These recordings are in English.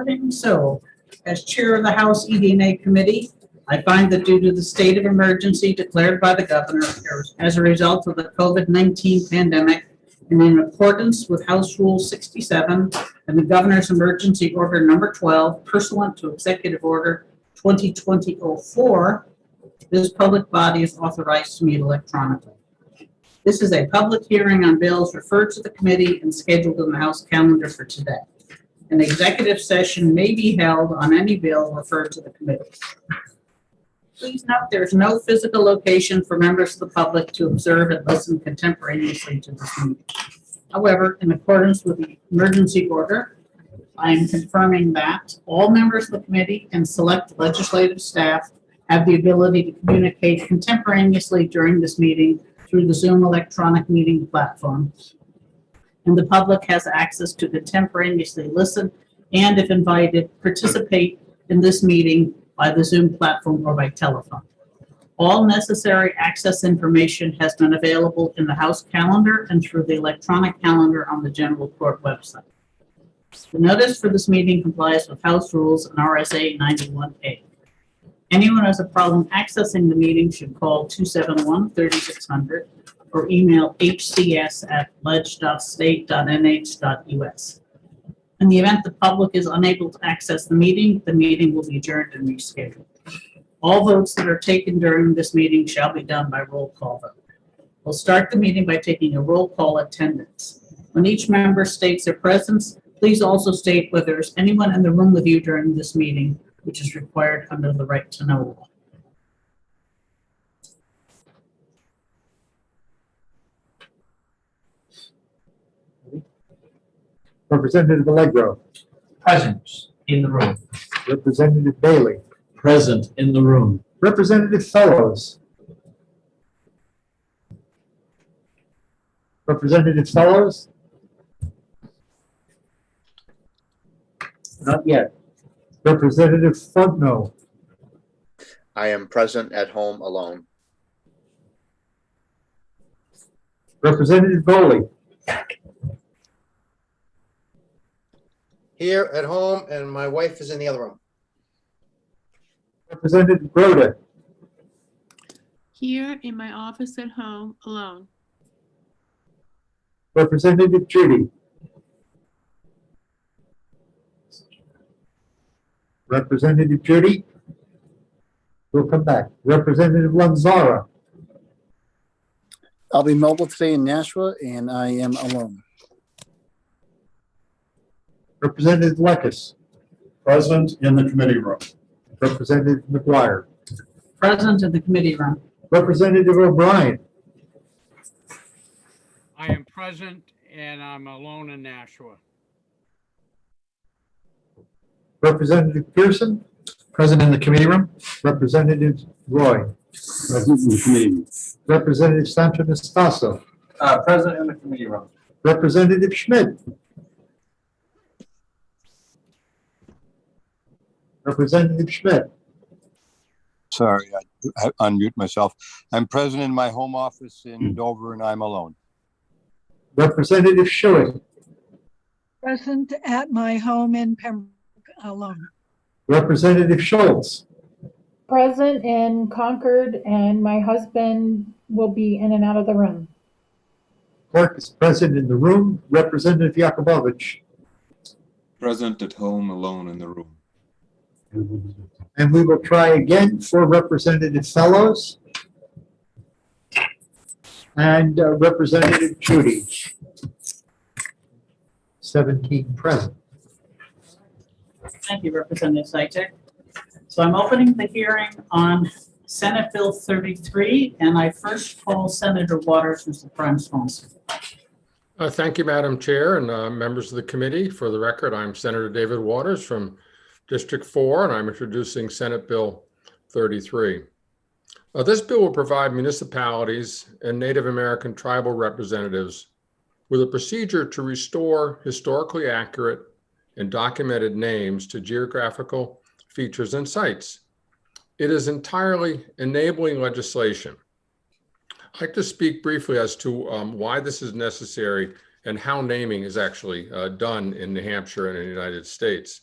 recording. So, as chair of the House ED&A Committee, I find that due to the state of emergency declared by the governor as a result of the COVID-19 pandemic, and in accordance with House Rule 67 and the governor's emergency order number 12, pursuant to Executive Order 2020-04, this public body is authorized to meet electronically. This is a public hearing on bills referred to the committee and scheduled in the House calendar for today. An executive session may be held on any bill referred to the committee. Please note there is no physical location for members of the public to observe and listen contemporaneously to this meeting. However, in accordance with the emergency order, I am confirming that all members of the committee and select legislative staff have the ability to communicate contemporaneously during this meeting through the Zoom electronic meeting platform. And the public has access to contemporaneously listen and, if invited, participate in this meeting by the Zoom platform or by telephone. All necessary access information has been available in the House calendar and through the electronic calendar on the General Court website. The notice for this meeting complies with House rules and RSA 91A. Anyone who has a problem accessing the meeting should call 271-3600 or email hcs@ledge.state.nh.us. In the event the public is unable to access the meeting will be adjourned and rescheduled. All votes that are taken during this meeting shall be done by roll call vote. We'll start the meeting by taking a roll call attendance. When each member states their presence, please also state whether there's anyone in the room with you during this meeting, which is required under the right to know law. Representative Allegro. Present in the room. Representative Bailey. Present in the room. Representative Fellows. Representative Fellows? Not yet. Representative Fugno. I am present at home alone. Representative Goley. Here at home, and my wife is in the other room. Representative Broda. Here in my office at home, alone. Representative Judy. Representative Judy. We'll come back. Representative Lanzara. I'll be mobile today in Nashua, and I am alone. Representative Lekis. Present in the committee room. Representative McGuire. Present in the committee room. Representative O'Brien. I am present and I'm alone in Nashua. Representative Pearson. Present in the committee room. Representative Roy. Present in the committee room. Representative Santonastaso. Present in the committee room. Representative Schmidt. Representative Schmidt. Sorry, I unmute myself. I'm present in my home office in Dover and I'm alone. Representative Schilling. Present at my home in Pembroke, alone. Representative Schultz. Present in Concord, and my husband will be in and out of the room. Clerk is present in the room. Representative Yakubovich. Present at home alone in the room. And we will try again for Representative Fellows and Representative Judy. 17 present. Thank you, Representative Sytek. So I'm opening the hearing on Senate Bill 33, and I first call Senator Waters, who's the prime sponsor. Thank you, Madam Chair, and members of the committee. For the record, I'm Senator David Waters from District 4, and I'm introducing Senate Bill 33. This bill will provide municipalities and Native American tribal representatives with a procedure to restore historically accurate and documented names to geographical features and sites. It is entirely enabling legislation. I'd like to speak briefly as to why this is necessary and how naming is actually done in New Hampshire and in the United States.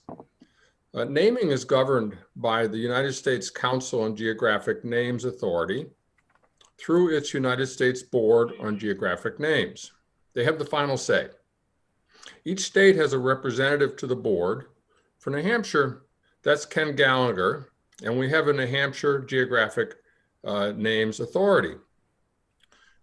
Naming is governed by the United States Council on Geographic Names Authority through its United States Board on Geographic Names. They have the final say. Each state has a representative to the board. For New Hampshire, that's Ken Gallagher, and we have a New Hampshire Geographic Names Authority.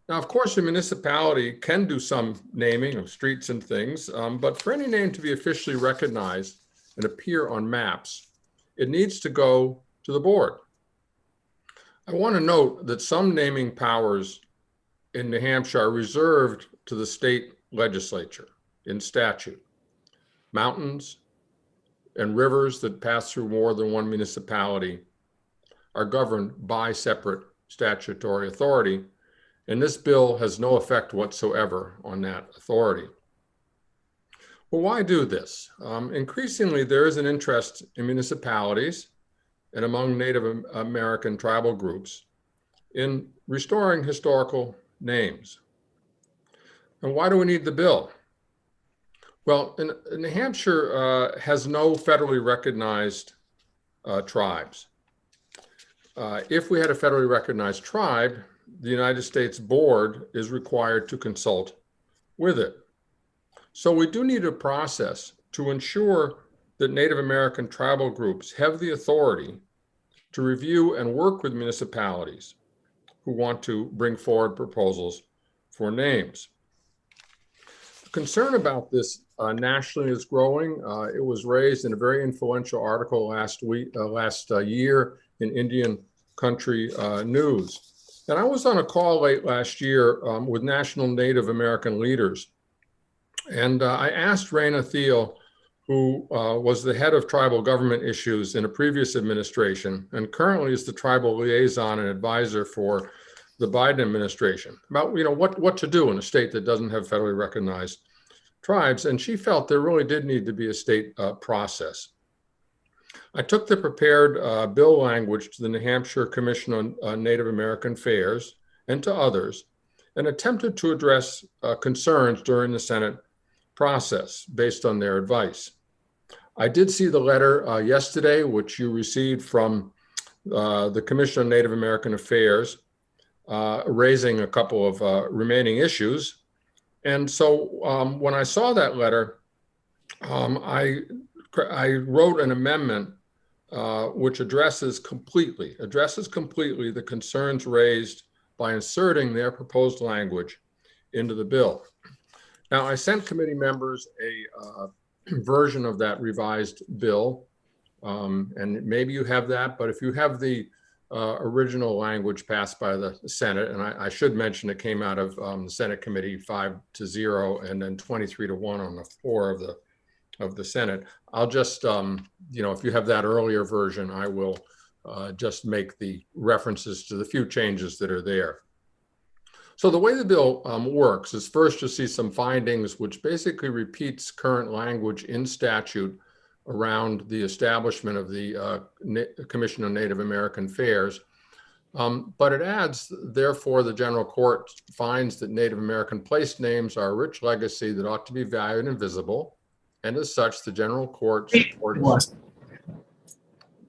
Now, of course, a municipality can do some naming of streets and things, but for any name to be officially recognized and appear on maps, it needs to go to the board. I want to note that some naming powers in New Hampshire are reserved to the state legislature in statute. Mountains and rivers that pass through more than one municipality are governed by separate statutory authority, and this bill has no effect whatsoever on that authority. Well, why do this? Increasingly, there is an interest in municipalities and among Native American tribal groups in restoring historical names. And why do we need the bill? Well, New Hampshire has no federally recognized tribes. If we had a federally recognized tribe, the United States Board is required to consult with it. So we do need a process to ensure that Native American tribal groups have the authority to review and work with municipalities who want to bring forward proposals for names. The concern about this nationally is growing. It was raised in a very influential article last year in Indian Country News. And I was on a call late last year with national Native American leaders. And I asked Raina Thiel, who was the head of tribal government issues in a previous administration and currently is the tribal liaison and advisor for the Biden administration, about what to do in a state that doesn't have federally recognized tribes. And she felt there really did need to be a state process. I took the prepared bill language to the New Hampshire Commission on Native American Affairs and to others and attempted to address concerns during the Senate process based on their advice. I did see the letter yesterday, which you received from the Commission on Native American Affairs, raising a couple of remaining issues. And so when I saw that letter, I wrote an amendment which addresses completely the concerns raised by inserting their proposed language into the bill. Now, I sent committee members a version of that revised bill, and maybe you have that, but if you have the original language passed by the Senate, and I should mention it came out of the Senate committee 5-0 and then 23-1 on the floor of the Senate. I'll just, if you have that earlier version, I will just make the references to the few changes that are there. So the way the bill works is first you see some findings which basically repeats current language in statute around the establishment of the Commission on Native American Affairs. But it adds, therefore, the general court finds that Native American place names are a rich legacy that ought to be valued and visible. And as such, the general court supports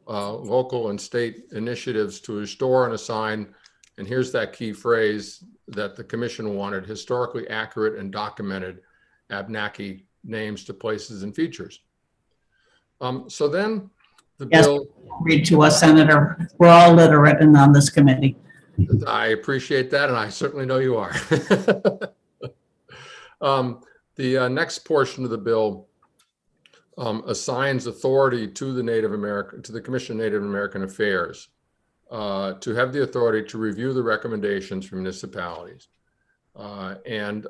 local and state initiatives to restore and assign, and here's that key phrase that the commission wanted, historically accurate and documented Abenaki names to places and features. So then the bill. Read to us, Senator. We're all literate and on this committee. I appreciate that, and I certainly know you are. The next portion of the bill assigns authority to the Commission on Native American Affairs to have the authority to review the recommendations from municipalities. And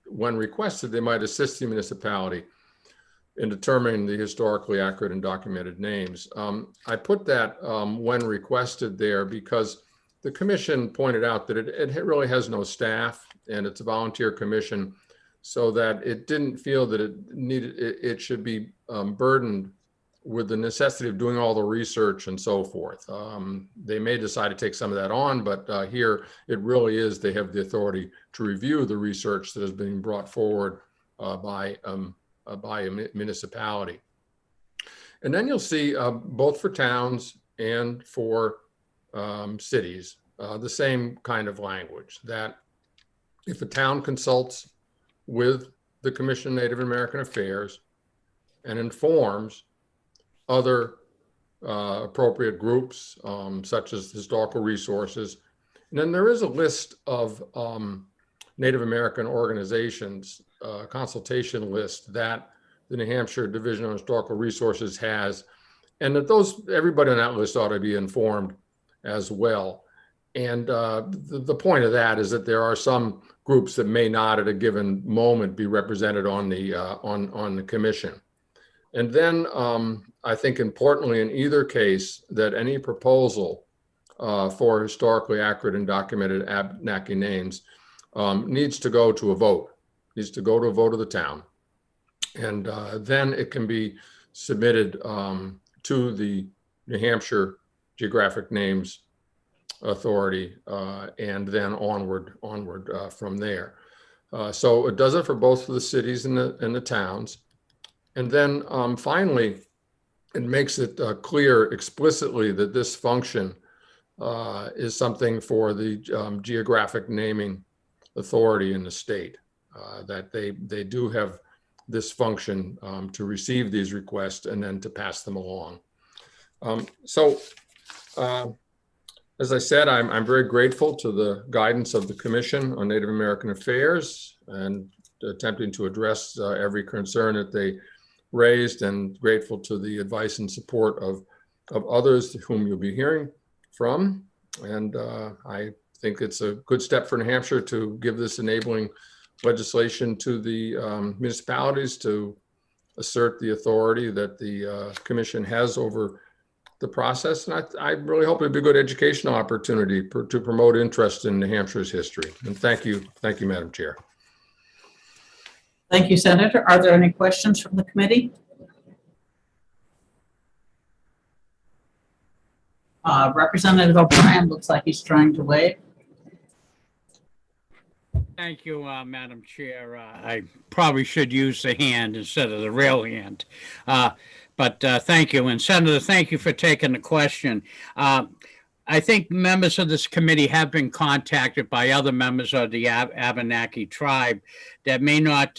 when requested, they might assist the municipality in determining the historically accurate and documented names. I put that when requested there because the commission pointed out that it really has no staff and it's a volunteer commission, so that it didn't feel that it should be burdened with the necessity of doing all the research and so forth. They may decide to take some of that on, but here it really is, they have the authority to review the research that is being brought forward by a municipality. And then you'll see both for towns and for cities, the same kind of language, that if a town consults with the Commission on Native American Affairs and informs other appropriate groups, such as historical resources. And then there is a list of Native American organizations, consultation list that the New Hampshire Division of Historical Resources has, and that everybody on that list ought to be informed as well. And the point of that is that there are some groups that may not at a given moment be represented on the commission. And then I think importantly in either case that any proposal for historically accurate and documented Abenaki names needs to go to a vote, of the town. And then it can be submitted to the New Hampshire Geographic Names Authority and then onward from there. So it does it for both of the cities and the towns. And then finally, it makes it clear explicitly that this function is something for the Geographic Naming Authority in the state, that they do have this function to receive these requests and then to pass them along. As I said, I'm very grateful to the guidance of the Commission on Native American Affairs and attempting to address every concern that they raised, and grateful to the advice and support of others whom you'll be hearing from. And I think it's a good step for New Hampshire to give this enabling legislation to the municipalities to assert the authority that the Commission has over the process. And I really hope it'll be a good educational opportunity to promote interest in New Hampshire's history. And thank you, Madam Chair. Thank you, Senator. Are there any questions from the committee? Representative O'Brien looks like he's trying to wave. Thank you, Madam Chair. I probably should use the hand instead of the real hand. But thank you. And Senator, thank you for taking the question. I think members of this committee have been contacted by other members of the Abenaki tribe that may not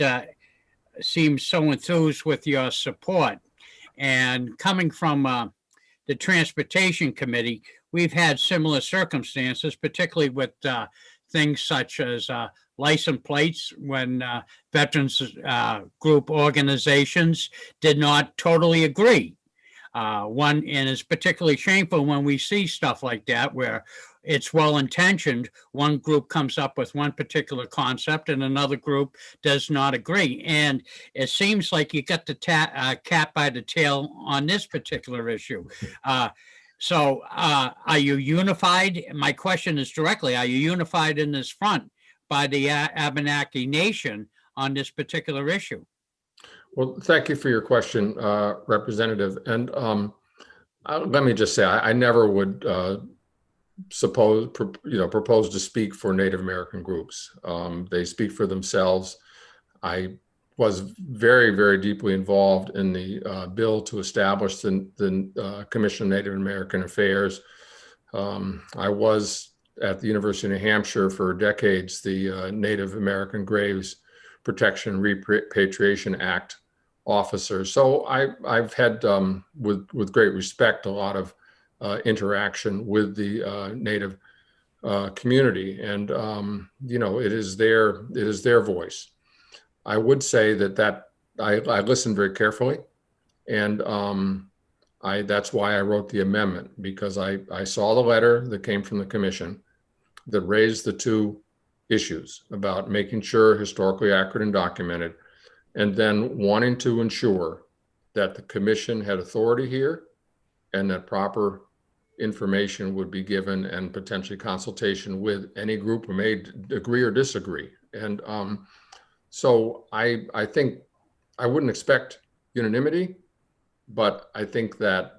seem so enthused with your support. And coming from the Transportation Committee, we've had similar circumstances, particularly with things such as license plates when veterans group organizations did not totally agree. And it's particularly shameful when we see stuff like that where it's well-intentioned. One group comes up with one particular concept and another group does not agree. And it seems like you got the cat by the tail on this particular issue. So are you unified? My question is directly, are you unified in this front by the Abenaki Nation on this particular issue? Well, thank you for your question, Representative. And let me just say, I never would propose to speak for Native American groups. They speak for themselves. I was very, very deeply involved in the bill to establish the Commission on Native American Affairs. I was at the University of New Hampshire for decades, the Native American Graves Protection and Repatriation Act officer. So I've had, with great respect, a lot of interaction with the Native community, and it is their voice. I would say that I listened very carefully, and that's why I wrote the amendment, because I saw the letter that came from the commission that raised the two issues about making sure historically accurate and documented, and then wanting to ensure that the commission had authority here and that proper information would be given and potentially consultation with any group who may agree or disagree. And so I think I wouldn't expect unanimity, but I think that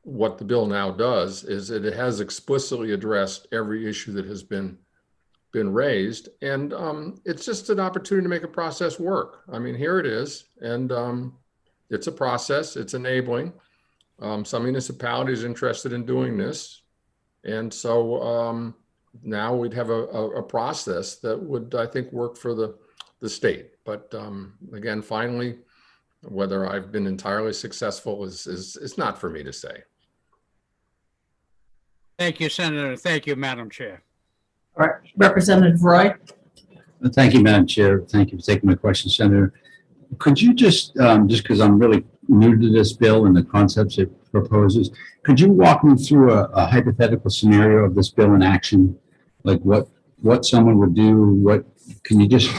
what the bill now does is that it has explicitly addressed every issue that has been raised, and it's just an opportunity to make a process work. I mean, here it is, and it's a process, it's enabling, Some municipalities are interested in doing this. And so now we'd have a process that would, I think, work for the state. But again, finally, whether I've been entirely successful is not for me to say. Thank you, Senator. Thank you, Madam Chair. All right, Representative Roy? Thank you, Madam Chair. Thank you for taking my question, Senator. Could you just because I'm really new to this bill and the concepts it proposes, could you walk me through a hypothetical scenario of this bill in action? Like what someone would do, can you just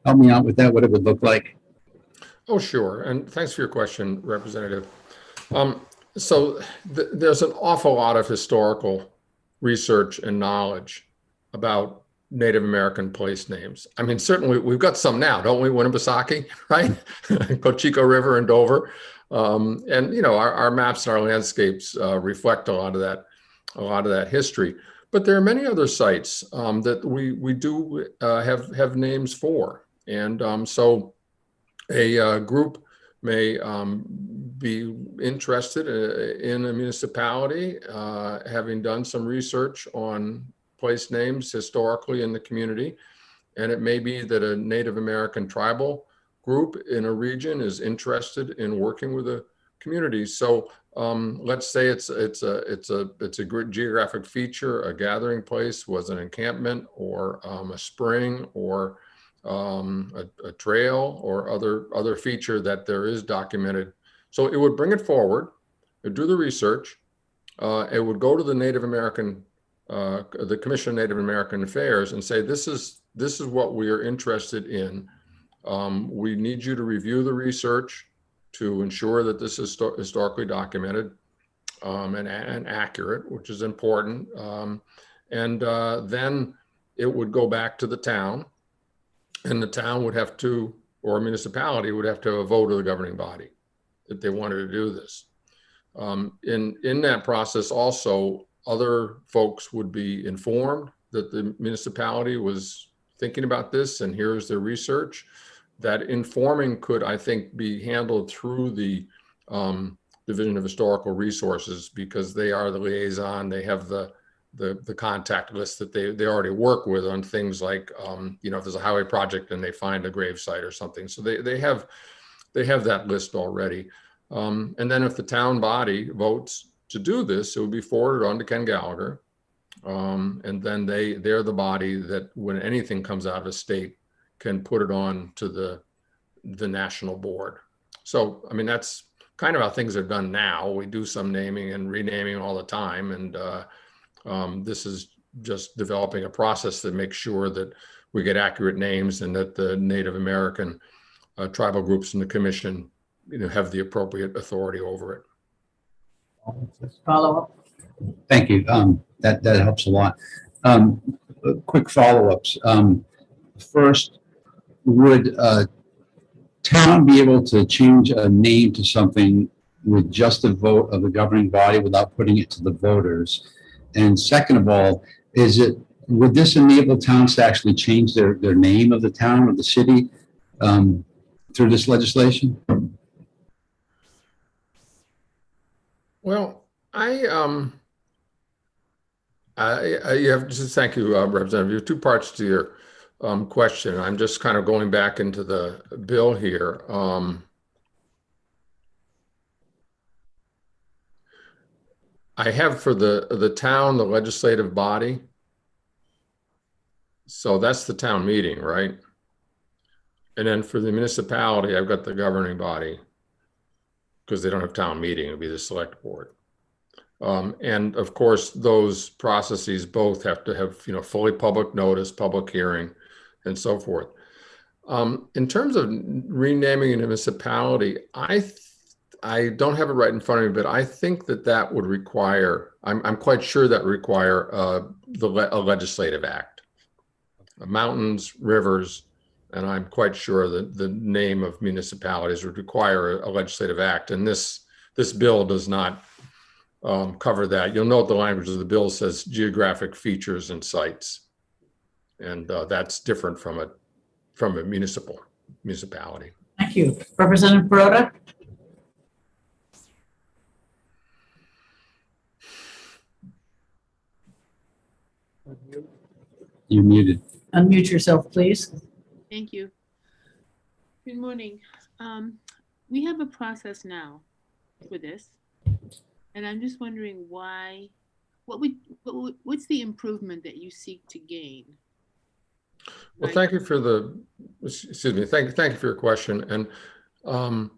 help me out with that, what it would look like? Oh, sure. And thanks for your question, Representative. So there's an awful lot of historical research and knowledge about Native American place names. I mean, certainly we've got some now, don't we? Winnipesaukee, right? Cocheco River and Dover. And, you know, our maps and our landscapes reflect a lot of that history. But there are many other sites that we do have names for. And so a group may be interested in a municipality, having done some research on place names historically in the community. And it may be that a Native American tribal group in a region is interested in working with a community. So let's say it's a good geographic feature, a gathering place was an encampment or a spring or a trail or other feature that there is documented. So it would bring it forward, it would do the research, it would go to the Native American, the Commission on Native American Affairs and say, this is what we are interested in. We need you to review the research to ensure that this is historically documented and accurate, which is important. And then it would go back to the town, and the town would have to, or a municipality would have to have a vote of the governing body that they wanted to do this. In that process also, other folks would be informed that the municipality was thinking about this and here's their research. That informing could, I think, be handled through the Division of Historical Resources because they are the liaison. They have the contact list that they already work with on things like, you know, if there's a highway project and they find a grave site or something. So they have that list already. And then if the town body votes to do this, it would be forwarded on to Ken Gallagher. And then they're the body that when anything comes out of the state can put it on to the national board. So, I mean, that's kind of how things are done now. We do some naming and renaming all the time. And this is just developing a process that makes sure that we get accurate names and that the Native American tribal groups in the commission, you know, have the appropriate authority over it. Follow up. Thank you. That helps a lot. Quick follow-ups. First, would town be able to change a name to something with just a vote of the governing body without putting it to the voters? And second of all, would this enable towns to actually change their name of the town or the city through this legislation? Well, you have to thank you, Representative. You have two parts to your question. I'm just kind of going back into the bill here. I have for the town, the legislative body. So that's the town meeting, right? And then for the municipality, I've got the governing body because they don't have town meeting, it'll be the select board. And of course, those processes both have to have, you know, fully public notice, public hearing, and so forth. In terms of renaming a municipality, I don't have it right in front of me, but I think that would require, I'm quite sure that would require a legislative act. Mountains, rivers, and I'm quite sure that the name of municipalities would require a legislative act. And this bill does not cover that. You'll note the language of the bill says geographic features and sites. And that's different from a municipality. Thank you. Representative Baroda? You're muted. Unmute yourself, please. Thank you. Good morning. We have a process now for this, and I'm just wondering why, what's the improvement that you seek to gain? Well, thank you for excuse me, thank you for your question. And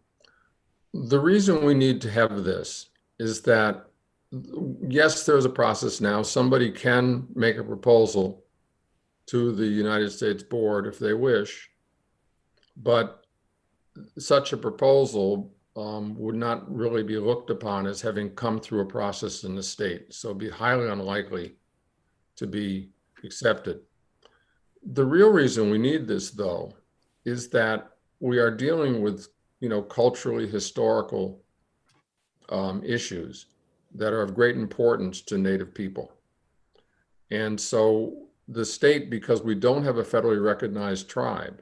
the reason we need to have this is that, yes, there's a process now. Somebody can make a proposal to the United States Board if they wish, but such a proposal would not really be looked upon as having come through a process in the state. So it'd be highly unlikely to be accepted. The real reason we need this, though, is that we are dealing with, culturally historical issues that are of great importance to Native people. And so the state, because we don't have a federally recognized tribe,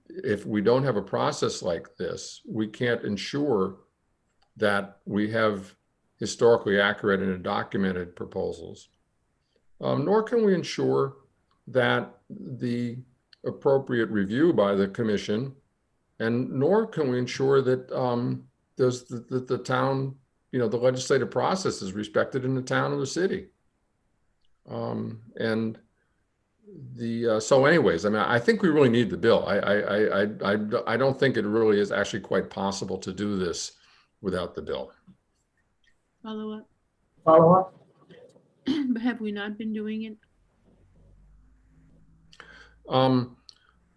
if we don't have a process like this, we can't ensure that we have historically accurate and documented proposals, nor can we ensure that the appropriate review by the commission, and nor can we ensure that the town, the legislative process is respected in the town or the city. So anyways, I mean, I think we really need the bill. I don't think it really is actually quite possible to do this without the bill. Follow up? Follow up? But have we not been doing it?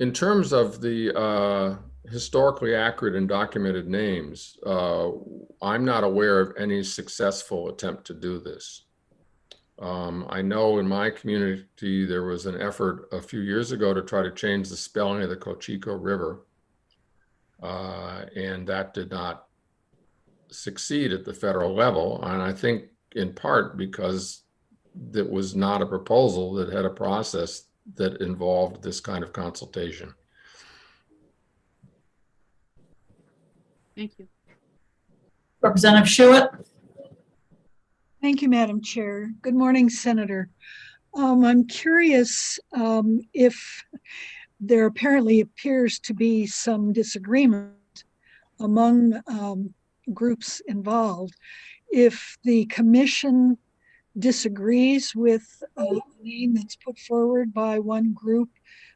In terms of the historically accurate and documented names, I'm not aware of any successful attempt to do this. I know in my community, there was an effort a few years ago to try to change the spelling of the Cocheco River. And that did not succeed at the federal level. And I think in part because that was not a proposal that had a process that involved this kind of consultation. Thank you. Representative Schuett? Thank you, Madam Chair. Good morning, Senator. I'm curious if there apparently appears to be some disagreement among groups involved. If the commission disagrees with a name that's put forward by one group,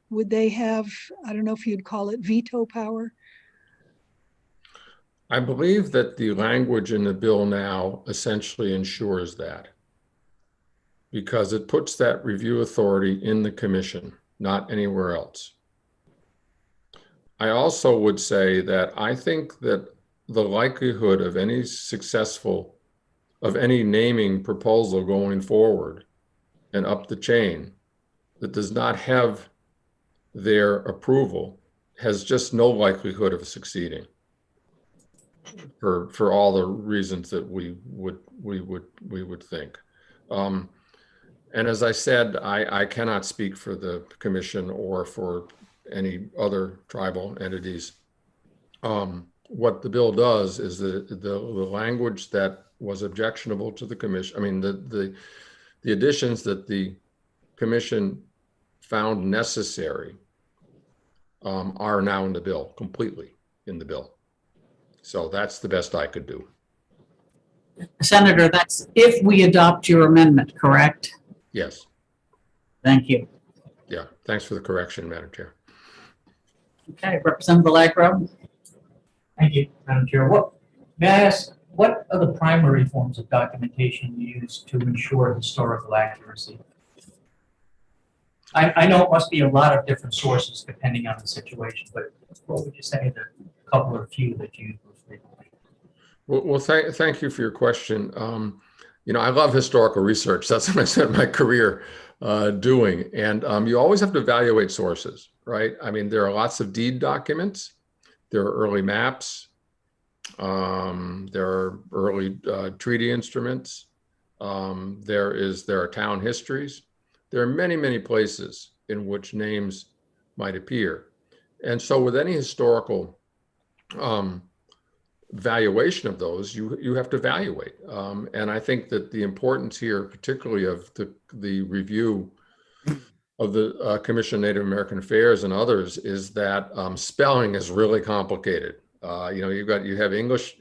would they have, I don't know if you'd call it veto power? I believe that the language in the bill now essentially ensures that, because it puts that review authority in the commission, not anywhere else. I also would say that I think that the likelihood of any naming proposal going forward and up the chain that does not have their approval has just no likelihood of succeeding for all the reasons that we would think. And as I said, I cannot speak for the commission or for any other tribal entities. What the bill does is the language that was objectionable to the commission, I mean, the additions that the commission found necessary are now in the bill, completely in the bill. So that's the best I could do. Senator, that's if we adopt your amendment, correct? Yes. Thank you. Yeah, thanks for the correction, Madam Chair. Okay, Representative Allegro. Thank you, Madam Chair. May I ask, what are the primary forms of documentation you use to ensure historical accuracy? I know it must be a lot of different sources depending on the situation, but what would you say are the couple or few that you use most frequently? Well, thank you for your question. I love historical research. That's what I spent my career doing. And you always have to evaluate sources, right? I mean, there are lots of deed documents. There are early maps. There are early treaty instruments. There are town histories. There are many, many places in which names might appear. And so with any historical valuation of those, you have to evaluate. And I think that the importance here, particularly of the review of the Commission on Native American Affairs and others, is that spelling is really complicated. You have English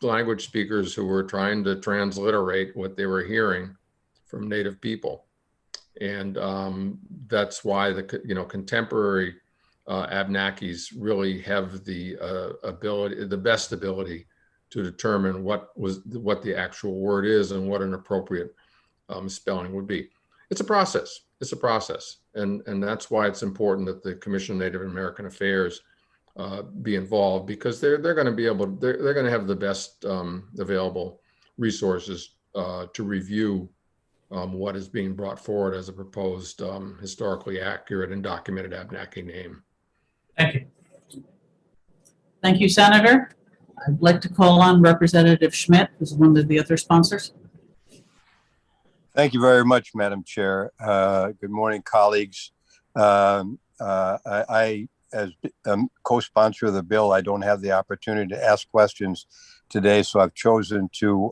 language speakers who were trying to transliterate what they were hearing from Native people, and that's why the contemporary Abenakis really have the best ability to determine what the actual word is and what an appropriate spelling would be. It's a process. And that's why it's important that the Commission on Native American Affairs be involved, because they're going to have the best available resources to review what is being brought forward as a proposed historically accurate and documented Abenaki name. Thank you. Thank you, Senator. I'd like to call on Representative Schmidt, who's one of the other sponsors. Thank you very much, Madam Chair. Good morning, colleagues. I, as co-sponsor of the bill, I don't have the opportunity to ask questions today, so I've chosen to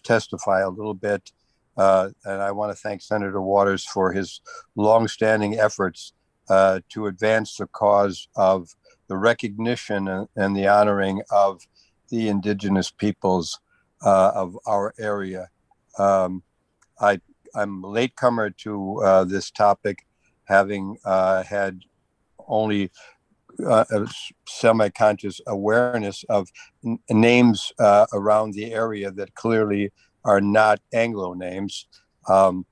testify a little bit. And I want to thank Senator Waters for his longstanding efforts to advance the cause of the recognition and the honoring of the indigenous peoples of our area. I'm a latecomer to this topic, having had only a semi-conscious awareness of names around the area that clearly are not Anglo names. And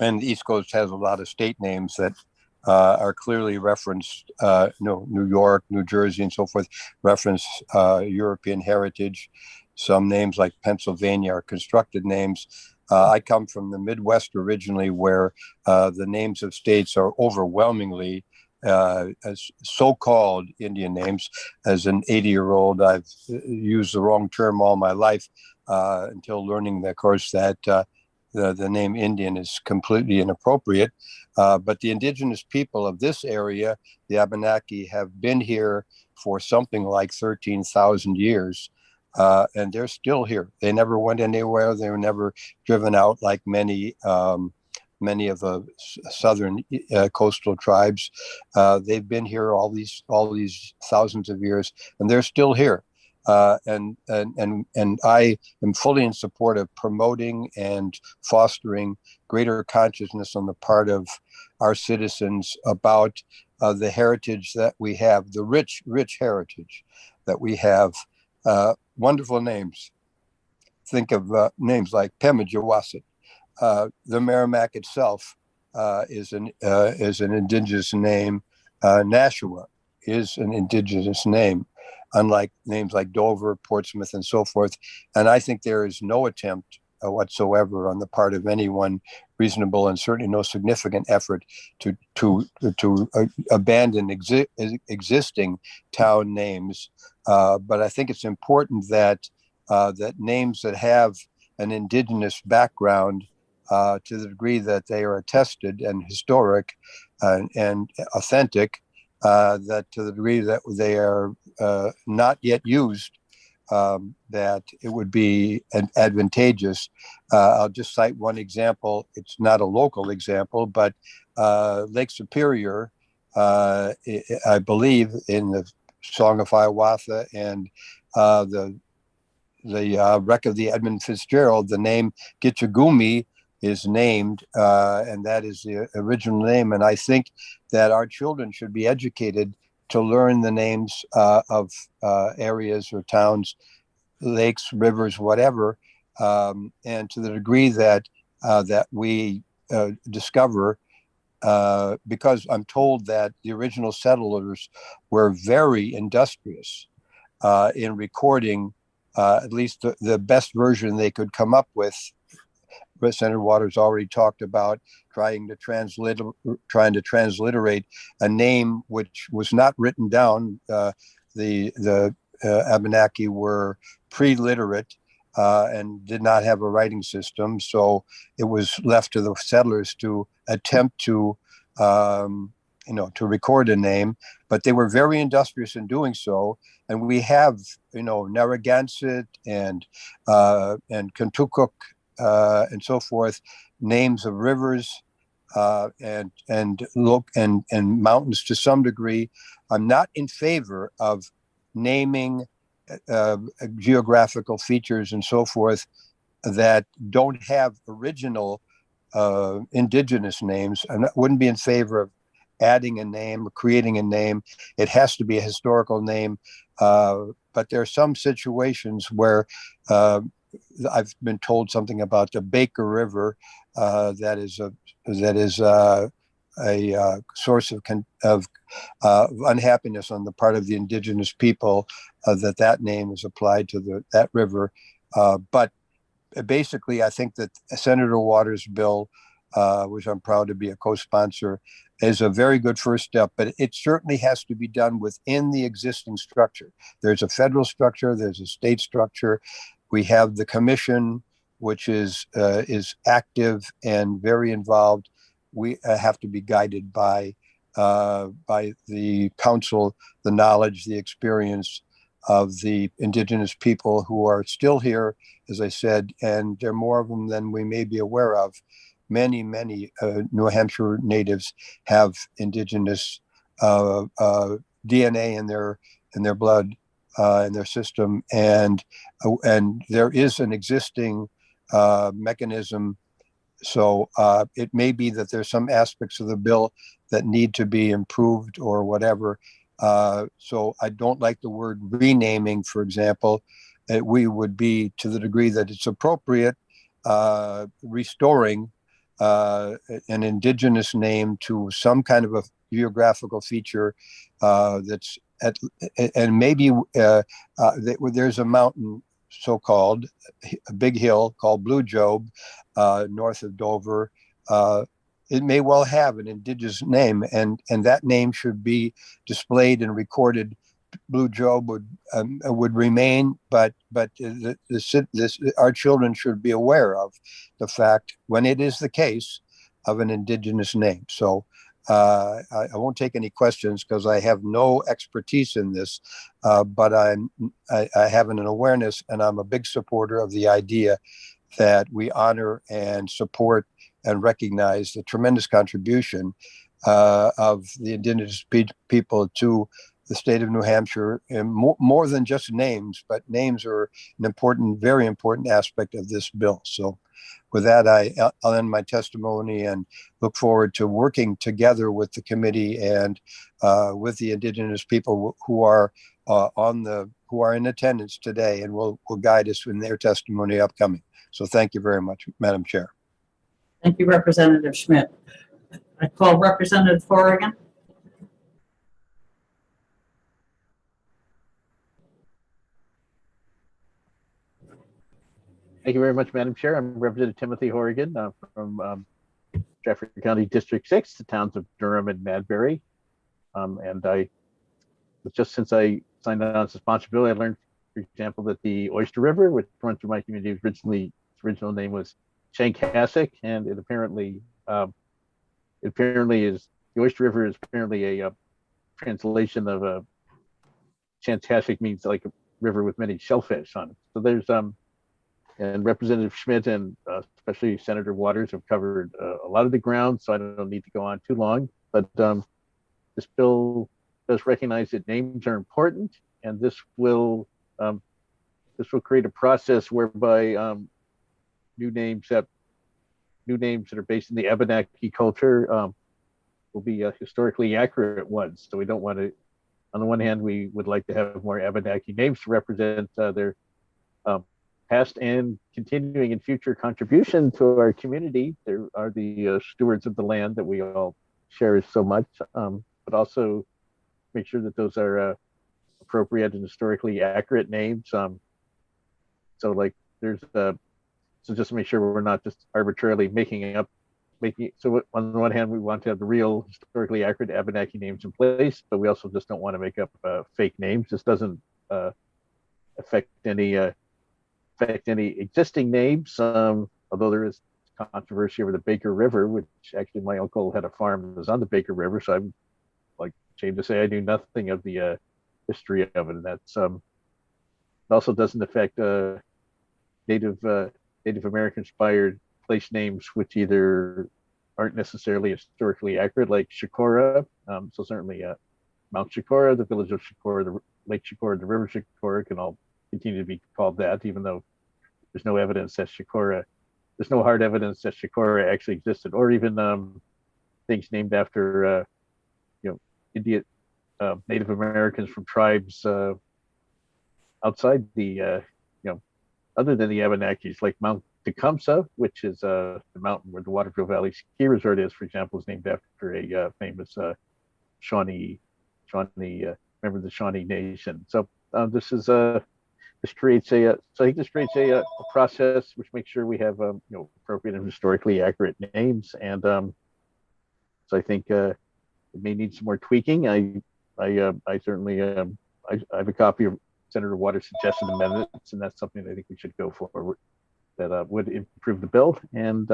the East Coast has a lot of state names that are clearly referenced, New York, New Jersey, and so forth, reference European heritage. Some names like Pennsylvania are constructed names. I come from the Midwest originally, where the names of states are overwhelmingly as so-called Indian names. As an 80-year-old, I've used the wrong term all my life until learning, of course, that the name Indian is completely inappropriate. But the indigenous people of this area, the Abenaki, have been here for something like 13,000 years. And they're still here. They never went anywhere. They were never driven out like many of the southern coastal tribes. They've been here all these thousands of years, and they're still here. And I am fully in support of promoting and fostering greater consciousness on the part of our citizens about the heritage that we have, the rich heritage that we have. Wonderful names. Think of names like Pemigewasset. The Merrimack itself is an indigenous name. Nashua is an indigenous name, unlike names like Dover, Portsmouth, and so forth. And I think there is no attempt whatsoever on the part of anyone reasonable, and certainly no significant effort to abandon existing town names. But I think it's important that that names that have an indigenous background, to the degree that they are attested and historic and authentic, that to the degree that they are not yet used, that it would be advantageous. I'll just cite one example. It's not a local example, but Lake Superior, I believe in the Song of Hiawatha and the wreck of the Edmund Fitzgerald, the name Gitchagumi is named, and that is the original name. And I think that our children should be educated to learn the names of areas or towns, lakes, rivers, whatever, and to the degree that that we discover, because I'm told that the original settlers were very industrious in recording at least the best version they could come up with. Senator Waters already talked about trying to transliterate a name which was not written down. The Abenaki were pre-literate and did not have a writing system, so it was left to the settlers to attempt to to record a name, but they were very industrious in doing so. And we have, Narragansett and Kentucky and so forth, names of rivers and mountains to some degree. I'm not in favor of naming geographical features and so forth that don't have original indigenous names. I wouldn't be in favor of adding a name or creating a name. It has to be a historical name. But there are some situations where I've been told something about the Baker River that is a source of unhappiness on the part of the indigenous people, that name is applied to that river. But basically, I think that Senator Waters' bill, which I'm proud to be a co-sponsor, is a very good first step, but it certainly has to be done within the existing structure. There's a federal structure, there's a state structure. We have the commission, which is active and very involved. We have to be guided by the council, the knowledge, the experience of the indigenous people who are still here, as I said, and there are more of them than we may be aware of. Many New Hampshire natives have indigenous DNA in their blood, in their system, and there is an existing mechanism. So it may be that there's some aspects of the bill that need to be improved or whatever. So I don't like the word renaming, for example. We would be, to the degree that it's appropriate, restoring an indigenous name to some kind of a geographical feature that's and maybe there's a mountain, so-called a big hill called Blue Job, north of Dover. It may well have an indigenous name, and that name should be displayed and recorded. Blue Job would remain, but our children should be aware of the fact when it is the case of an indigenous name. So I won't take any questions because I have no expertise in this, but I have an awareness, and I'm a big supporter of the idea that we honor and support and recognize the tremendous contribution of the indigenous people to the state of New Hampshire, and more than just names, but names are an important, very important aspect of this bill. So with that, I'll end my testimony and look forward to working together with the committee and with the indigenous people who are in attendance today, and will guide us in their testimony upcoming. So thank you very much, Madam Chair. Thank you, Representative Schmidt. I call Representative Horrigan. Thank you very much, Madam Chair. I'm Representative Timothy Horrigan from Jeffrey County District 6, the towns of Durham and Madbury. And just since I signed on as a sponsor bill, I learned, for example, that the Oyster River, which runs through my community, its original name was Chanhassen, and it apparently is, the Oyster River is apparently a translation of Chanhassen means like a river with many shellfish on it. So there's and Representative Schmidt and especially Senator Waters have covered a lot of the ground, so I don't need to go on too long. But this bill does recognize that names are important, and this will create a process whereby new names that are based in the Abenaki culture will be historically accurate ones. So we don't want to. On the one hand, we would like to have more Abenaki names to represent their past and continuing and future contribution to our community. There are the stewards of the land that we all cherish so much, but also make sure that those are appropriate and historically accurate names. So just to make sure we're not just arbitrarily so on the one hand, we want to have the real historically accurate Abenaki names in place, but we also just don't want to make up fake names. This doesn't affect any existing names, although there is controversy over the Baker River, which actually my uncle had a farm that was on the Baker River, so I'm like shame to say, I knew nothing of the history of it. And that's it also doesn't affect Native American inspired place names, which either aren't necessarily historically accurate, like Shakora. So certainly Mount Shakora, the village of Shakora, the Lake Shakora, the River Shakora can all continue to be called that, even though there's no evidence that Shakora, there's no hard evidence that Shakora actually existed, or even things named after Indian Native Americans from tribes outside the other than the Abenakis, like Mount Tecumseh, which is the mountain where the Waterville Valley Ski Resort is, for example, is named after a famous Shawnee member of the Shawnee Nation. So this creates a process which makes sure we have appropriate and historically accurate names, and so I think it may need some more tweaking. I certainly I have a copy of Senator Waters' suggested amendments, and that's something I think we should go forward that would improve the bill. And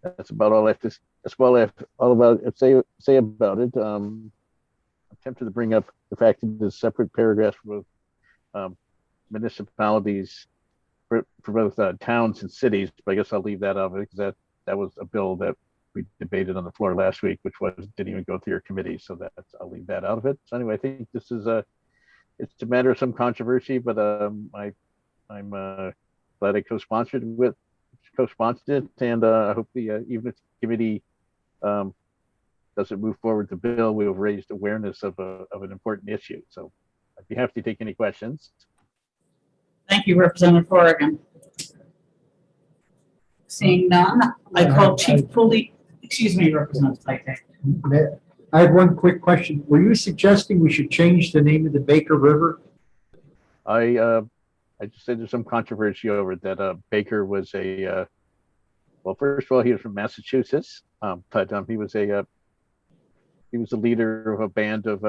that's about all I have to say about it. I'm tempted to bring up the fact that there's separate paragraphs for both municipalities, for both towns and cities, but I guess I'll leave that out of it because that was a bill that we debated on the floor last week, which didn't even go through your committee, so I'll leave that out of it. So anyway, I think this is it's a matter of some controversy, but I'm glad I co-sponsored it, and I hope even if the committee doesn't move forward the bill, we have raised awareness of an important issue. So I'd be happy to take any questions. Thank you, Representative Corrigan. Seeing none, I call Chief Pulley. Excuse me, Representative Tite. I have one quick question. Were you suggesting we should change the name of the Baker River? I just said there's some controversy over it, that Baker was well, first of all, he was from Massachusetts, but he was a leader of a band of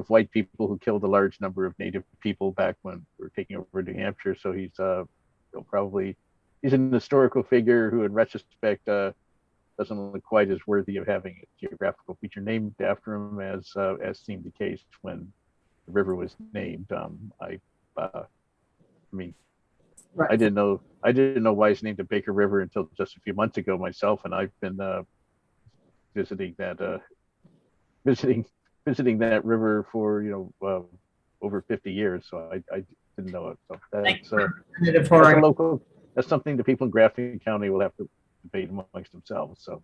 white people who killed a large number of Native people back when we were taking over New Hampshire. So he's he's an historical figure who, in retrospect, doesn't look quite as worthy of having a geographical feature named after him as seemed the case when the river was named. I didn't know why it's named the Baker River until just a few months ago myself, and I've been visiting that river for over 50 years, so I didn't know it. So that's something the people in Grafton County will have to debate amongst themselves. So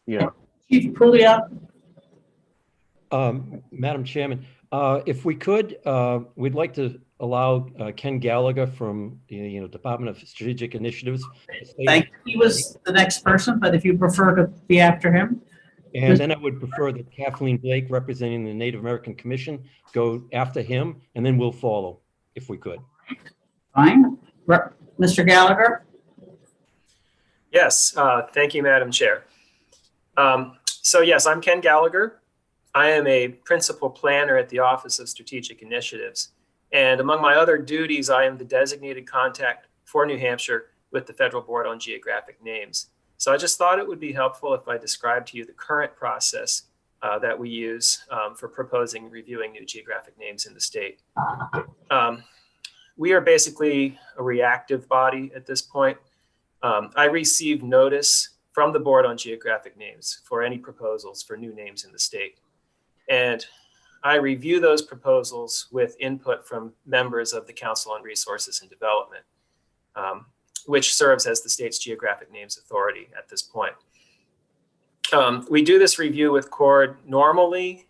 yeah. Chief Pouliot. Madam Chairman, if we could, we'd like to allow Ken Gallagher from the Department of Strategic Initiatives. Thank you. He was the next person, but if you prefer to be after him. And then I would prefer that Kathleen Blake, representing the Native American Commission, go after him, and then we'll follow, if we could. Fine. Mr. Gallagher? Yes, thank you, Madam Chair. So yes, I'm Ken Gallagher. I am a principal planner at the Office of Strategic Initiatives. And among my other duties, I am the designated contact for New Hampshire with the Federal Board on Geographic Names. So I just thought it would be helpful if I described to you the current process that we use for proposing and reviewing new geographic names in the state. We are basically a reactive body at this point. I receive notice from the Board on Geographic Names for any proposals for new names in the state. And I review those proposals with input from members of the Council on Resources and Development, which serves as the state's geographic names authority at this point. We do this review with CORD normally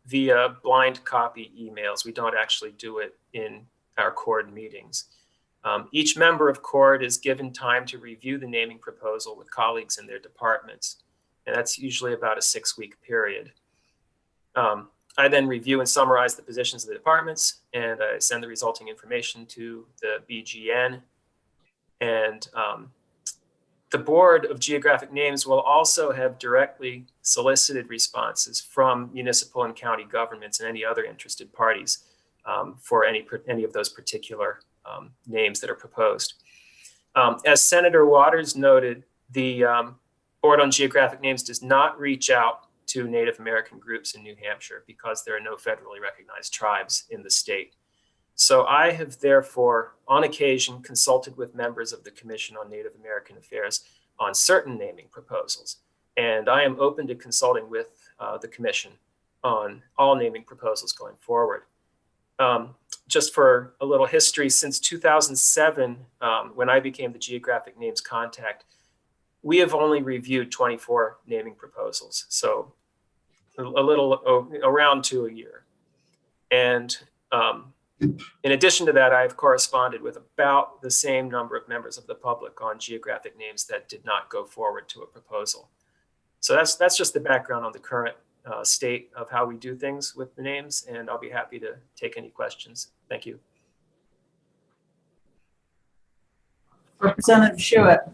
via blind copy emails. We don't actually do it in our CORD meetings. Each member of CORD is given time to review the naming proposal with colleagues in their departments, and that's usually about a 6-week period. I then review and summarize the positions of the departments, and I send the resulting information to the BGN. And the Board of Geographic Names will also have directly solicited responses from municipal and county governments and any other interested parties for any of those particular names that are proposed. As Senator Waters noted, the Board on Geographic Names does not reach out to Native American groups in New Hampshire because there are no federally recognized tribes in the state. So I have therefore, on occasion, consulted with members of the Commission on Native American Affairs on certain naming proposals. And I am open to consulting with the Commission on all naming proposals going forward. Just for a little history, since 2007, when I became the Geographic Names contact, we have only reviewed 24 naming proposals. So a little around 2 a year. And in addition to that, I've corresponded with about the same number of members of the public on geographic names that did not go forward to a proposal. So that's just the background on the current state of how we do things with the names, and I'll be happy to take any questions. Thank you. Representative Schuett.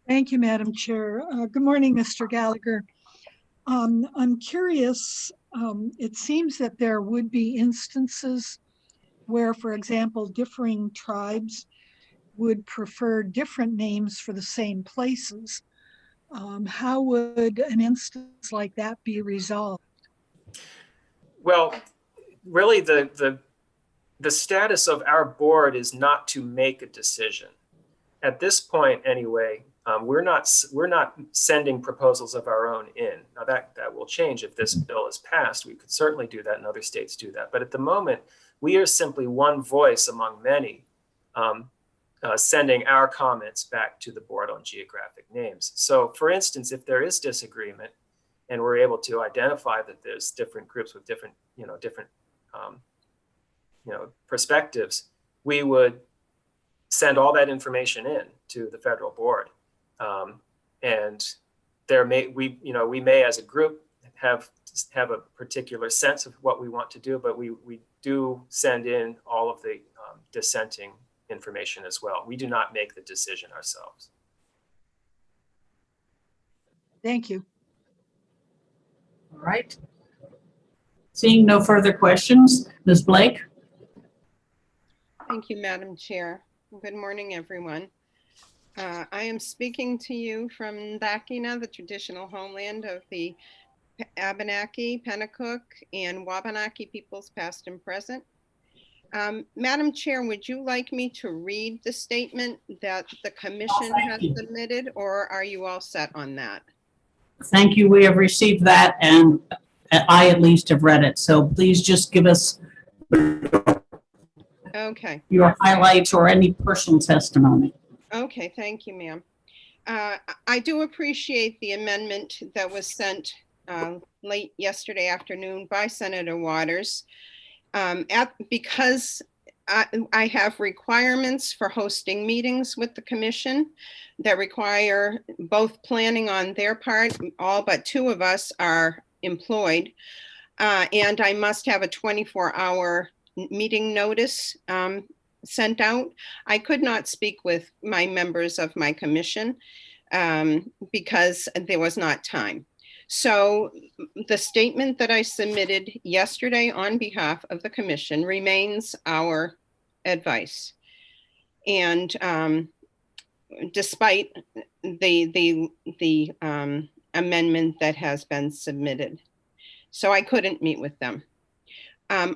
Thank you, Madam Chair. Good morning, Mr. Gallagher. I'm curious, it seems that there would be instances where, for example, differing tribes would prefer different names for the same places. How would an instance like that be resolved? Well, really the status of our board is not to make a decision. At this point anyway, we're not sending proposals of our own in. Now that will change if this bill is passed. We could certainly do that, and other states do that. But at the moment, we are simply one voice among many, sending our comments back to the Board on Geographic Names. So, for instance, if there is disagreement, and we're able to identify that there's different groups with different perspectives, we would send all that information in to the federal board. And we may as a group have a particular sense of what we want to do, but we do send in all of the dissenting information as well. We do not make the decision ourselves. Thank you. All right. Seeing no further questions, Ms. Blake. Thank you, Madam Chair. Good morning, everyone. I am speaking to you from Ndakina, the traditional homeland of the Abenaki, Pennacook, and Wabanaki peoples past and present. Madam Chair, would you like me to read the statement that the commission has submitted, or are you all set on that? Thank you. We have received that, and I at least have read it. So please just give us Okay. your highlights or any personal testimony. Okay, thank you, ma'am. I do appreciate the amendment that was sent late yesterday afternoon by Senator Waters. Because I have requirements for hosting meetings with the commission that require both planning on their part, all but 2 of us are employed, and I must have a 24-hour meeting notice sent out. I could not speak with my members of my commission because there was not time. So the statement that I submitted yesterday on behalf of the commission remains our advice. And despite the amendment that has been submitted. So I couldn't meet with them.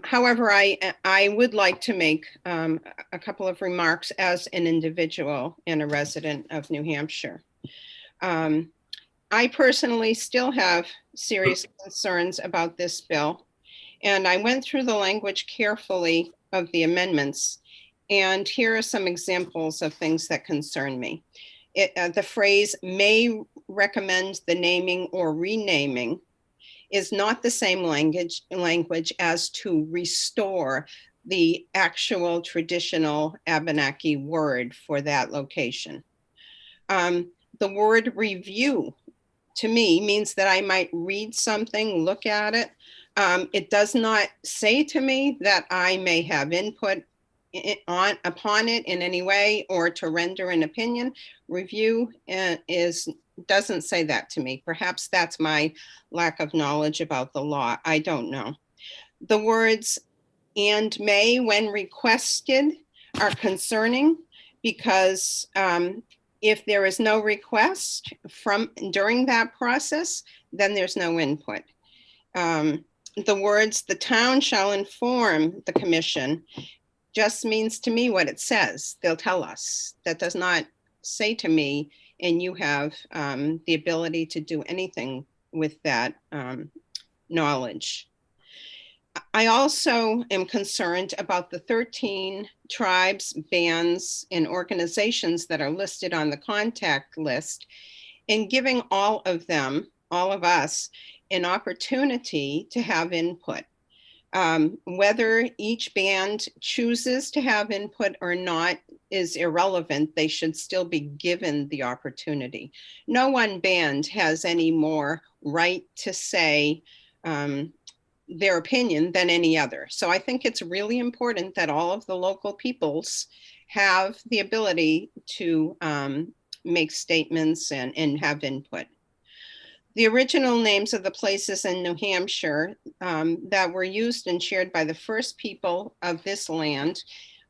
However, I would like to make a couple of remarks as an individual and a resident of New Hampshire. I personally still have serious concerns about this bill, and I went through the language carefully of the amendments, and here are some examples of things that concern me. The phrase "may recommend the naming or renaming" is not the same language as to restore the actual traditional Abenaki word for that location. The word "review" to me means that I might read something, look at it. It does not say to me that I may have input upon it in any way or to render an opinion. Review doesn't say that to me. Perhaps that's my lack of knowledge about the law. I don't know. The words "and may" when requested are concerning because If there is no request during that process, then there's no input. The words, "the town shall inform the commission," just means to me what it says. They'll tell us. That does not say to me, and you have the ability to do anything with that knowledge. I also am concerned about the 13 tribes, bands, and organizations that are listed on the contact list, and giving all of them, all of us, an opportunity to have input. Whether each band chooses to have input or not is irrelevant. They should still be given the opportunity. No one band has any more right to say their opinion than any other. So I think it's really important that all of the local peoples have the ability to make statements and have input. The original names of the places in New Hampshire that were used and shared by the first people of this land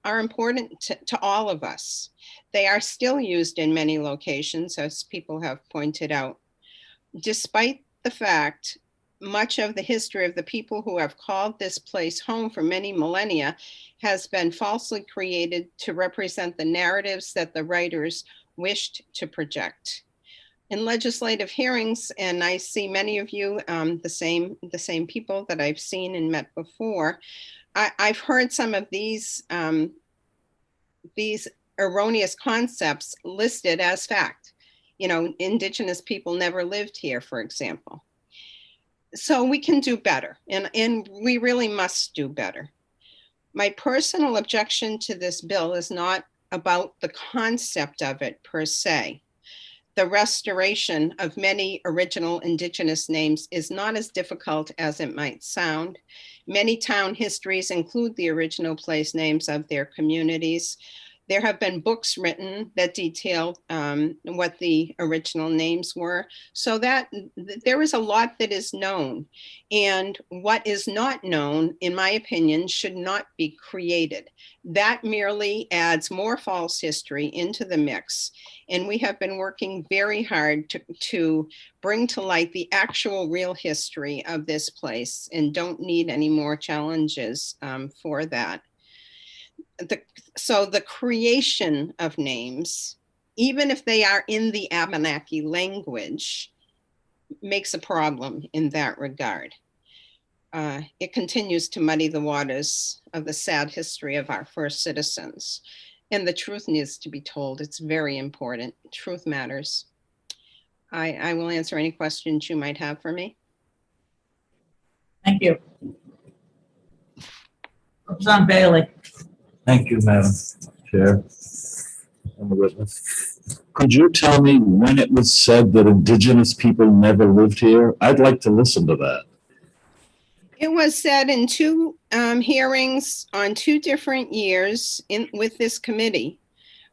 are important to all of us. They are still used in many locations, as people have pointed out. Despite the fact, much of the history of the people who have called this place home for many millennia has been falsely created to represent the narratives that the writers wished to project. In legislative hearings, and I see many of you, the same people that I've seen and met before, I've heard some of these erroneous concepts listed as fact. You know, Indigenous people never lived here, for example. So we can do better, and we really must do better. My personal objection to this bill is not about the concept of it per se. The restoration of many original Indigenous names is not as difficult as it might sound. Many town histories include the original place names of their communities. There have been books written that detail what the original names were, so that there is a lot that is known. And what is not known, in my opinion, should not be created. That merely adds more false history into the mix. And we have been working very hard to bring to light the actual real history of this place, and don't need any more challenges for that. So the creation of names, even if they are in the Abenaki language, makes a problem in that regard. It continues to muddy the waters of the sad history of our first citizens. And the truth needs to be told. It's very important. Truth matters. I will answer any questions you might have for me. Thank you. Representative Bailey. Thank you, Madam Chair and the witness. Could you tell me when it was said that Indigenous people never lived here? I'd like to listen to that. It was said in two hearings on 2 different years with this committee.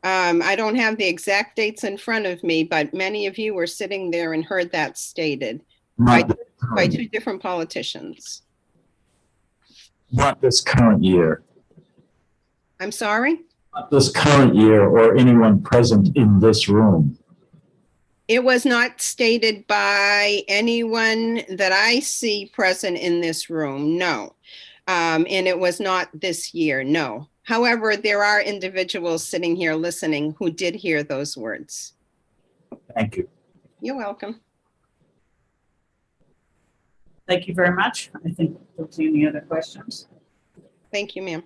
I don't have the exact dates in front of me, but many of you were sitting there and heard that stated by 2 different politicians. Not this current year. I'm sorry? Not this current year or anyone present in this room. It was not stated by anyone that I see present in this room, no. And it was not this year, no. However, there are individuals sitting here listening who did hear those words. Thank you. You're welcome. Thank you very much. I think we'll see any other questions. Thank you, ma'am.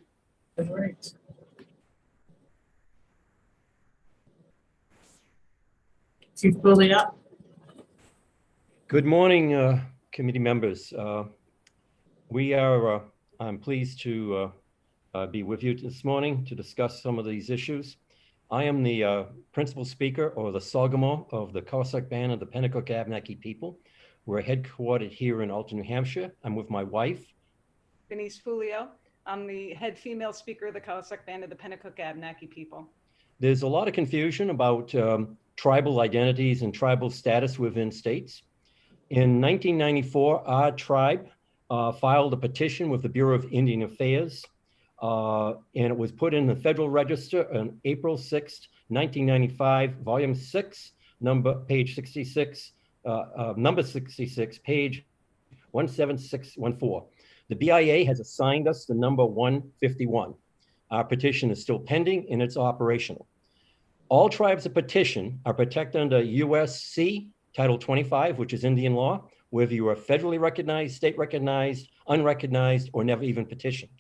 All right. Chief Bouliot. Good morning, committee members. I'm pleased to be with you this morning to discuss some of these issues. I am the principal speaker, or the Sogamo, of the Cossack Band of the Pennacook Abenaki people. We're headquartered here in Alton, New Hampshire. I'm with my wife. Denise Fulio. I'm the head female speaker of the Cossack Band of the Pennacook Abenaki people. There's a lot of confusion about tribal identities and tribal status within states. In 1994, our tribe filed a petition with the Bureau of Indian Affairs, and it was put in the Federal Register on April 6th, 1995, volume 6, page 66, number 66, page 17614. The BIA has assigned us the number 151. Our petition is still pending and it's operational. All tribes of petition are protected under USC Title 25, which is Indian law, whether you are federally recognized, state recognized, unrecognized, or never even petitioned.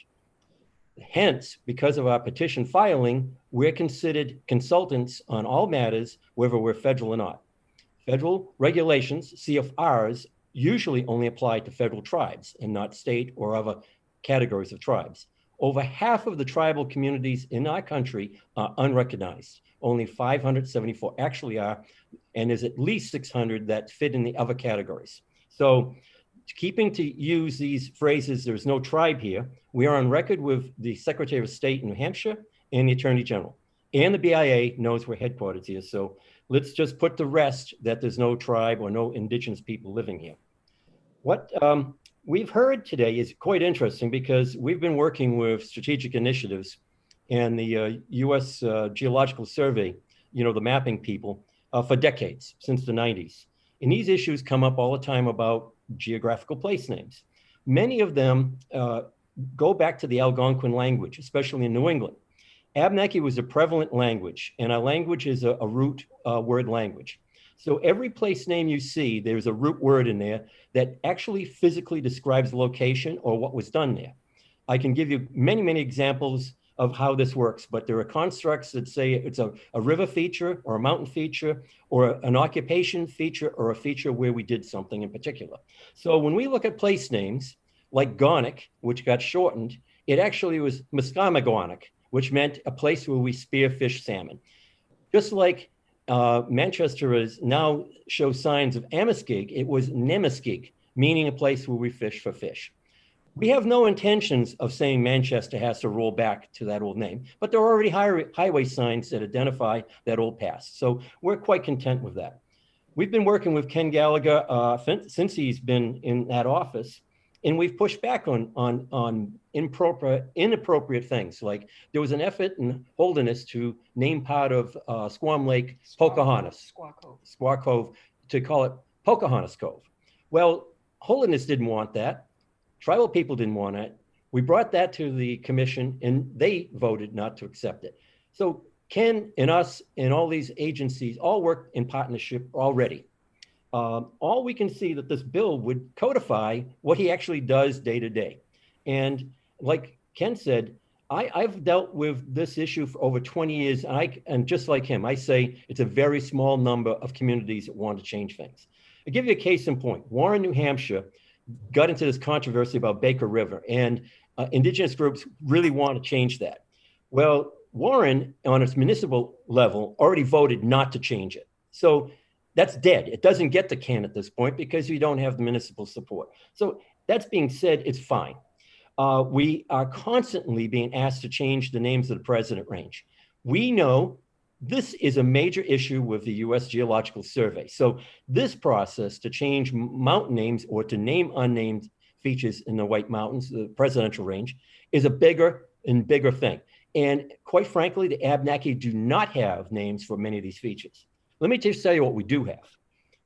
Hence, because of our petition filing, we're considered consultants on all matters, whether we're federal or not. Federal regulations, CFRs, usually only apply to federal tribes and not state or other categories of tribes. Over half of the tribal communities in our country are unrecognized. Only 574 actually are, and there's at least 600 that fit in the other categories. So keeping to use these phrases, there's no tribe here, we are on record with the Secretary of State in New Hampshire and the Attorney General. And the BIA knows we're headquartered here. So let's just put to rest that there's no tribe or no indigenous people living here. What we've heard today is quite interesting because we've been working with strategic initiatives and the U.S. Geological Survey, you know, the mapping people, for decades, since the 90s. And these issues come up all the time about geographical place names. Many of them go back to the Algonquin language, especially in New England. Abenaki was a prevalent language, and our language is a root word language. So every place name you see, there's a root word in there that actually physically describes the location or what was done there. I can give you many, many examples of how this works, but there are constructs that say it's a river feature or a mountain feature or an occupation feature or a feature where we did something in particular. So when we look at place names like Gonic, which got shortened, it actually was Muskamagonik, which meant a place where we spear fish salmon. Just like Manchester is now shows signs of Ameskeek, it was Nemaskik, meaning a place where we fish for fish. We have no intentions of saying Manchester has to roll back to that old name, but there are already highway signs that identify that old past. So we're quite content with that. We've been working with Ken Gallagher since he's been in that office, and we've pushed back on inappropriate things. Like there was an effort in Holderness to name part of Squam Lake Pocahontas, Squaw Cove, to call it Pocahontas Cove. Well, Holderness didn't want that. Tribal people didn't want it. We brought that to the commission and they voted not to accept it. So Ken and us and all these agencies all work in partnership already. All we can see that this bill would codify what he actually does day to day. And like Ken said, I've dealt with this issue for over 20 years. And just like him, I say it's a very small number of communities that want to change things. I'll give you a case in point. Warren, New Hampshire got into this controversy about Baker River, and indigenous groups really want to change that. Well, Warren, on its municipal level, already voted not to change it. So that's dead. It doesn't get to Ken at this point because you don't have the municipal support. So that's being said, it's fine. We are constantly being asked to change the names of the president range. We know this is a major issue with the U.S. Geological Survey. So this process to change mountain names or to name unnamed features in the White Mountains, the presidential range, is a bigger and bigger thing. And quite frankly, the Abenaki do not have names for many of these features. Let me just tell you what we do have.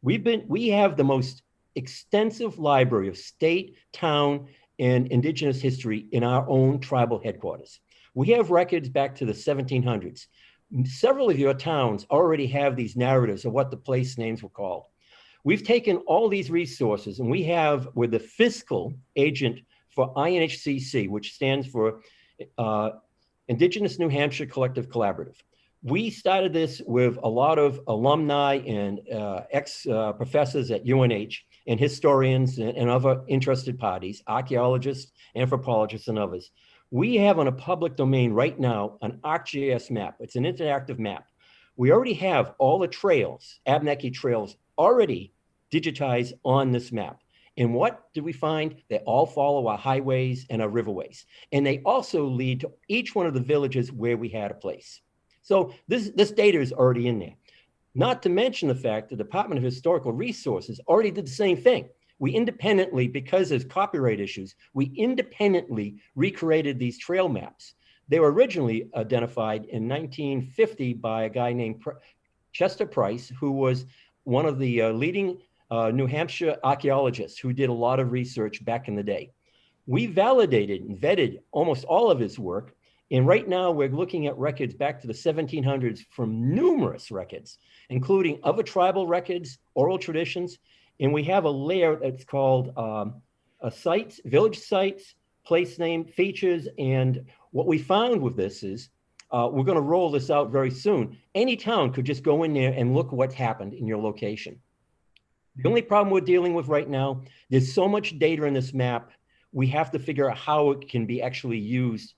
We have the most extensive library of state, town, and indigenous history in our own tribal headquarters. We have records back to the 1700s. Several of your towns already have these narratives of what the place names were called. We've taken all these resources and we're the fiscal agent for INHCC, which stands for Indigenous New Hampshire Collective Collaborative. We started this with a lot of alumni and ex-professors at UNH and historians and other interested parties, archaeologists, anthropologists, and others. We have on a public domain right now an ArcGIS map. It's an interactive map. We already have all the trails, Abenaki trails, already digitized on this map. And what did we find? They all follow our highways and our riverways. And they also lead to each one of the villages where we had a place. So this data is already in there. Not to mention the fact the Department of Historical Resources already did the same thing. We independently, because there's copyright issues, we independently recreated these trail maps. They were originally identified in 1950 by a guy named Chester Price, who was one of the leading New Hampshire archaeologists who did a lot of research back in the day. We validated and vetted almost all of his work. And right now we're looking at records back to the 1700s from numerous records, including other tribal records, oral traditions. And we have a layer that's called sites, village sites, place name, features. And what we found with this is, we're going to roll this out very soon. Any town could just go in there and look what's happened in your location. The only problem we're dealing with right now, there's so much data in this map, we have to figure out how it can be actually used,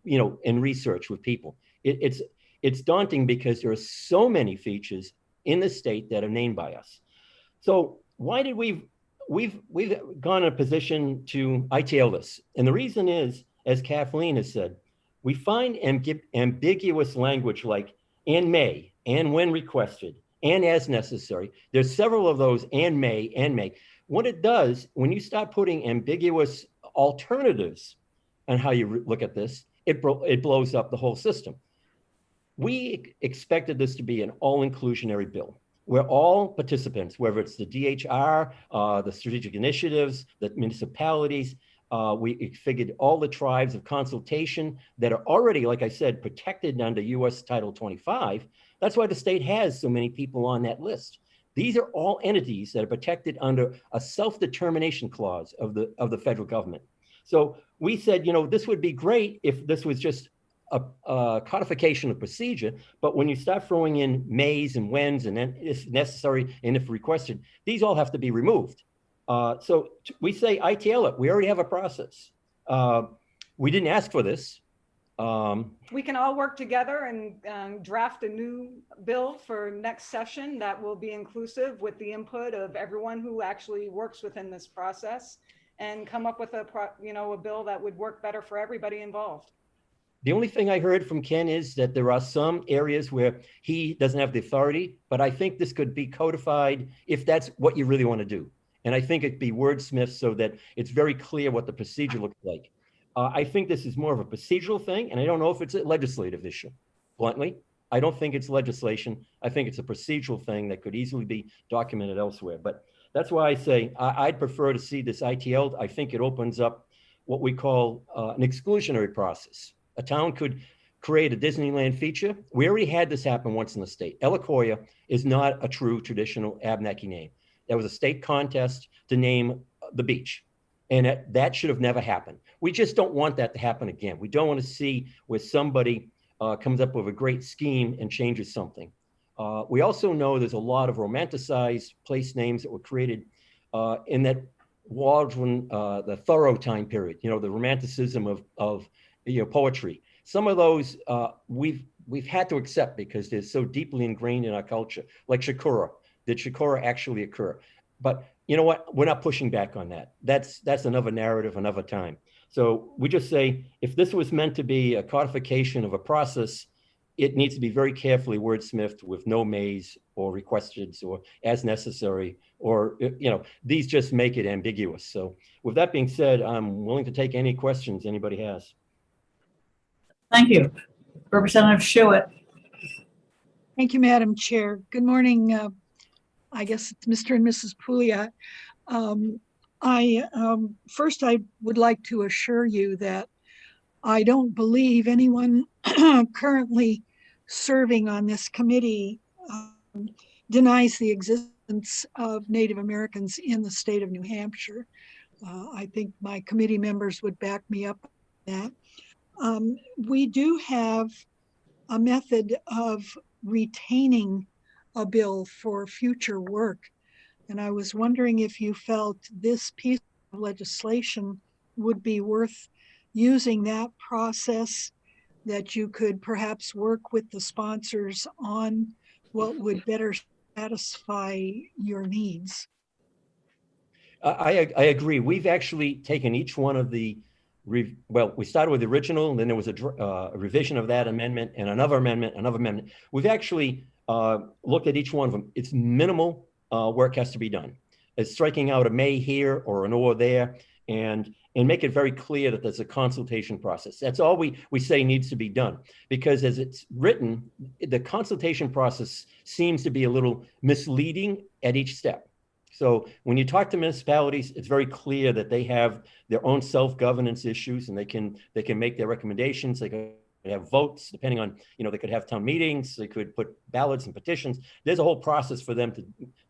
in research with people. It's daunting because there are so many features in the state that are named by us. So why did we've gone in a position to ITL this? And the reason is, as Kathleen has said, we find ambiguous language like "and may," "and when requested," "and as necessary." There's several of those "and may," "and may." What it does, when you start putting ambiguous alternatives on how you look at this, it blows up the whole system. We expected this to be an all-inclusionary bill, where all participants, whether it's the DHR, the strategic initiatives, the municipalities, we figured all the tribes of consultation that are already, like I said, protected under US Title 25. That's why the state has so many people on that list. These are all entities that are protected under a self-determination clause of the federal government. So we said, this would be great if this was just a codification of procedure, but when you start throwing in mays and whens and then if necessary and if requested, these all have to be removed. So we say ITL it. We already have a process. We didn't ask for this. We can all work together and draft a new bill for next session that will be inclusive with the input of everyone who actually works within this process, and come up with a bill that would work better for everybody involved. The only thing I heard from Ken is that there are some areas where he doesn't have the authority, but I think this could be codified if that's what you really want to do. And I think it'd be wordsmithed so that it's very clear what the procedure looks like. I think this is more of a procedural thing, and I don't know if it's a legislative issue. Bluntly, I don't think it's legislation. I think it's a procedural thing that could easily be documented elsewhere. But that's why I say I'd prefer to see this ITL. I think it opens up what we call an exclusionary process. A town could create a Disneyland feature. We already had this happen once in the state. Elacoya is not a true traditional Abenaki name. There was a state contest to name the beach, and that should have never happened. We just don't want that to happen again. We don't want to see where somebody comes up with a great scheme and changes something. We also know there's a lot of romanticized place names that were created in that Waldron, the Thoreau time period, the romanticism of poetry. Some of those we've had to accept because they're so deeply ingrained in our culture, like Shakura. Did Shakura actually occur? But you know what? We're not pushing back on that. That's another narrative, another time. So we just say, if this was meant to be a codification of a process, it needs to be very carefully wordsmithed with no mays or requested or as necessary, or, these just make it ambiguous. So with that being said, I'm willing to take any questions anybody has. Thank you. Representative Schuett. Thank you, Madam Chair. Good morning. I guess it's Mr. and Mrs. Pouliot. First, I would like to assure you that I don't believe anyone currently serving on this committee denies the existence of Native Americans in the state of New Hampshire. I think my committee members would back me up on that. We do have a method of retaining a bill for future work. And I was wondering if you felt this piece of legislation would be worth using that process, that you could perhaps work with the sponsors on what would better satisfy your needs. I agree. We've actually taken each one of the, we started with the original, and then there was a revision of that amendment and another amendment, We've actually looked at each one of them. It's minimal work has to be done. It's striking out a may here or an or there. and make it very clear that there's a consultation process. That's all we say needs to be done, because as it's written, the consultation process seems to be a little misleading at each step. So when you talk to municipalities, it's very clear that they have their own self-governance issues, and they can make their recommendations. They can have votes depending on, they could have town meetings, they could put ballots and petitions. There's a whole process for them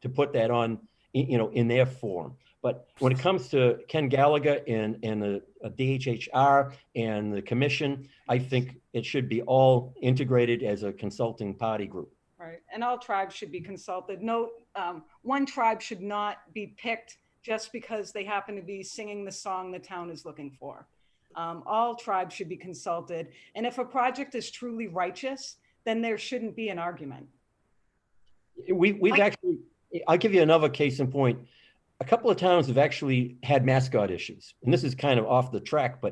to put that on, in their form. But when it comes to Ken Gallagher and the DHHR and the commission, I think it should be all integrated as a consulting party group. Right, and all tribes should be consulted. No, one tribe should not be picked just because they happen to be singing the song the town is looking for. All tribes should be consulted. And if a project is truly righteous, then there shouldn't be an argument. We've actually, I'll give you another case in point. A couple of towns have actually had mascot issues, and this is kind of off the track,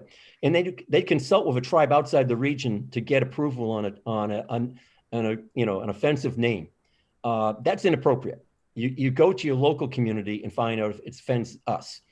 and they consult with a tribe outside the region to get approval on an offensive name. That's inappropriate. You go to your local community and find out if it offends us.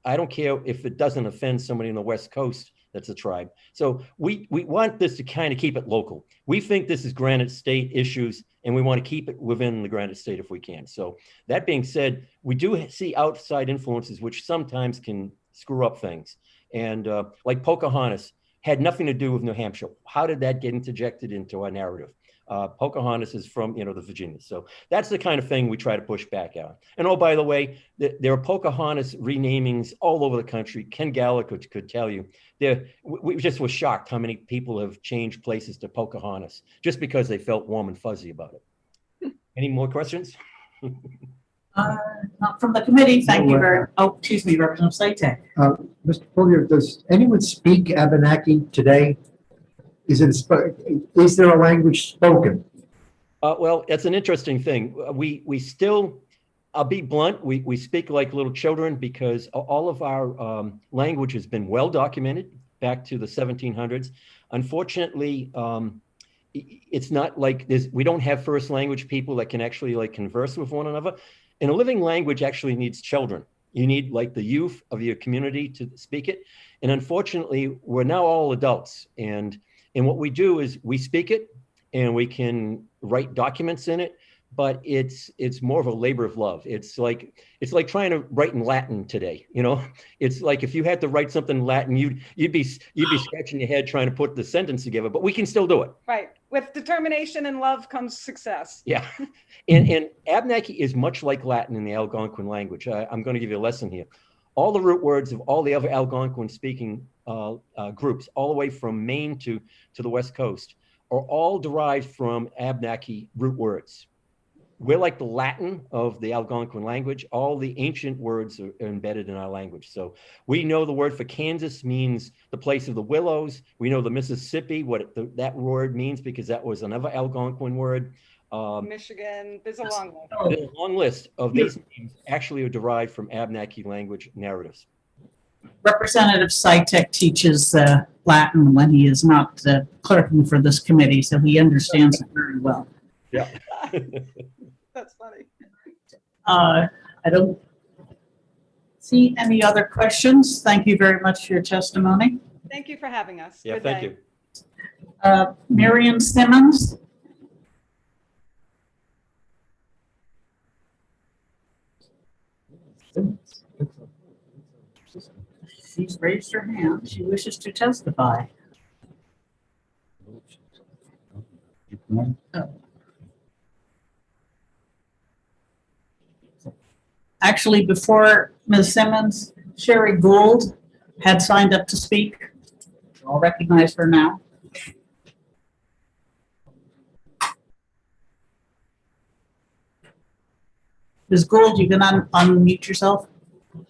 I don't care if it doesn't offend somebody on the West Coast that's a tribe. So we want this to kind of keep it local. We think this is Granite State issues, and we want to keep it within the Granite State if we can. So that being said, we do see outside influences which sometimes can screw up things. And like Pocahontas had nothing to do with New Hampshire. How did that get interjected into our narrative? Pocahontas is from, the Virginia. So that's the kind of thing we try to push back on. And oh, by the way, there are Pocahontas renamings all over the country. Ken Gallagher could tell you. We just were shocked how many people have changed places to Pocahontas just because they felt warm and fuzzy about it. Any more questions? Not from the committee. Thank you very, excuse me, Representative Saitek. Mr. Pullier, does anyone speak Abenaki today? Is there a language spoken? Well, that's an interesting thing. We still, I'll be blunt, we speak like little children because all of our language has been well documented back to the 1700s. Unfortunately, it's not like we don't have first language people that can actually converse with one another. And a living language actually needs children. You need the youth of your community to speak it. And unfortunately, we're now all adults. And what we do is we speak it and we can write documents in it, but it's more of a labor of love. It's like trying to write in Latin today. It's like if you had to write something in Latin, you'd be scratching your head trying to put the sentence together, but we can still do it. Right. With determination and love comes success. Yeah. And Abenaki is much like Latin in the Algonquin language. I'm going to give you a lesson here. All the root words of all the other Algonquin speaking groups, all the way from Maine to the West Coast, are all derived from Abenaki root words. We're like the Latin of the Algonquin language. All the ancient words are embedded in our language. So we know the word for Kansas means the place of the willows. We know the Mississippi, what that word means, because that was another Algonquin word. Michigan, there's a long list. There's a long list of these names actually are derived from Abenaki language narratives. Representative Saitek teaches Latin when he is not clerking for this committee, so he understands it very well. Yeah. That's funny. I don't see any other questions. Thank you very much for your testimony. Thank you for having us. Yeah, Good thank day. you. Marion Simmons. She's raised her hand. She wishes to testify. Actually, before Ms. Simmons, Sherry Gould had signed up to speak. I'll recognize her now. Ms. Gould, you can unmute yourself.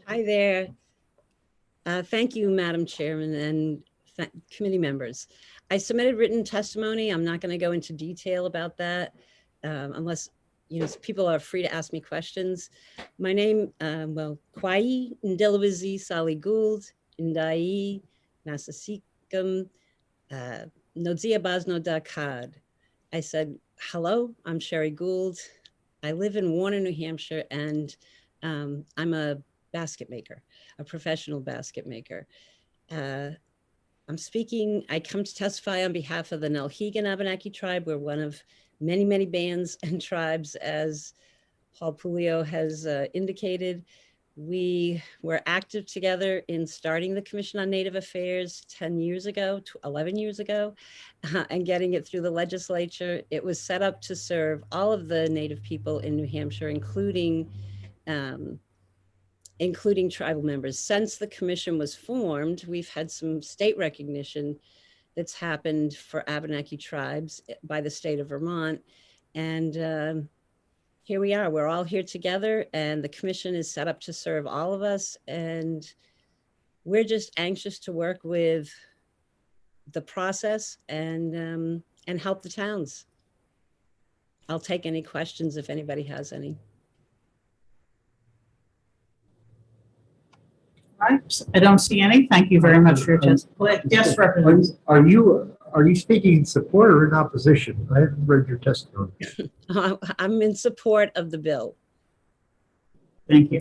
Hi there. Thank you, Madam Chairman and committee members. I submitted written testimony. I'm not going to go into detail about that unless people are free to ask me questions. My name, Kwai Ndelawizi Sally Gould, Ndai Nasasikam, Nodzia Basno Dakad. I said, hello, I'm Sherry Gould. I live in Warner, New Hampshire, and I'm a basket maker, a professional basket maker. I come to testify on behalf of the Nalhegan Abenaki tribe. We're one of many, many bands and tribes, as Paul Pulio has indicated. We were active together in starting the Commission on Native Affairs 11 years ago, and getting it through the legislature. It was set up to serve all of the Native people in New Hampshire, including tribal members. Since the commission was formed, we've had some state recognition that's happened for Abenaki tribes by the state of Vermont. And here we are, we're all here together, and the commission is set up to serve all of us. And we're just anxious to work with the process and help the towns. I'll take any questions if anybody has any. Right. I don't see any. Thank you very much for your testimony. Yes, Representative. Are you speaking in support or in opposition? I haven't read your testimony. I'm in support of the bill. Thank you.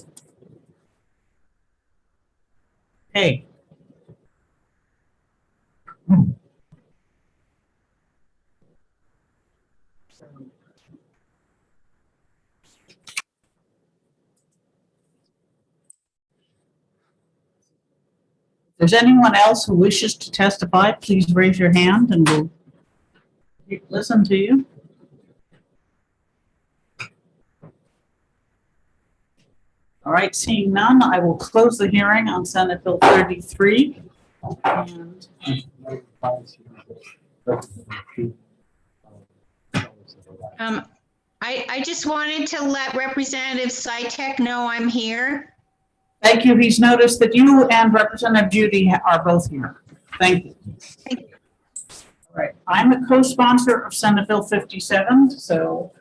Hey. If there's anyone else who wishes to testify, please raise your hand and we'll listen to you. All right, seeing none, I will close the hearing on Senate Bill 33. And I just wanted to let Representative Sytek know I'm here. thank you. He's noticed that you and Representative Judy are both here. Thank you. All right, I'm a co-sponsor of Senate Bill 57, so.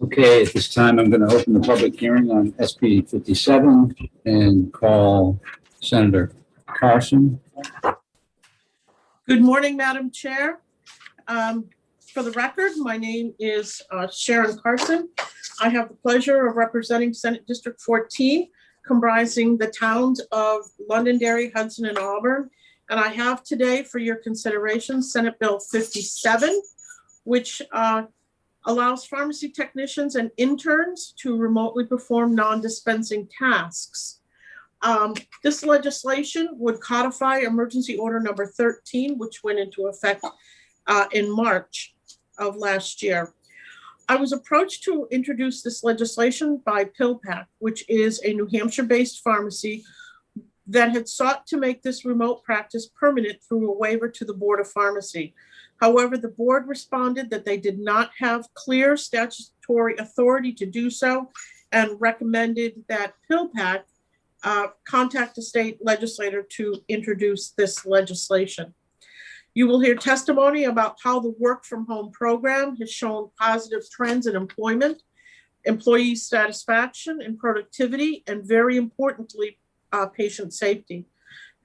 Okay, at this time, I'm going to open the public hearing on SB 57 and call Senator Carson. Good morning, Madam Chair. For the record, my name is Sharon Carson. I have the pleasure of representing Senate District 14, comprising the towns of Londonderry, Hudson, and Auburn. And I have today for your consideration Senate Bill 57, which allows pharmacy technicians and interns to remotely perform non-dispensing tasks. This legislation would codify Emergency Order Number 13, which went into effect in March of last year. I was approached to introduce this legislation by PillPack, which is a New Hampshire-based pharmacy that had sought to make this remote practice permanent through a waiver to the Board of Pharmacy. However, the board responded that they did not have clear statutory authority to do so and recommended that PillPack contact the state legislator to introduce this legislation. You will hear testimony about how the work from home program has shown positive trends in employment, employee satisfaction and productivity, and very importantly, patient safety.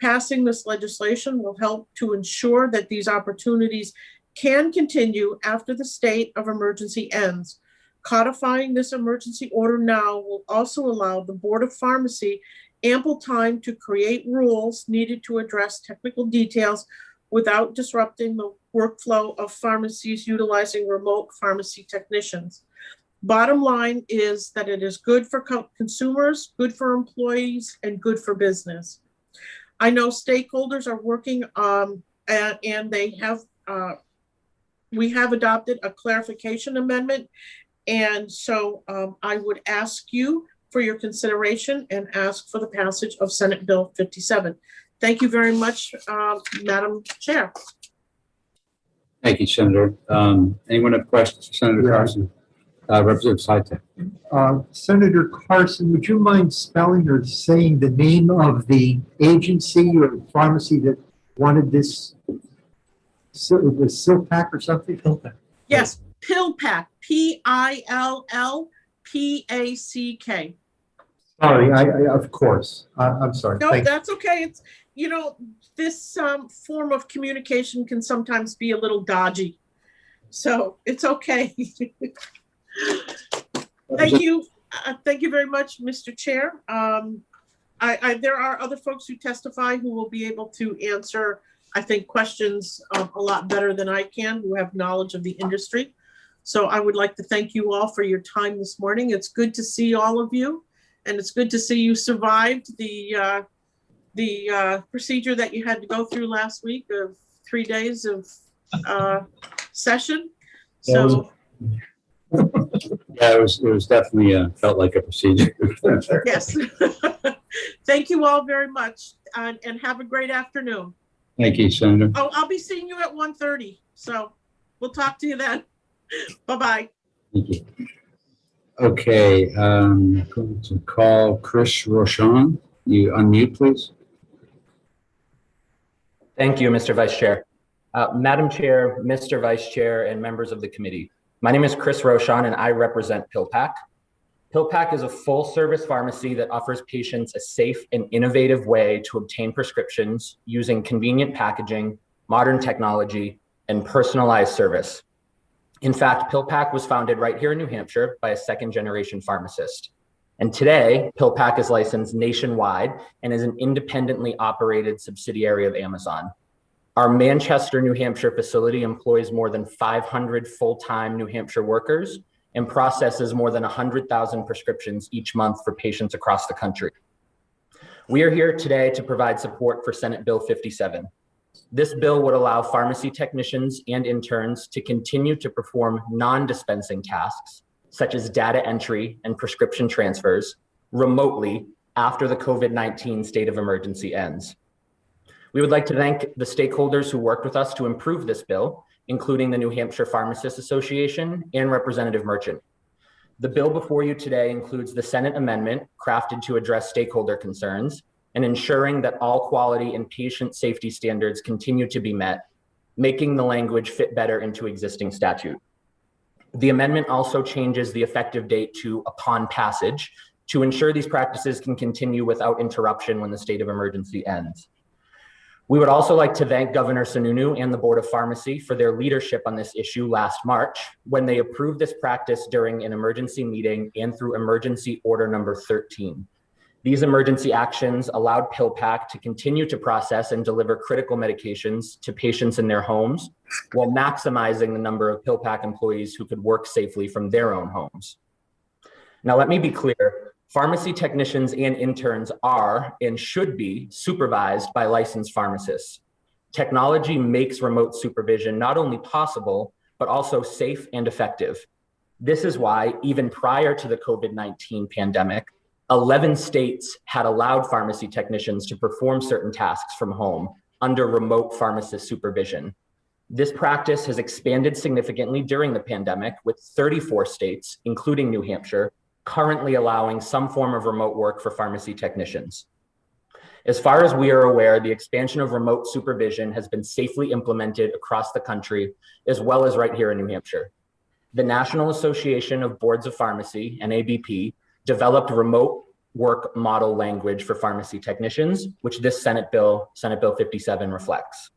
Passing this legislation will help to ensure that these opportunities can continue after the state of emergency ends. Codifying this emergency order now will also allow the Board of Pharmacy ample time to create rules needed to address technical details without disrupting the workflow of pharmacies utilizing remote pharmacy technicians. Bottom line is that it is good for consumers, good for employees, and good for business. I know stakeholders are working and they have, we have adopted a clarification amendment. And so I would ask you for your consideration and ask for the passage of Senate Bill 57. Thank you very much, Madam Chair. Thank you, Senator. Anyone have questions for Senator Carson? Representative Sytek. Senator Carson, would you mind spelling or saying the name of the agency or pharmacy that wanted this? The SillPack or something? PillPack. Yes, PillPack, PILLPACK. Sorry, of course. I'm sorry. No, that's okay. It's, you know, this form of communication can sometimes be a little dodgy. So it's okay. Thank you. Thank you very much, Mr. Chair. There are other folks who testify who will be able to answer, I think, questions a lot better than I can, who have knowledge of the industry. So I would like to thank you all for your time this morning. It's good to see all of you, and it's good to see you survived the procedure that you had to go through last week of 3 days of session. So Yeah, it was definitely felt like a procedure. yes. Thank you all very much, and have a great afternoon. Thank you, Senator. Oh, I'll be seeing you at 1:30, so we'll talk to you then. Bye-bye. Thank you. Okay, I'm going to call Chris Roshan. You unmute, please. Thank you, Mr. Vice Chair. Madam Chair, Mr. Vice Chair, and members of the committee. My name is Chris Roshan, and I represent PillPack. PillPack is a full-service pharmacy that offers patients a safe and innovative way to obtain prescriptions using convenient packaging, modern technology, and personalized service. In fact, PillPack was founded right here in New Hampshire by a second-generation pharmacist. And today, PillPack is licensed nationwide and is an independently operated subsidiary of Amazon. Our Manchester, New Hampshire facility employs more than 500 full-time New Hampshire workers and processes more than 100,000 prescriptions each month for patients across the country. We are here today to provide support for Senate Bill 57. This bill would allow pharmacy technicians and interns to continue to perform non-dispensing tasks, such as data entry and prescription transfers, remotely after the COVID-19 state of emergency ends. We would like to thank the stakeholders who worked with us to improve this bill, including the New Hampshire Pharmacists Association and Representative Merchant. The bill before you today includes the Senate amendment crafted to address stakeholder concerns and ensuring that all quality and patient safety standards continue to be met, making the language fit better into existing statute. The amendment also changes the effective date to upon passage to ensure these practices can continue without interruption when the state of emergency ends. We would also like to thank Governor Sununu and the Board of Pharmacy for their leadership on this issue last March when they approved this practice during an emergency meeting and through Emergency Order Number 13. These emergency actions allowed PillPack to continue to process and deliver critical medications to patients in their homes while maximizing the number of PillPack employees who could work safely from their own homes. Now, let me be clear. Pharmacy technicians and interns are and should be supervised by licensed pharmacists. Technology makes remote supervision not only possible, but also safe and effective. This is why, even prior to the COVID-19 pandemic, 11 states had allowed pharmacy technicians to perform certain tasks from home under remote pharmacist supervision. This practice has expanded significantly during the pandemic, with 34 states, including New Hampshire, currently allowing some form of remote work for pharmacy technicians. As far as we are aware, the expansion of remote supervision has been safely implemented across the country, as well as right here in New Hampshire. The National Association of Boards of Pharmacy, NABP, developed remote work model language for pharmacy technicians, which this Senate Bill 57 reflects.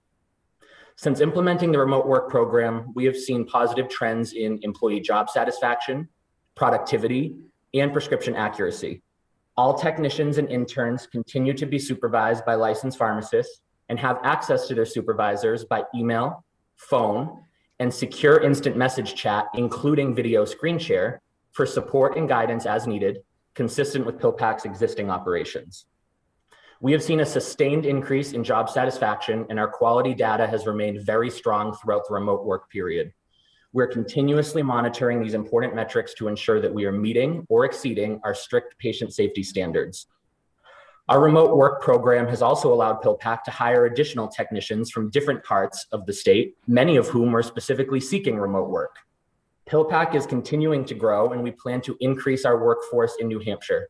Since implementing the remote work program, we have seen positive trends in employee job satisfaction, productivity, and prescription accuracy. All technicians and interns continue to be supervised by licensed pharmacists and have access to their supervisors by email, phone, and secure instant message chat, including video screen share, for support and guidance as needed, consistent with PillPack's existing operations. We have seen a sustained increase in job satisfaction, and our quality data has remained very strong throughout the remote work period. We're continuously monitoring these important metrics to ensure that we are meeting or exceeding our strict patient safety standards. Our remote work program has also allowed PillPack to hire additional technicians from different parts of the state, many of whom were specifically seeking remote work. PillPack is continuing to grow, and we plan to increase our workforce in New Hampshire.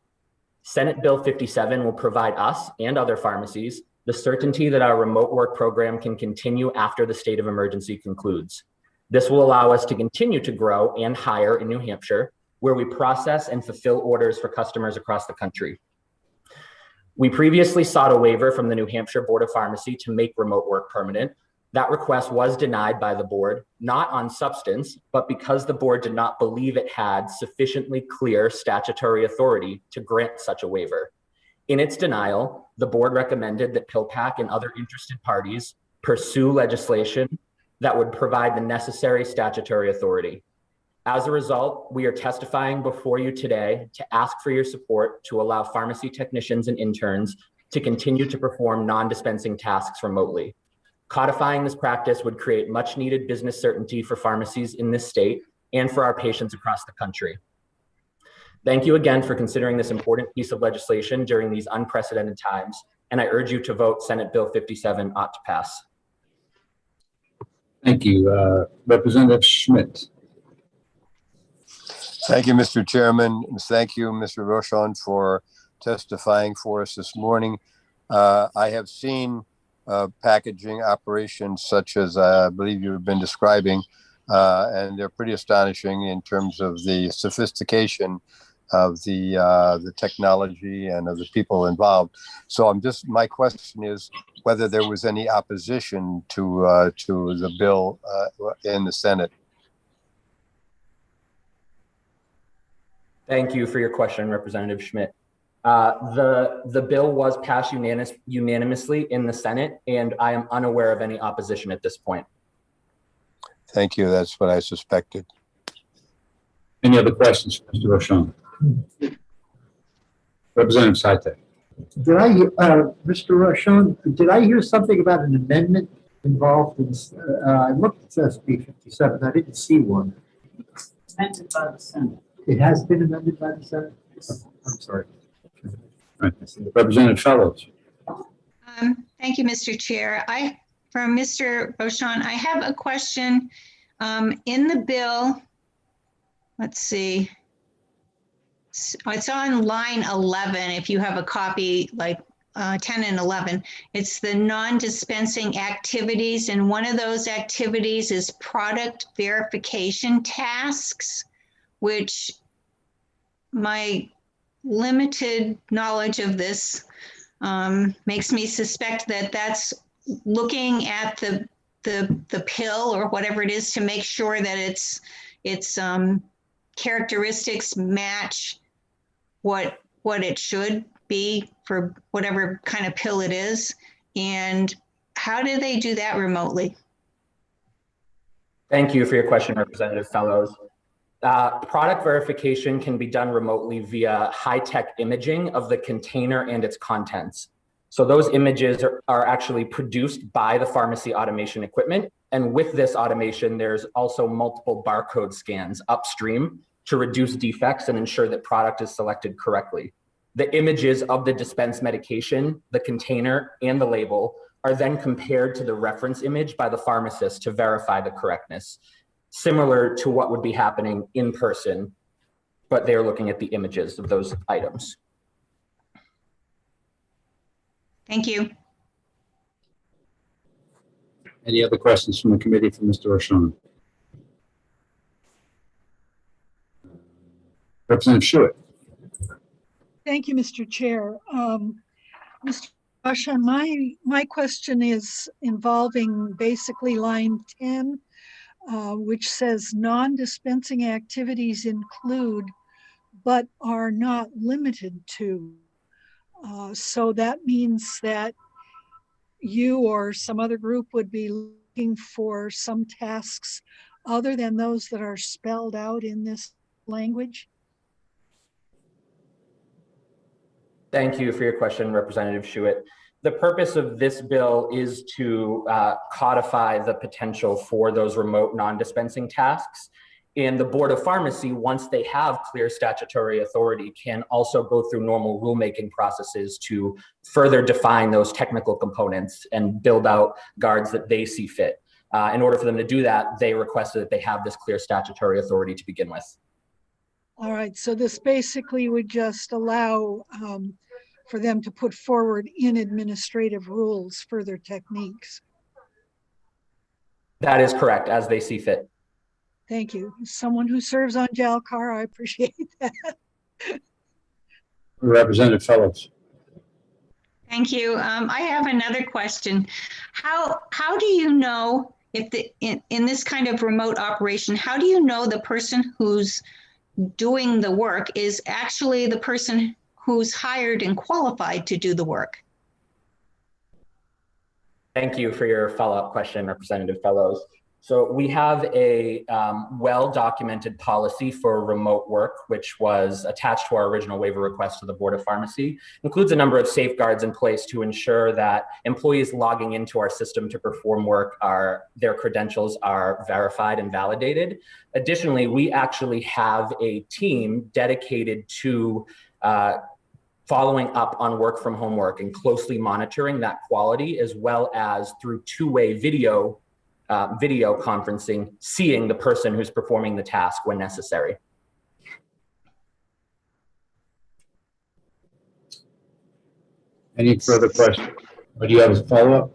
Senate Bill 57 will provide us and other pharmacies the certainty that our remote work program can continue after the state of emergency concludes. This will allow us to continue to grow and hire in New Hampshire, where we process and fulfill orders for customers across the country. We previously sought a waiver from the New Hampshire Board of Pharmacy to make remote work permanent. That request was denied by the board, not on substance, but because the board did not believe it had sufficiently clear statutory authority to grant such a waiver. In its denial, the board recommended that PillPack and other interested parties pursue legislation that would provide the necessary statutory authority. As a result, we are testifying before you today to ask for your support to allow pharmacy technicians and interns to continue to perform non-dispensing tasks remotely. Codifying this practice would create much needed business certainty for pharmacies in this state and for our patients across the country. Thank you again for considering this important piece of legislation during these unprecedented times, and I urge you to vote Senate Bill 57 ought to pass. Thank you. Representative Schmidt. Thank you, Mr. Chairman. And thank you, Mr. Rochon, for testifying for us this morning. I have seen packaging operations such as I believe you've been describing, and they're pretty astonishing in terms of the sophistication of the technology and of the people involved. So my question is whether there was any opposition to the bill in the Senate. Thank you for your question, Representative Schmidt. The bill was passed unanimously in the Senate, and I am unaware of any opposition at this point. Thank you. That's what I suspected. Any other questions, Mr. Rochon? Representative Saitek. Did I, Mr. Rochon, did I hear something about an amendment involved in, I looked at SB 57, I didn't see one. Amended by the Senate. It has been amended by the Senate? I'm sorry. Right. Representative Fellows. Thank you, Mr. Chair. From Mr. Rochon, I have a question. In the bill, let's see. It's on line 11. If you have a copy, like 10 and 11, it's the non-dispensing activities. And one of those activities is product verification tasks, which my limited knowledge of this makes me suspect that that's looking at the pill or whatever it is to make sure that its characteristics match what it should be for whatever kind of pill it is. And how do they do that remotely? Thank you for your question, Representative Fellows. Product verification can be done remotely via high-tech imaging of the container and its contents. So those images are actually produced by the pharmacy automation equipment. And with this automation, there's also multiple barcode scans upstream to reduce defects and ensure that product is selected correctly. The images of the dispensed medication, the container, and the label are then compared to the reference image by the pharmacist to verify the correctness, similar to what would be happening in person, but they're looking at the images of those items. Thank you. Any other questions from the committee for Mr. Rochon? Representative Schuett. Thank you, Mr. Chair. Mr. Rochon, my question is involving basically line 10, which says non-dispensing activities include but are not limited to. So that means that you or some other group would be looking for some tasks other than those that are spelled out in this language? Thank you for your question, Representative Schuett. The purpose of this bill is to codify the potential for those remote non-dispensing tasks. And the Board of Pharmacy, once they have clear statutory authority, can also go through normal rulemaking processes to further define those technical components and build out guards that they see fit. In order for them to do that, they requested that they have this clear statutory authority to begin with. All right, so this basically would just allow for them to put forward in administrative rules further techniques. That is correct, as they see fit. Thank you. As someone who serves on JALCAR, I appreciate that. Representative Fellows. Thank you. I have another question. How do you know if in this kind of remote operation, how do you know the person who's doing the work is actually the person who's hired and qualified to do the work? Thank you for your follow-up question, Representative Fellows. So we have a well-documented policy for remote work, which was attached to our original waiver request to the Board of Pharmacy. It includes a number of safeguards in place to ensure that employees logging into our system to perform work their credentials are verified and validated. Additionally, we actually have a team dedicated to following up on work from home work and closely monitoring that quality, as well as through two-way video conferencing, seeing the person who's performing the task when necessary. Any further questions? Or do you have a follow-up?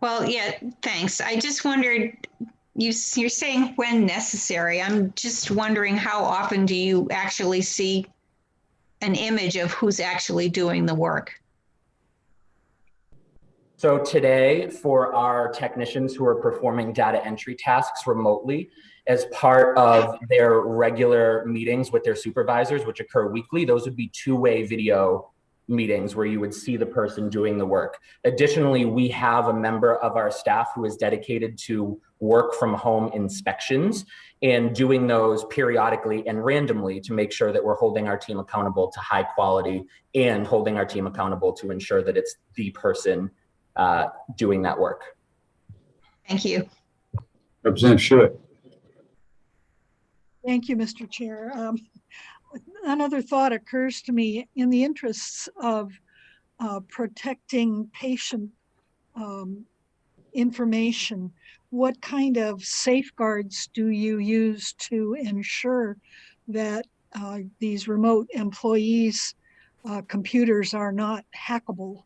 Well, yeah, thanks. I just wondered, you're saying when necessary. I'm just wondering how often do you actually see an image of who's actually doing the work? So today, for our technicians who are performing data entry tasks remotely, as part of their regular meetings with their supervisors, which occur weekly, those would be two-way video meetings where you would see the person doing the work. Additionally, we have a member of our staff who is dedicated to work from home inspections and doing those periodically and randomly to make sure that we're holding our team accountable to high quality and holding our team accountable to ensure that it's the person doing that work. Thank you. Representative Schuett. Thank you, Mr. Chair. Another thought occurs to me in the interests of protecting patient information. What kind of safeguards do you use to ensure that these remote employees' computers are not hackable?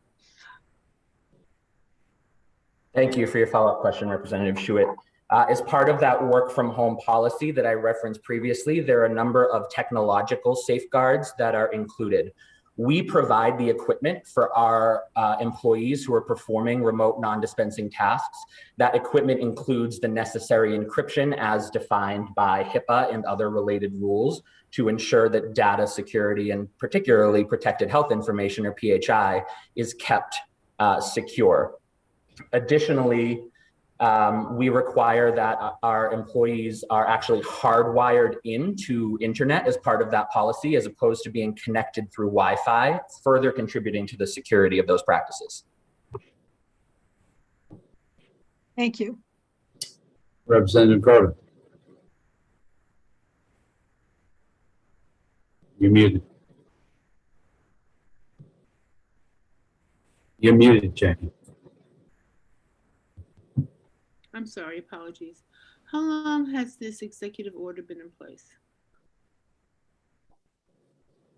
Thank you for your follow-up question, Representative Schuett. As part of that work from home policy that I referenced previously, there are a number of technological safeguards that are included. We provide the equipment for our employees who are performing remote non-dispensing tasks. That equipment includes the necessary encryption as defined by HIPAA and other related rules to ensure that data security and particularly protected health information, or PHI, is kept secure. Additionally, we require that our employees are actually hardwired into internet as part of that policy, as opposed to being connected through Wi-Fi, further contributing to the security of those practices. Thank you. Representative Carter. You're muted. You're muted, Jackie. I'm sorry, apologies. How long has this executive order been in place?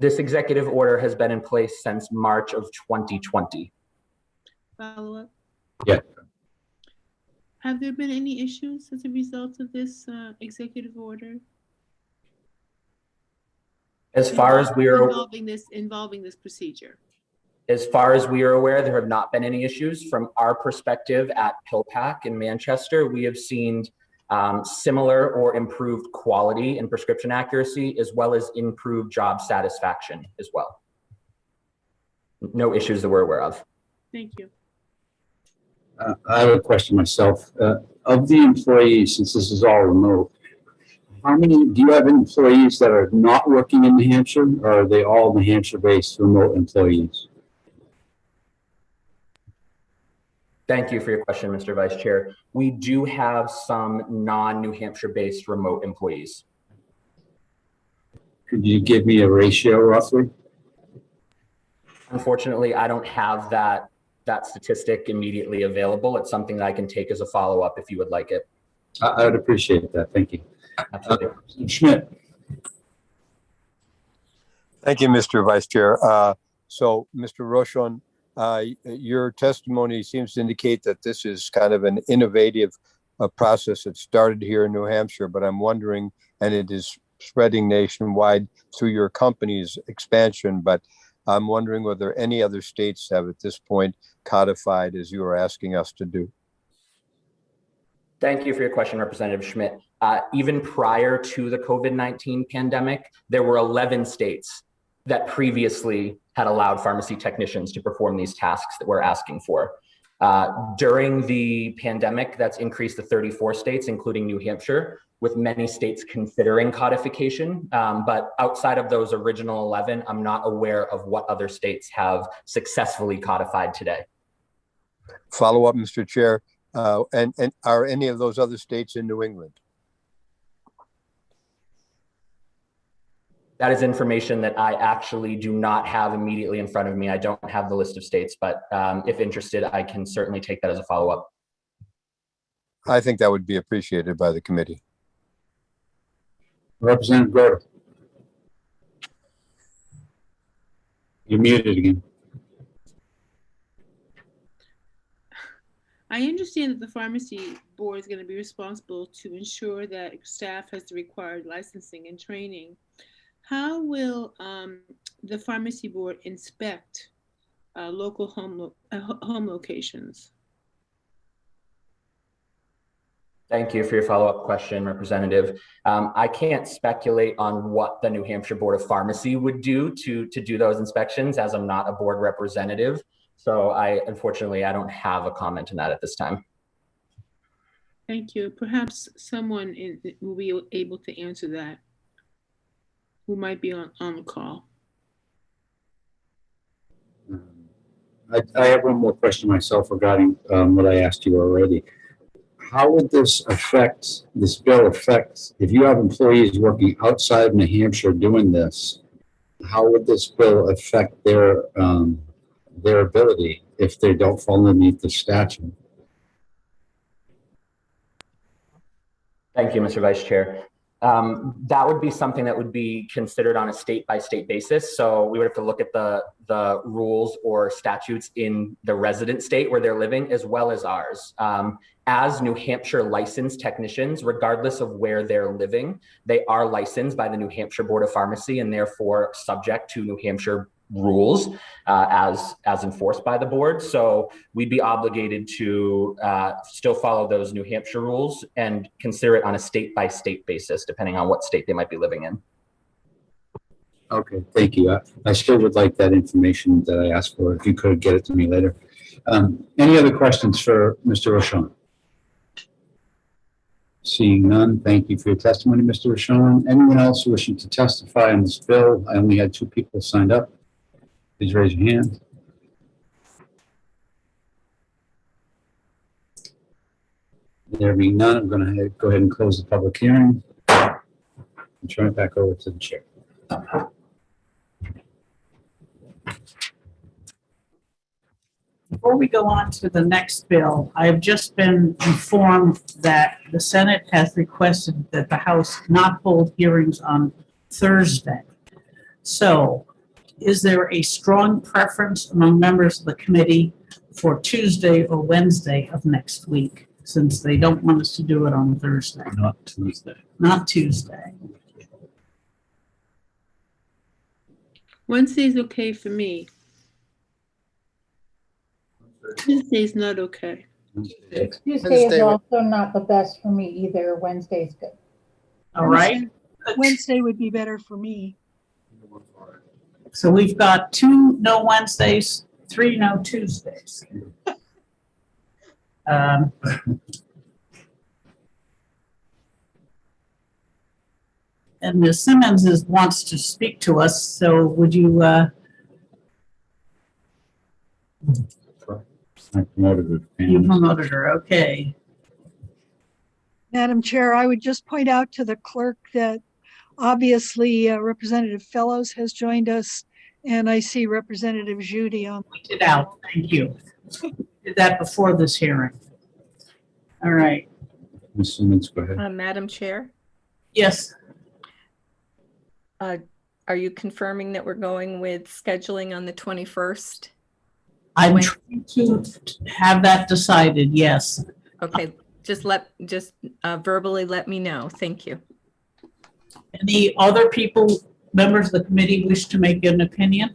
This executive order has been in place since March of 2020. Follow up? Yeah. Have there been any issues as a result of this executive order? As far as we are involving this procedure. As far as we are aware, there have not been any issues. From our perspective at PillPack in Manchester, we have seen similar or improved quality and prescription accuracy, as well as improved job satisfaction as well. No issues that we're aware of. Thank you. I have a question myself. Of the employees, since this is all remote, how many, do you have employees that are not working in New Hampshire, or are they all New Hampshire-based remote employees? Thank you for your question, Mr. Vice Chair. We do have some non-New Hampshire-based remote employees. Could you give me a ratio roughly? Unfortunately, I don't have that statistic immediately available. It's something that I can take as a follow-up if you would like it. I would appreciate that. Thank you. Absolutely. Schmidt. Thank you, Mr. Vice Chair. So, Mr. Rochon, your testimony seems to indicate that this is kind of an innovative process that started here in New Hampshire, but I'm wondering, and it is spreading nationwide through your company's expansion, but I'm wondering whether any other states have at this point codified as you are asking us to do. Thank you for your question, Representative Schmidt. Even prior to the COVID-19 pandemic, there were 11 states that previously had allowed pharmacy technicians to perform these tasks that we're asking for. During the pandemic, that's increased to 34 states, including New Hampshire, with many states considering codification. But outside of those original 11, I'm not aware of what other states have successfully codified today. Follow up, Mr. Chair. And are any of those other states in New England? That is information that I actually do not have immediately in front of me. I don't have the list of states, but if interested, I can certainly take that as a follow-up. I think that would be appreciated by the committee. Representative Groder. You're muted again. I understand that the pharmacy board is going to be responsible to ensure that staff has the required licensing and training. How will the pharmacy board inspect local home locations? Thank you for your follow-up question, Representative. I can't speculate on what the New Hampshire Board of Pharmacy would do to do those inspections, as I'm not a board representative. So unfortunately, I don't have a comment on that at this time. Thank you. Perhaps someone will be able to answer that, who might be on the call. I have one more question myself regarding what I asked you already. How would this bill affect, if you have employees working outside New Hampshire doing this, how would this bill affect their ability if they don't fall underneath the statute? Thank you, Mr. Vice Chair. That would be something that would be considered on a state-by-state basis. So we would have to look at the rules or statutes in the resident state where they're living, as well as ours. As New Hampshire licensed technicians, regardless of where they're living, they are licensed by the New Hampshire Board of Pharmacy and therefore subject to New Hampshire rules as enforced by the board. So we'd be obligated to still follow those New Hampshire rules and consider it on a state-by-state basis, depending on what state they might be living in. Okay, thank you. I still would like that information that I asked for, if you could get it to me later. Any other questions for Mr. Rochon? Seeing none, thank you for your testimony, Mr. Rochon. Anyone else wishing to testify on this bill? I only had 2 people signed up. Please raise your hand. There being none, I'm going to go ahead and close the public hearing and turn it back over to the chair. Before we go on to the next bill, I have just been informed that the Senate has requested that the House not hold hearings on Thursday. So, is there a strong preference among members of the committee for Tuesday or Wednesday of next week, since they don't want us to do it on Thursday? Not Tuesday. Not Tuesday. Wednesday's okay for me. Tuesday's not okay. Tuesday is also not the best for me either. Wednesday's good. All right. Wednesday would be better for me. So we've got 2 no Wednesdays, 3 no Tuesdays. And Ms. Simmons wants to speak to us, so would you? I promoted her. You promoted her, okay. Madam Chair, I would just point out to the clerk that obviously Representative Fellows has joined us, and I see Representative Judy on. Pointed out, thank you. Did that before this hearing. All right. Ms. Simmons, go ahead. Madam Chair, Yes. are you confirming that we're going with scheduling on the 21st? I'm trying to have that decided, yes. Okay, just verbally let me know. Thank you. Any other people, members of the committee, wish to make an opinion?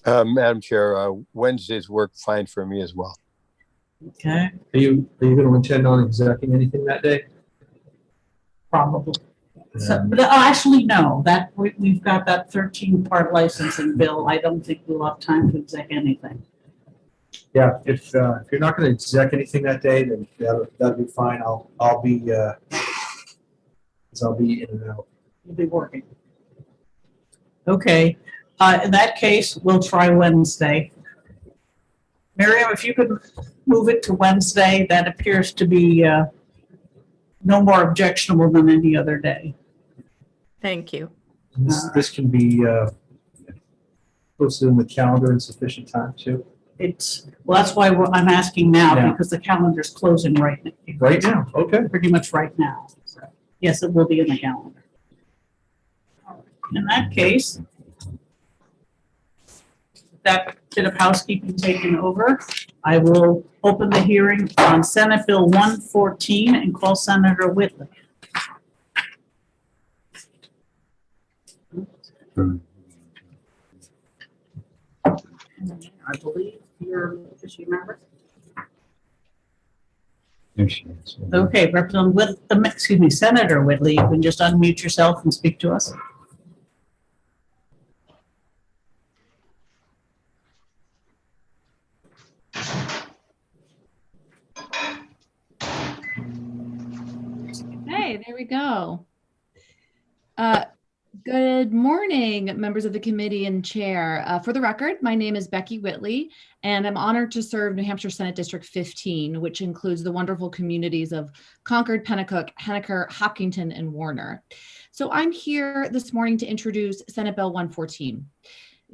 Madam Chair, Wednesdays work fine for me as well. Okay, Are you going to intend on executing anything that day? probably. So, but actually, no, that, we've got that 13-part licensing bill. I don't think we'll have time to exec anything. Yeah, if you're not going to exec anything that day, then that'll be fine. I'll be in and out. You'll be working. Okay, in that case, we'll try Wednesday. Miriam, if you could move it to Wednesday, that appears to be no more objectionable than any other day. Thank you. This can be posted in the calendar in sufficient time too. Well, that's why I'm asking now, Yeah. because the calendar's closing right now. Right now, okay. Pretty much right now. So, yes, it will be in the calendar. In that case, that bit of housekeeping taken over, I will open the hearing on Senate Bill 114 and call Senator Whitley. I believe you're, is she a member? There she is. Okay, Senator Whitley, you can just unmute yourself and speak to us. Hey, there we go. Good morning, members of the committee and chair. For the record, my name is Becky Whitley, and I'm honored to serve New Hampshire Senate District 15, which includes the wonderful communities of Concord, Pennacook, Henniker, Hopkinton, and Warner. So I'm here this morning to introduce Senate Bill 114.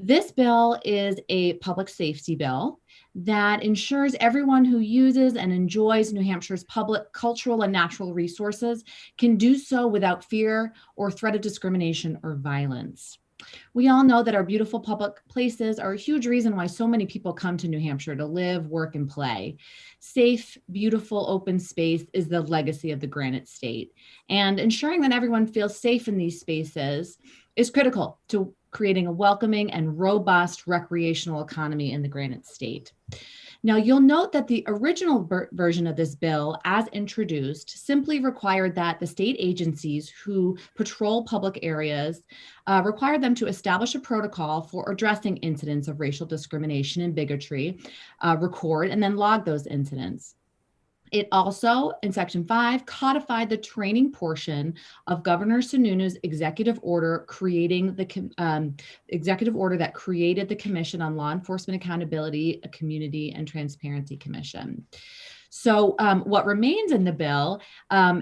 This bill is a public safety bill that ensures everyone who uses and enjoys New Hampshire's public, cultural, and natural resources can do so without fear or threat of discrimination or violence. We all know that our beautiful public places are a huge reason why so many people come to New Hampshire to live, work, and play. Safe, beautiful, open space is the legacy of the Granite State. And ensuring that everyone feels safe in these spaces is critical to creating a welcoming and robust recreational economy in the Granite State. Now, you'll note that the original version of this bill, as introduced, simply required that the state agencies who patrol public areas required them to establish a protocol for addressing incidents of racial discrimination and bigotry, record, and then log those incidents. It also, in Section 5, codified the training portion of Governor Sununu's executive order creating the executive order that created the Commission on Law Enforcement Accountability, a Community and Transparency Commission. So what remains in the bill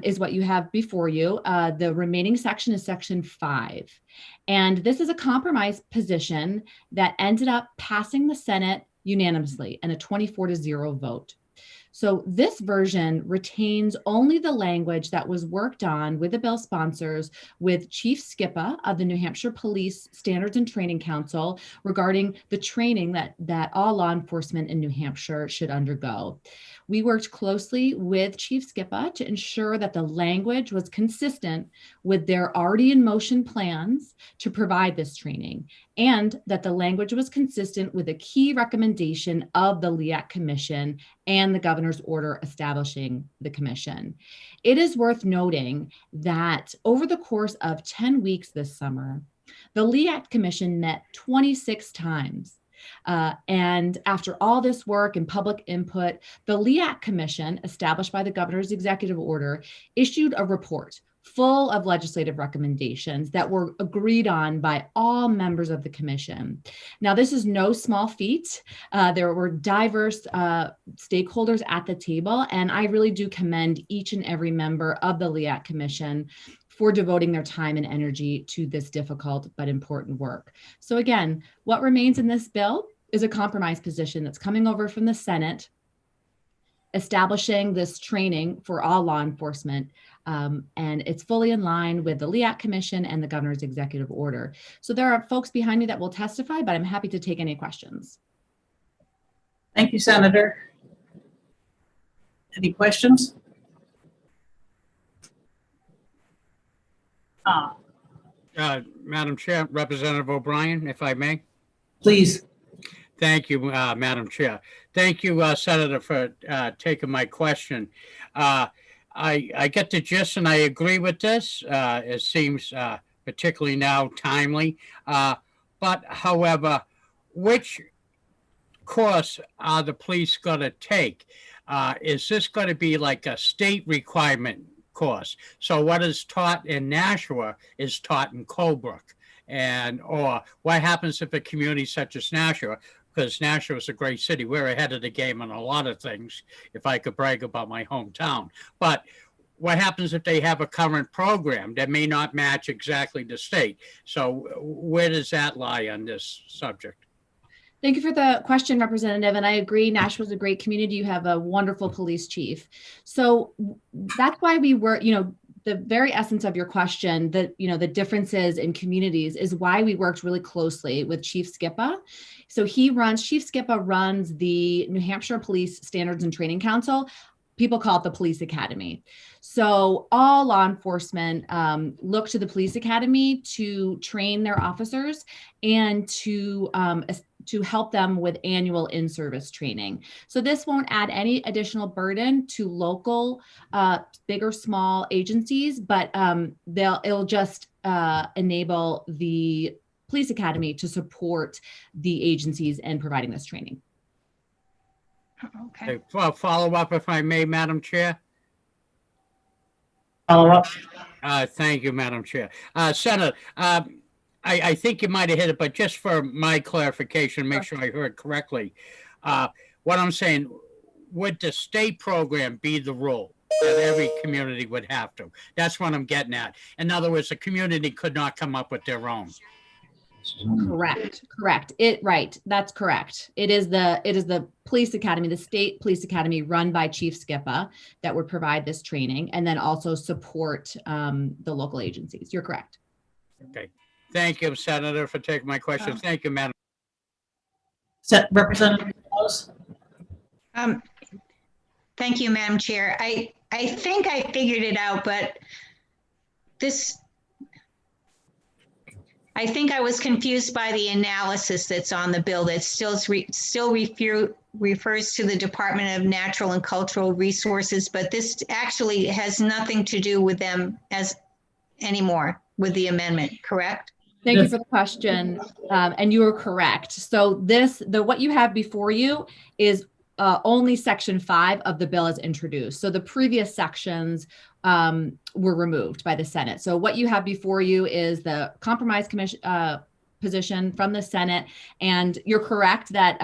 is what you have before you. The remaining section is Section 5. And this is a compromise position that ended up passing the Senate unanimously in a 24-0 vote. So this version retains only the language that was worked on with the bill sponsors with Chief Skippa of the New Hampshire Police Standards and Training Council regarding the training that all law enforcement in New Hampshire should undergo. We worked closely with Chief Skippa to ensure that the language was consistent with their already in motion plans to provide this training, and that the language was consistent with a key recommendation of the LEAC Commission and the governor's order establishing the commission. It is worth noting that over the course of 10 weeks this summer, the LEAC Commission met 26 times. And after all this work and public input, the LEAC Commission, established by the governor's executive order, issued a report full of legislative recommendations that were agreed on by all members of the commission. Now, this is no small feat. There were diverse stakeholders at the table, and I really do commend each and every member of the LEAC Commission for devoting their time and energy to this difficult but important work. So again, what remains in this bill is a compromise position that's coming over from the Senate, establishing this training for all law enforcement. And it's fully in line with the LEAC Commission and the governor's executive order. So there are folks behind me that will testify, but I'm happy to take any questions. Thank you, Senator. Any questions? Madam Chair, Representative O'Brien, if I may. Please. Thank you, Madam Chair. Thank you, Senator, for taking my question. I get the gist and I agree with this. It seems particularly now timely. But however, which course are the police going to take? Is this going to be like a state requirement course? So what is taught in Nashua is taught in Colebrook? And or what happens if a community such as Nashua, because Nashua is a great city, we're ahead of the game on a lot of things, if I could brag about my hometown. But what happens if they have a current program that may not match exactly the state? So where does that lie on this subject? Thank you for the question, Representative. And I agree, Nashua is a great community. You have a wonderful police chief. So that's why we were, the very essence of your question, that, the differences in communities is why we worked really closely with Chief Skippa. So Chief Skippa runs the New Hampshire Police Standards and Training Council. People call it the Police Academy. So all law enforcement look to the Police Academy to train their officers and to help them with annual in-service training. So this won't add any additional burden to local, big or small agencies, but it'll just enable the Police Academy to support the agencies in providing this training. Okay. Follow up, if I may, Madam Chair. Follow up. Thank you, Madam Chair. Senator, I think you might have hit it, but just for my clarification, make sure I heard correctly. What I'm saying, would the state program be the rule that every community would have to? That's what I'm getting at. In other words, the community could not come up with their own. Correct. Right. That's correct. It is the Police Academy, the State Police Academy run by Chief Skippa that would provide this training and then also support the local agencies. You're correct. Okay. Thank you, Senator, for taking my question. Thank you, Madam. Representative Close. Thank you, Madam Chair. I think I figured it out, but I think I was confused by the analysis that's on the bill that still refers to the Department of Natural and Cultural Resources, but this actually has nothing to do with them anymore with the amendment, correct? Thank you for the question. And you are correct. So what you have before you is only Section 5 of the bill is introduced. So the previous sections were removed by the Senate. So what you have before you is the compromise commission position from the Senate. And you're correct that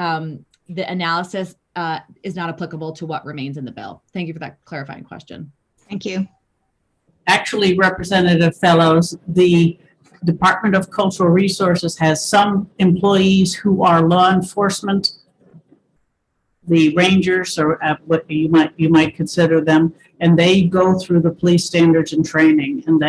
the analysis is not applicable to what remains in the bill. Thank you for that clarifying question. Thank you. Actually, Representative Fellows, the Department of Cultural Resources has some employees who are law enforcement, the rangers, or what you might consider them, and they go through the police standards and training, and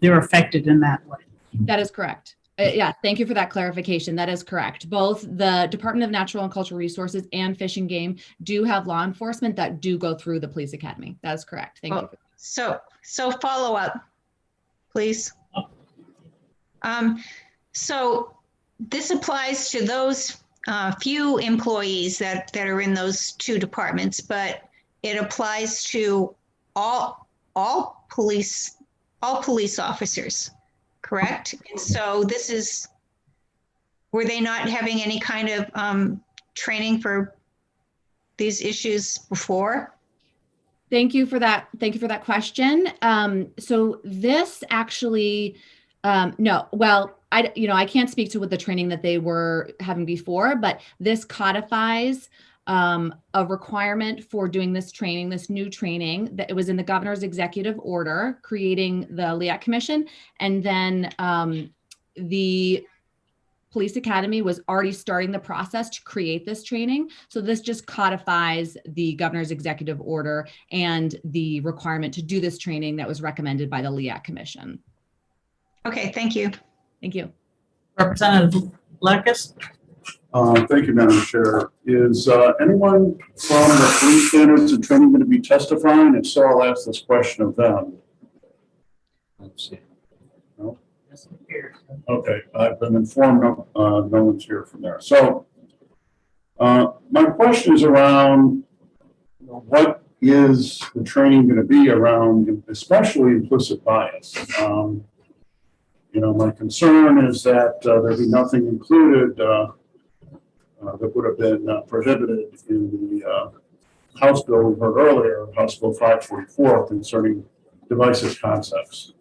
they're affected in that way. That is correct. Yeah, thank you for that clarification. That is correct. Both the Department of Natural and Cultural Resources and Fish and Game do have law enforcement that do go through the Police Academy. That is correct. Thank you. So follow up, please. So this applies to those few employees that are in those two departments, but it applies to all police officers, correct? And so were they not having any kind of training for these issues before? Thank you for that. Thank you for that question. So this actually, no, well, I can't speak to what the training that they were having before, but this codifies a requirement for doing this training, this new training, that it was in the governor's executive order creating the LEAC Commission. And then the Police Academy was already starting the process to create this training. So this just codifies the governor's executive order and the requirement to do this training that was recommended by the LEAC Commission. Okay, thank you. Thank you. Representative Lekis. Thank you, Madam Chair. Is anyone from the Police Standards and Training going to be testifying? If so, I'll ask this question of them. Let's see. Okay, I've been informed no one's here from there. So my question is around, what is the training going to be around, especially implicit bias? My concern is that there'd be nothing included that would have been prohibited in the House bill we heard earlier, House Bill 544, concerning divisive concepts.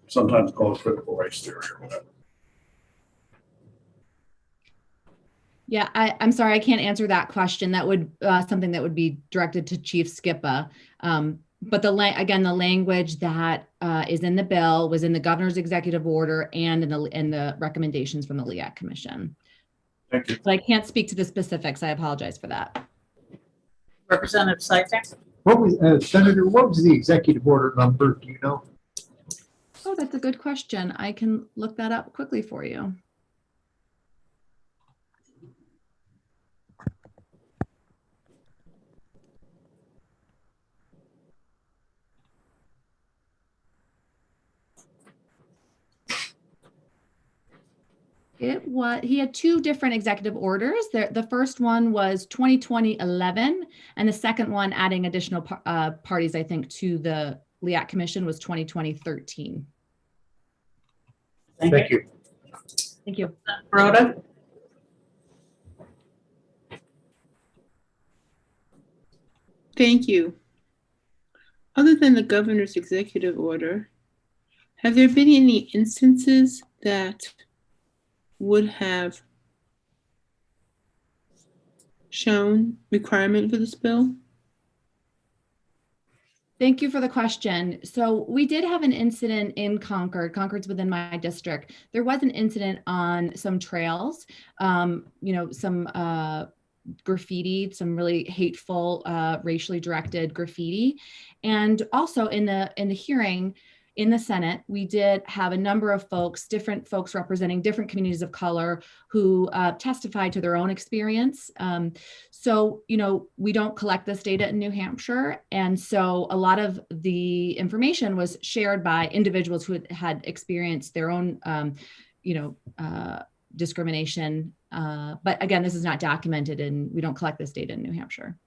Sometimes called critical race theory or whatever. Yeah, I'm sorry, I can't answer that question. That would something that would be directed to Chief Skippa. But the language that is in the bill was in the governor's executive order and in the recommendations from the LEAC Commission. Thank you. So I can't speak to the specifics. I apologize for that. Representative Sytek? What was, Senator, what was the executive order number? Do you know? Oh, that's a good question. I can look that up quickly for you. He had two different executive orders. The first one was 2020-11, and the second one, adding additional parties, I think, to the LEAC Commission, was 2020-13. Thank you. Thank you. Rhoda? Thank you. Other than the governor's executive order, have there been any instances that would have shown requirement for this bill? Thank you for the question. So we did have an incident in Concord. Concord's within my district. There was an incident on some trails, some graffiti, some really hateful, racially directed graffiti. And also in the hearing in the Senate, we did have a number of different folks representing different communities of color who testified to their own experience. So, we don't collect this data in New Hampshire. And so a lot of the information was shared by individuals who had experienced their own, discrimination. But again, this is not documented and we don't collect this data in New Hampshire.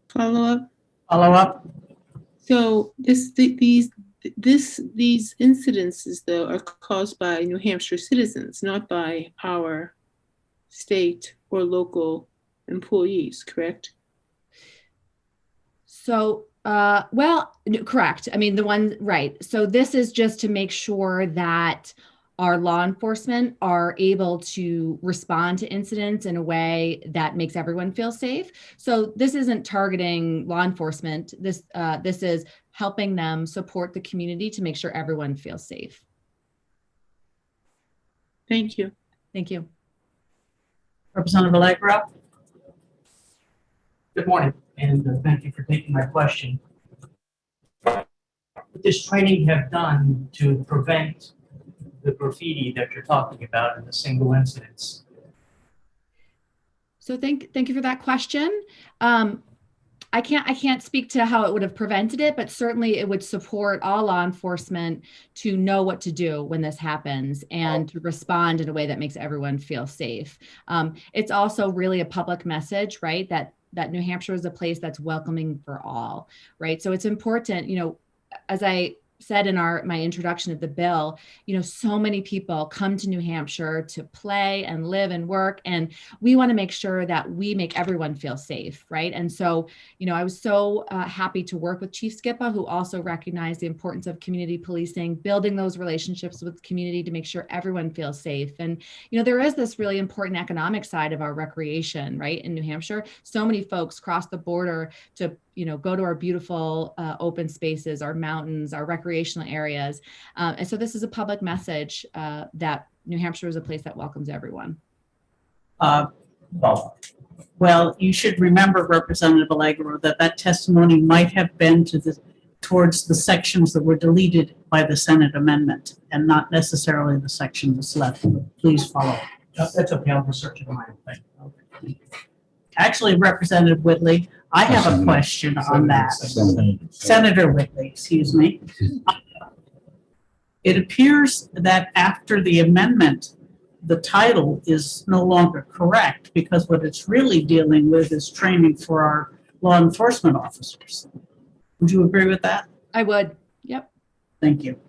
Follow up. So these incidences, though, are caused by New Hampshire citizens, not by our state or local employees, correct? So, correct. I mean, right. So this is just to make sure that our law enforcement are able to respond to incidents in a way that makes everyone feel safe. So this isn't targeting law enforcement. This is helping them support the community to make sure everyone feels safe. Thank you. Thank you. Representative Allegro? Good morning, and thank you for taking my question. What does training have done to prevent the graffiti that you're talking about in the single incidents? So thank you for that question. I can't speak to how it would have prevented it, but certainly it would support all law enforcement to know what to do when this happens and to respond in a way that makes everyone feel safe. It's also really a public message, right? That New Hampshire is a place that's welcoming for all, right? So it's important, as I said in my introduction of the bill, so many people come to New Hampshire to play and live and work, and we want to make sure that we make everyone feel safe, right? And so, I was so happy to work with Chief Skippa, who also recognized the importance of community policing, building those relationships with the community to make sure everyone feels safe. And, there is this really important economic side of our recreation, right? In New Hampshire, so many folks cross the border to go to our beautiful open spaces, our mountains, our recreational areas. And so this is a public message that New Hampshire is a place that welcomes everyone. Well, you should remember, Representative Allegro, that testimony might have been towards the sections that were deleted by the Senate amendment and not necessarily the section that's left. Please follow. That's okay, I'll research it on my own thing. Actually, Representative Whitley, I have a question on that. Senator Whitley, excuse me. It appears that after the amendment, the title is no longer correct because what it's really dealing with is training for our law enforcement officers. Would you agree with that? I would. Yep. Thank you.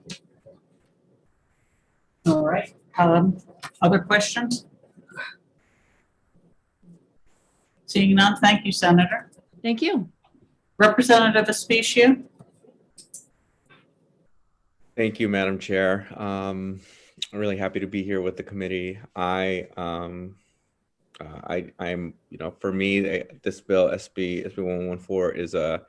All right. Other questions? Seeing none, thank you, Senator. Thank you. Representative Aspicio. Thank you, Madam Chair. I'm really happy to be here with the committee. I'm, for me, this bill, SB 1114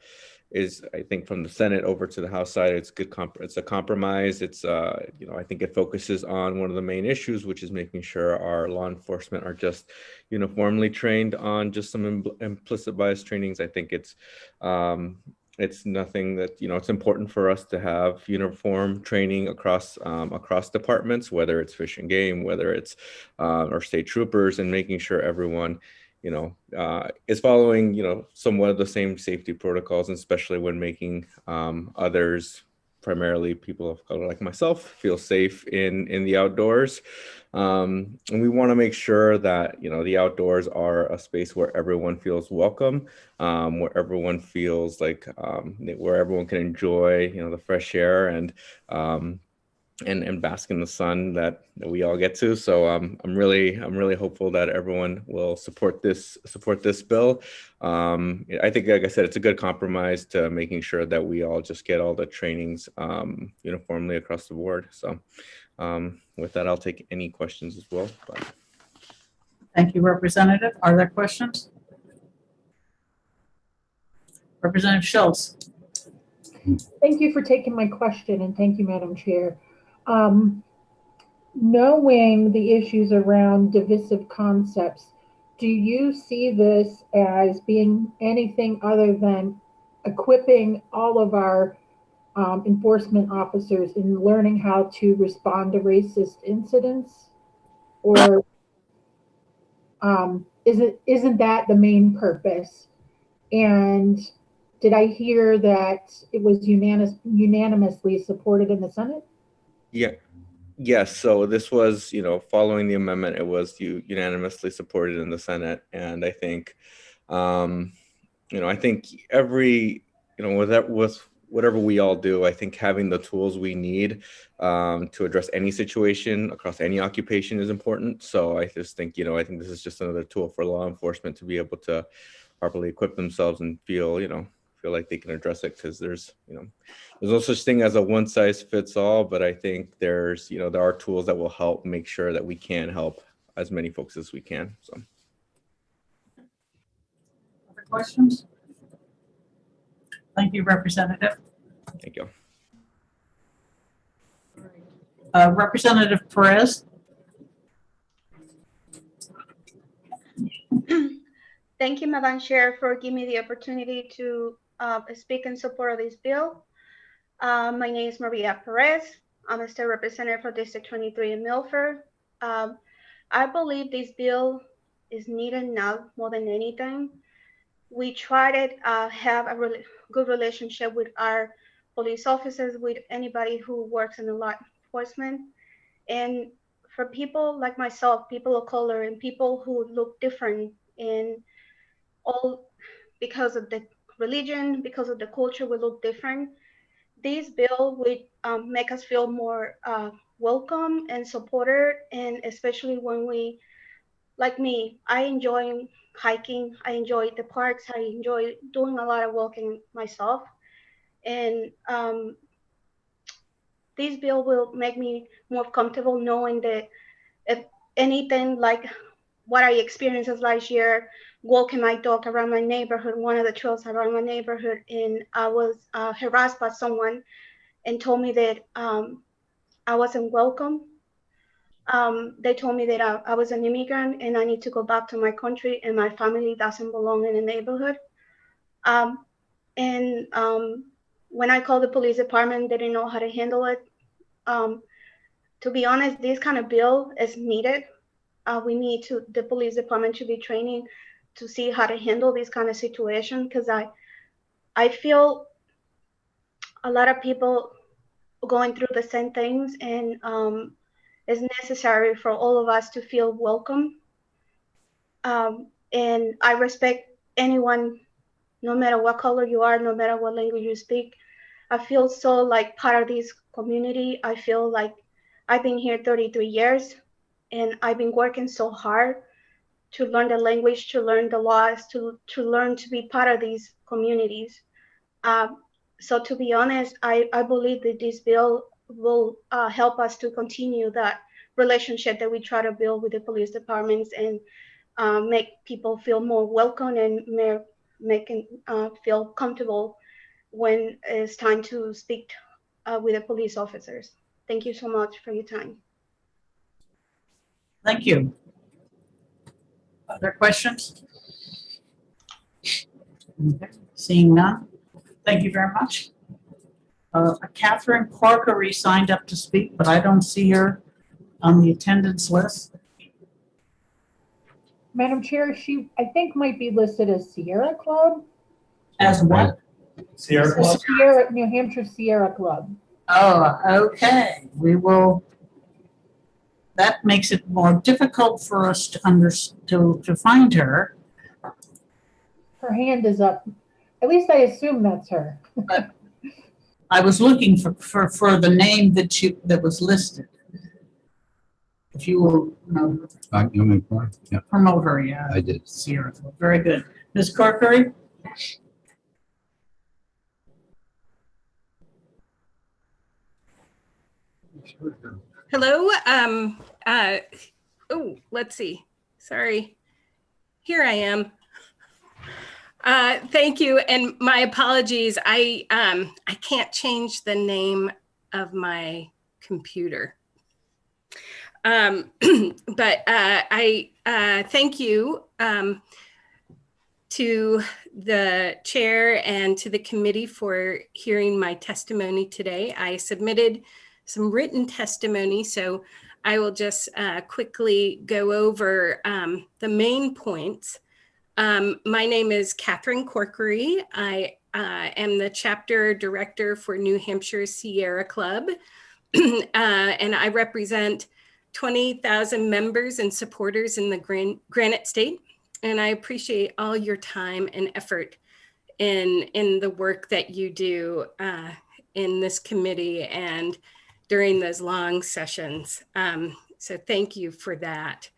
is I think from the Senate over to the House side, it's good. It's a compromise. It's, I think it focuses on one of the main issues, which is making sure our law enforcement are just uniformly trained on just some implicit bias trainings. I think it's nothing that, it's important for us to have uniform training across departments, whether it's Fish and Game, whether it's our state troopers, and making sure everyone is following, somewhat of the same safety protocols, and especially when making others, primarily people of color like myself, feel safe in the outdoors. And we want to make sure that, the outdoors are a space where everyone feels welcome, where everyone feels like, where everyone can enjoy, the fresh air and bask in the sun that we all get to. So I'm really hopeful that everyone will support this bill. I think, like I said, it's a good compromise to making sure that we all just get all the trainings uniformly across the board. So with that, I'll take any questions as well. But. Thank you, Representative. Are there questions? Representative Schultz. Thank you for taking my question, and thank you, Madam Chair. Knowing the issues around divisive concepts, do you see this as being anything other than equipping all of our enforcement officers in learning how to respond to racist incidents? Or isn't that the main purpose? And did I hear that it was unanimously supported in the Senate? Yeah. Yes. So this was, following the amendment, it was unanimously supported in the Senate. And I think, I think with whatever we all do, I think having the tools we need to address any situation across any occupation is important. So I just think, I think this is just another tool for law enforcement to be able to properly equip themselves and feel like they can address it, because there's no such thing as a one size fits all, but I think there are tools that will help make sure that we can help as many folks as we can. So. Other questions? Thank you, Representative. Thank you. Representative Perez. Thank you, Madam Chair, for giving me the opportunity to speak in support of this bill. My name is Maria Perez. I'm a state representative for District 23 in Milford. I believe this bill is needed now more than anything. We try to have a really good relationship with our police officers, with anybody who works in the law enforcement. And for people like myself, people of color, and people who look different, and all because of the religion, because of the culture, we look different. This bill would make us feel more welcome and supported, and especially when we, like me, I enjoy hiking, I enjoy the parks, I enjoy doing a lot of walking myself. And this bill will make me more comfortable knowing that if anything like what I experienced last year, walking my dog around my neighborhood, one of the trails around my neighborhood, and I was harassed by someone and told me that I wasn't welcome. They told me that I was an immigrant and I need to go back to my country, and my family doesn't belong in the neighborhood. When I called the police department, they didn't know how to handle it. To be honest, this kind of bill is needed. We need the police department to be training to see how to handle this kind of situation, because I feel a lot of people going through the same things, and it's necessary for all of us to feel welcome. And I respect anyone, no matter what color you are, no matter what language you speak. I feel so like part of this community. I feel like I've been here 33 years, and I've been working so hard to learn the language, to learn the laws, to learn to be part of these communities. So to be honest, I believe that this bill will help us to continue that relationship that we try to build with the police departments, and make people feel more welcome, and making feel comfortable when it's time to speak with the police officers. Thank you so much for your time. Thank you. Other questions? Okay, seeing none, thank you very much. Catherine Corkery signed up to speak, but I don't see her on the attendance list. Madam Chair, she, I think, might be listed as Sierra Club. As what? Sierra Club? Sierra, New Hampshire Sierra Club. Oh, okay. We will. That makes it more difficult for us to find her. Her hand is up. At least I assume that's her. But I was looking for the name that was listed. If you will promote her, yeah. I did. Sierra Club. Very good. Ms. Corkery? Hello. Oh, let's see. Sorry. Here I am. Thank you, and my apologies. I can't change the name of my computer. But I thank you to the chair and to the committee for hearing my testimony today. I submitted some written testimony, so I will just quickly go over the main points. My name is Catherine Corkery. I am the chapter director for New Hampshire Sierra Club, and I represent 20,000 members and supporters in the Granite State. And I appreciate all your time and effort in the work that you do in this committee and during those long sessions. So thank you for that.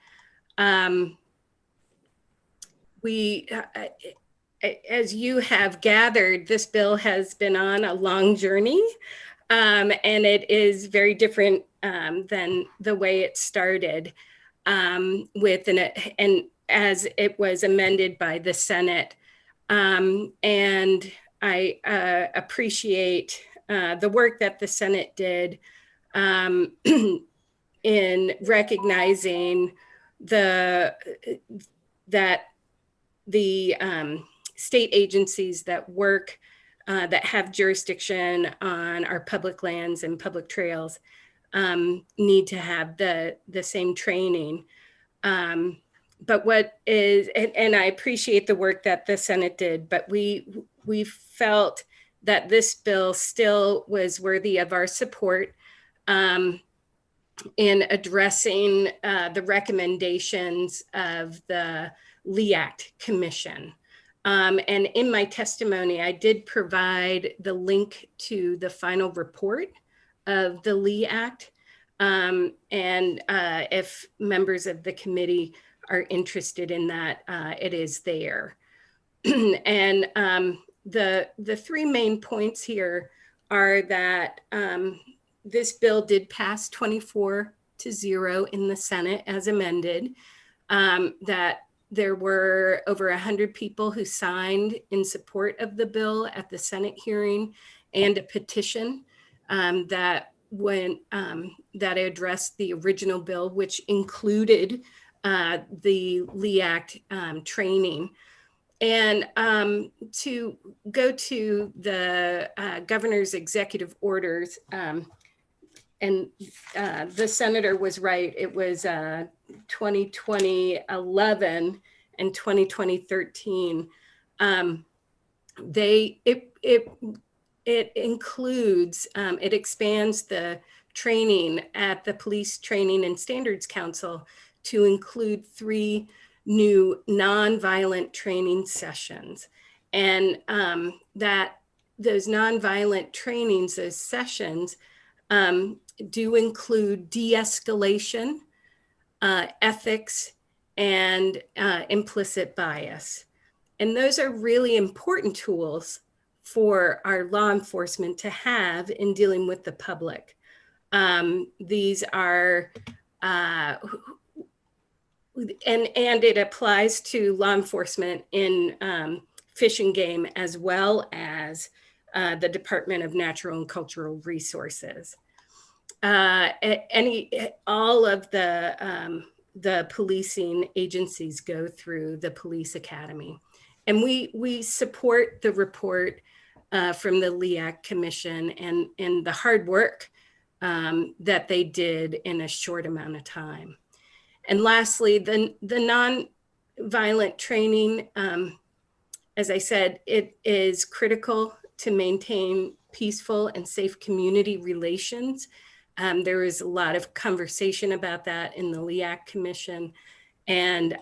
As you have gathered, this bill has been on a long journey, and it is very different than the way it started with and as it was amended by the Senate. And I appreciate the work that the Senate did in recognizing that the state agencies that work, that have jurisdiction on our public lands and public trails need to have the same training. But what is, and I appreciate the work that the Senate did, but we felt that this bill still was worthy of our support in addressing the recommendations of the LEACT Commission. And in my testimony, I did provide the link to the final report of the LEACT. And if members of the committee are interested in that, it is there. And the three main points here are that this bill did pass 24-0 in the Senate as amended, that there were over 100 people who signed in support of the bill at the Senate hearing, and a petition that addressed the original bill, which included the LEACT training. And to go to the governor's executive orders, and the senator was right, it was 2020-11 and 2013. It includes, it expands the training at the Police Training and Standards Council to include 3 new nonviolent training sessions. And that those nonviolent trainings, those sessions, do include de-escalation, ethics, and implicit bias. And those are really important tools for our law enforcement to have in dealing with the public. These are, and it applies to law enforcement in Fish and Game, as well as the Department of Natural and Cultural Resources. All of the policing agencies go through the Police Academy. And we support the report from the LEAC Commission and the hard work that they did in a short amount of time. And lastly, the non-violent training, as I said, it is critical to maintain peaceful and safe community relations. There is a lot of conversation about that in the LEAC Commission. And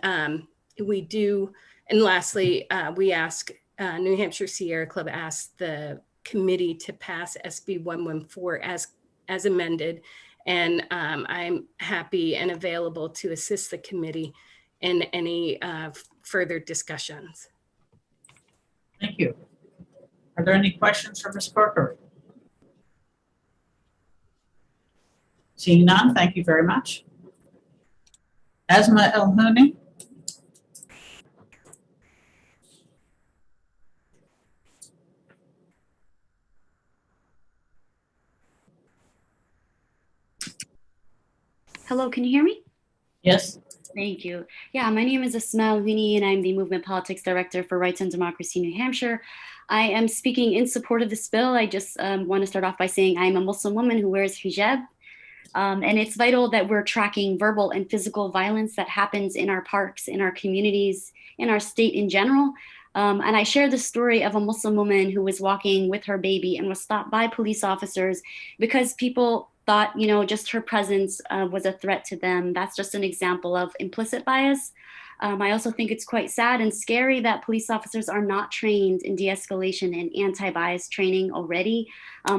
we do, and lastly, we ask, New Hampshire Sierra Club asked the committee to pass SB 114 as amended. And I'm happy and available to assist the committee in any further discussions. Thank you. Are there any questions for Ms. Corker? Seeing none, thank you very much. Asma El-Houni. Hello, can you hear me? Yes. Thank you. Yeah, my name is Asma El-Houni and I'm the Movement Politics Director for Rights and Democracy New Hampshire. I am speaking in support of this bill. I just want to start off by saying I'm a Muslim woman who wears hijab. And it's vital that we're tracking verbal and physical violence that happens in our parks, in our communities, in our state in general. And I share the story of a Muslim woman who was walking with her baby and was stopped by police officers because people thought, you know, just her presence was a threat to them. That's just an example of implicit bias. I also think it's quite sad and scary that police officers are not trained in de-escalation and anti-bias training already.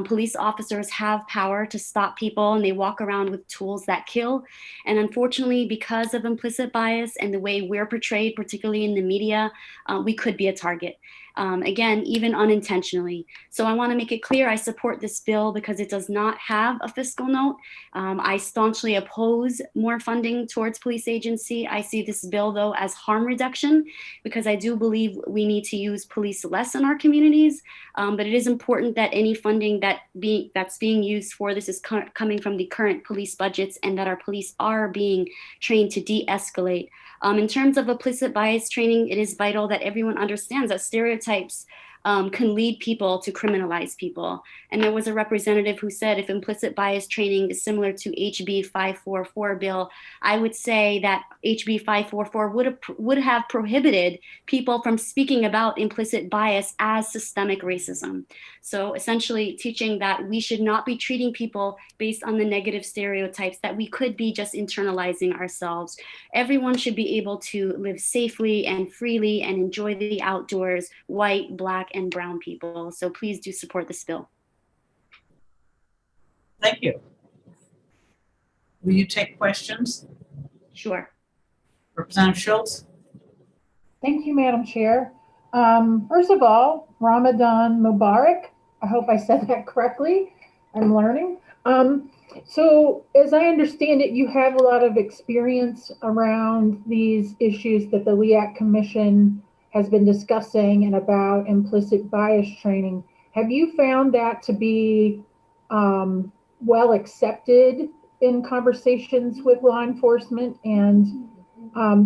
Police officers have power to stop people and they walk around with tools that kill. And unfortunately, because of implicit bias and the way we're portrayed, particularly in the media, we could be a target. Again, even unintentionally. So I want to make it clear I support this bill because it does not have a fiscal note. I staunchly oppose more funding towards police agency. I see this bill, though, as harm reduction because I do believe we need to use police less in our communities. But it is important that any funding that's being used for this is coming from the current police budgets and that our police are being trained to de-escalate. In terms of implicit bias training, it is vital that everyone understands that stereotypes can lead people to criminalize people. And there was a representative who said if implicit bias training is similar to HB 544 bill, I would say that HB 544 would have prohibited people from speaking about implicit bias as systemic racism. So essentially teaching that we should not be treating people based on the negative stereotypes that we could be just internalizing ourselves. Everyone should be able to live safely and freely and enjoy the outdoors, white, Black, and brown people. So please do support this bill. Thank you. Will you take questions? Sure. Representative Schultz. Thank you, Madam Chair. First of all, Ramadan Mubarak. I hope I said that correctly. I'm learning. So as I understand it, you have a lot of experience around these issues that the LEAC Commission has been discussing and about implicit bias training. Have you found that to be well accepted in conversations with law enforcement and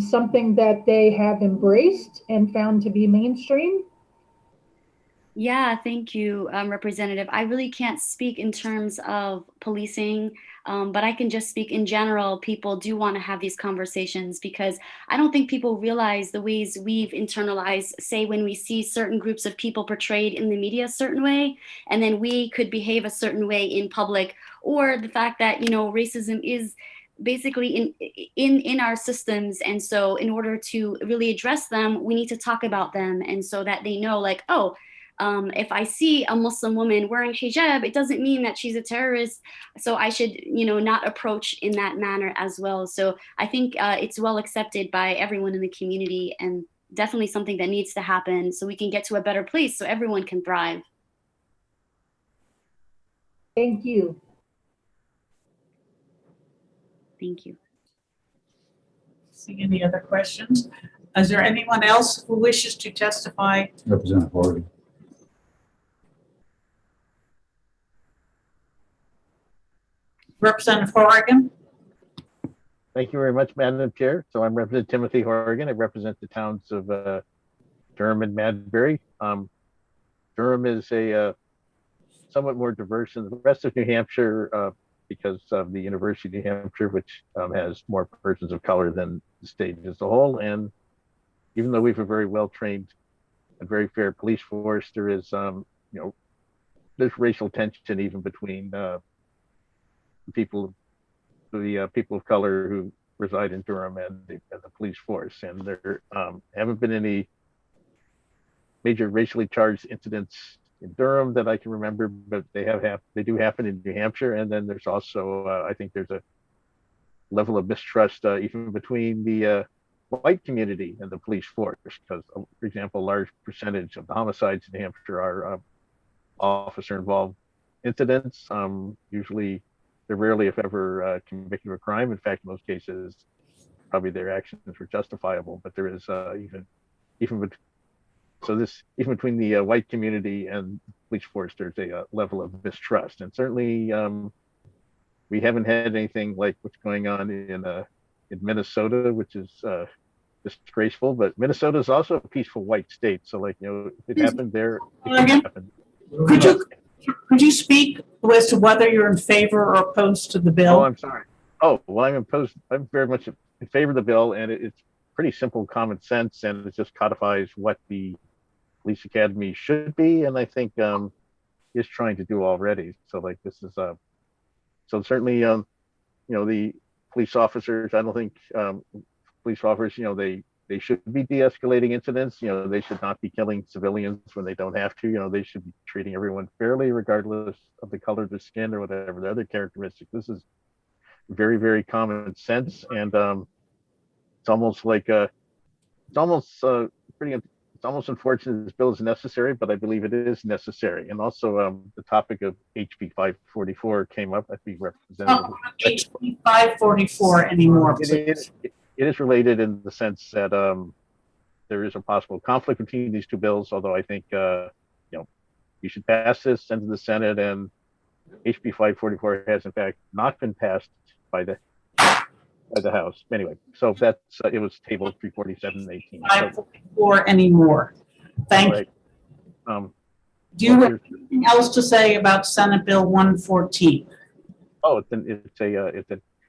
something that they have embraced and found to be mainstream? Yeah, thank you, Representative. I really can't speak in terms of policing, but I can just speak in general. People do want to have these conversations because I don't think people realize the ways we've internalized, say, when we see certain groups of people portrayed in the media a certain way, and then we could behave a certain way in public, or the fact that, you know, racism is basically in our systems. And so in order to really address them, we need to talk about them. And so that they know, like, oh, if I see a Muslim woman wearing hijab, it doesn't mean that she's a terrorist. So I should, you know, not approach in that manner as well. So I think it's well accepted by everyone in the community, and definitely something that needs to happen so we can get to a better place so everyone can thrive. Thank you. Thank you. See any other questions? Is there anyone else who wishes to testify? Representative Horgan. Representative Horgan? Thank you very much, Madam Chair. So I'm Representative Timothy Horgan. I represent the towns of Durham and Madbury. Durham is a somewhat more diverse than the rest of New Hampshire because of the University of New Hampshire, which has more persons of color than the state as a whole. And even though we have a very well-trained and very fair police force, there is, you know, there's racial tension even between the people of color who reside in Durham and the police force. And there haven't been any major racially charged incidents in Durham that I can remember, but they do happen in New Hampshire. And then there's also, I think there's a level of mistrust even between the white community and the police force, because, for example, a large percentage of the homicides in New Hampshire are officer-involved incidents. Usually, they're rarely, if ever, convicted of a crime. In fact, in most cases, probably their actions were justifiable. But there is even between the white community and police force, there's a level of mistrust. And certainly, we haven't had anything like what's going on in Minnesota, which is disgraceful. But Minnesota is also a peaceful white state. So, like, you know, if it happened there, it could happen. Could you speak as to whether you're in favor or opposed to the bill? Oh, I'm sorry. Oh, well, I'm very much in favor of the bill, and it's pretty simple common sense, and it just codifies what the police academy should be, and I think is trying to do already. So, like, this is so certainly, you know, the police officers, I don't think police officers, you know, they should be de-escalating incidents. You know, they should not be killing civilians when they don't have to. You know, they should be treating everyone fairly, regardless of the color of their skin or whatever the other characteristics. This is very, very common sense, and it's almost like it's almost unfortunate this bill is necessary, but I believe it is necessary. And also, the topic of HB 544 came up. I think Representative. HB 544 anymore. It is related in the sense that there is a possible conflict between these two bills, although I think you know, you should pass this, send to the Senate, and HB 544 has in fact not been passed by the House. Anyway, so that's it was tabled 347-18. 544 anymore. Thank you. Do you have anything else to say about Senate Bill 114? Oh,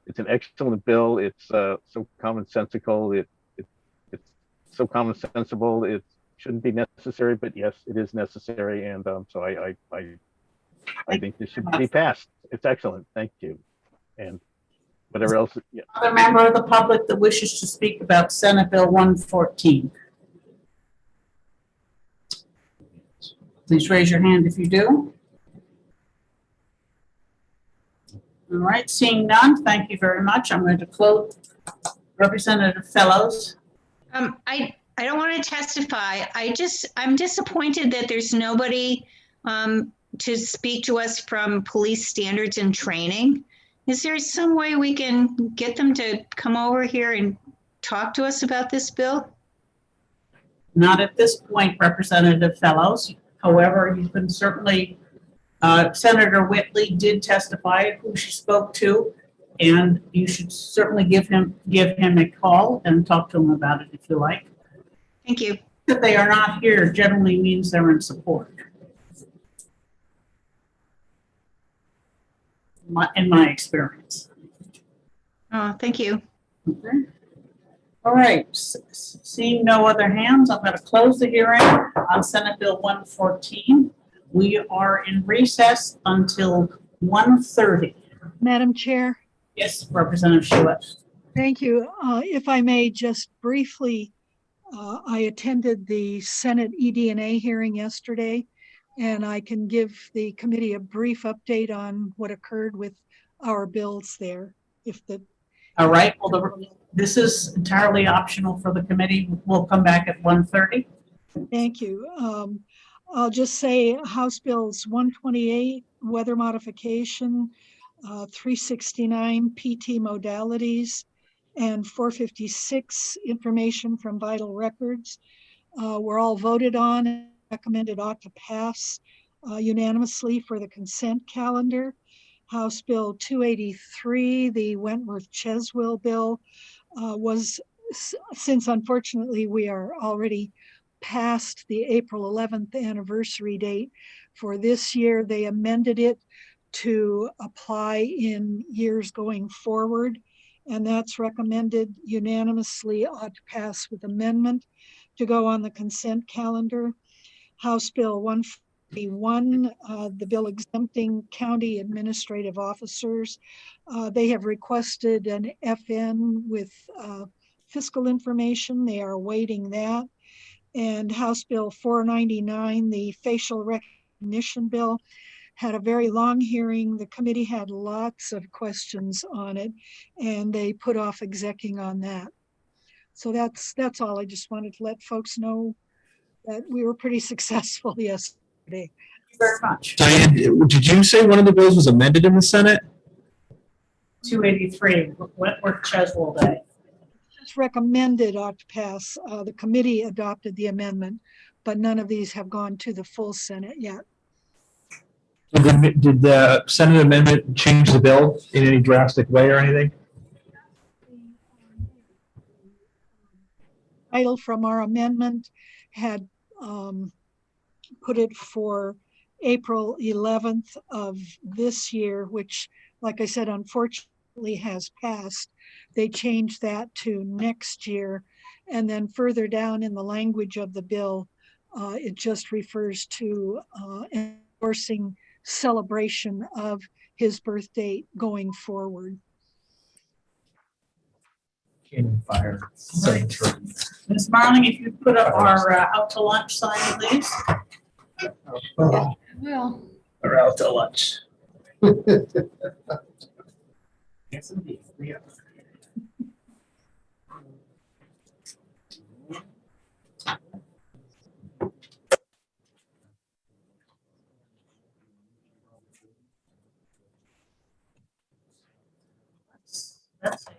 it's an excellent bill. It's so commonsensical. It's so commonsensible. It shouldn't be necessary, but yes, it is necessary. And so I think this should be passed. It's excellent. Thank you. And whatever else. Yeah. Other member of the public that wishes to speak about Senate Bill 114? Please raise your hand if you do. All right, seeing none, thank you very much. I'm going to close. Representative Fellows. I don't want to testify. I'm disappointed that there's nobody to speak to us from police standards and training. Is there some way we can get them to come over here and talk to us about this bill? Not at this point, Representative Fellows. However, you can certainly, Senator Whitley did testify who she spoke to, and you should certainly give him a call and talk to him about it if you like. Thank you. That they are not here generally means they're in support. in my experience. Oh, thank you. Okay. All right, seeing no other hands, I'm going to close the hearing on Senate Bill 114. We are in recess until 1:30. Madam Chair, Yes, Representative Shuett. thank you. If I may just briefly, I attended the Senate eDNA hearing yesterday, and I can give the committee a brief update on what occurred with our bills there. All right, well, this is entirely optional for the committee. We'll come back at 1:30. Thank you. I'll just say House Bills 128, weather modification, 369, PT modalities, and 456, information from vital records, were all voted on and recommended ought to pass unanimously for the consent calendar. House Bill 283, the Wentworth-Cheswill bill, was, since unfortunately we are already past the April 11th anniversary date for this year, they amended it to apply in years going forward. And that's recommended unanimously ought to pass with amendment to go on the consent calendar. House Bill 141, the bill exempting county administrative officers. They have requested an FN with fiscal information. They are awaiting that. And House Bill 499, the facial recognition bill, had a very long hearing. The committee had lots of questions on it, and they put off executing on that. So that's all. I just wanted to let folks know that we were pretty successful yesterday. Thank you very much. Diane, did you say one of the bills was amended in the Senate? 283, Wentworth-Cheswill Day. Just recommended ought to pass. The committee adopted the amendment, but none of these have gone to the full Senate yet. Did the Senate amendment change the bill in any drastic way or anything? Title from our amendment had put it for April 11th of this year, which, like I said, unfortunately has passed. They changed that to next year. And then further down in the language of the bill, it just refers to endorsing celebration of his birth date going forward. Cannon fire. Ms. Marling, if you put up our out to lunch sign, please. Well, Or out to lunch. Yes, indeed. We are. That's a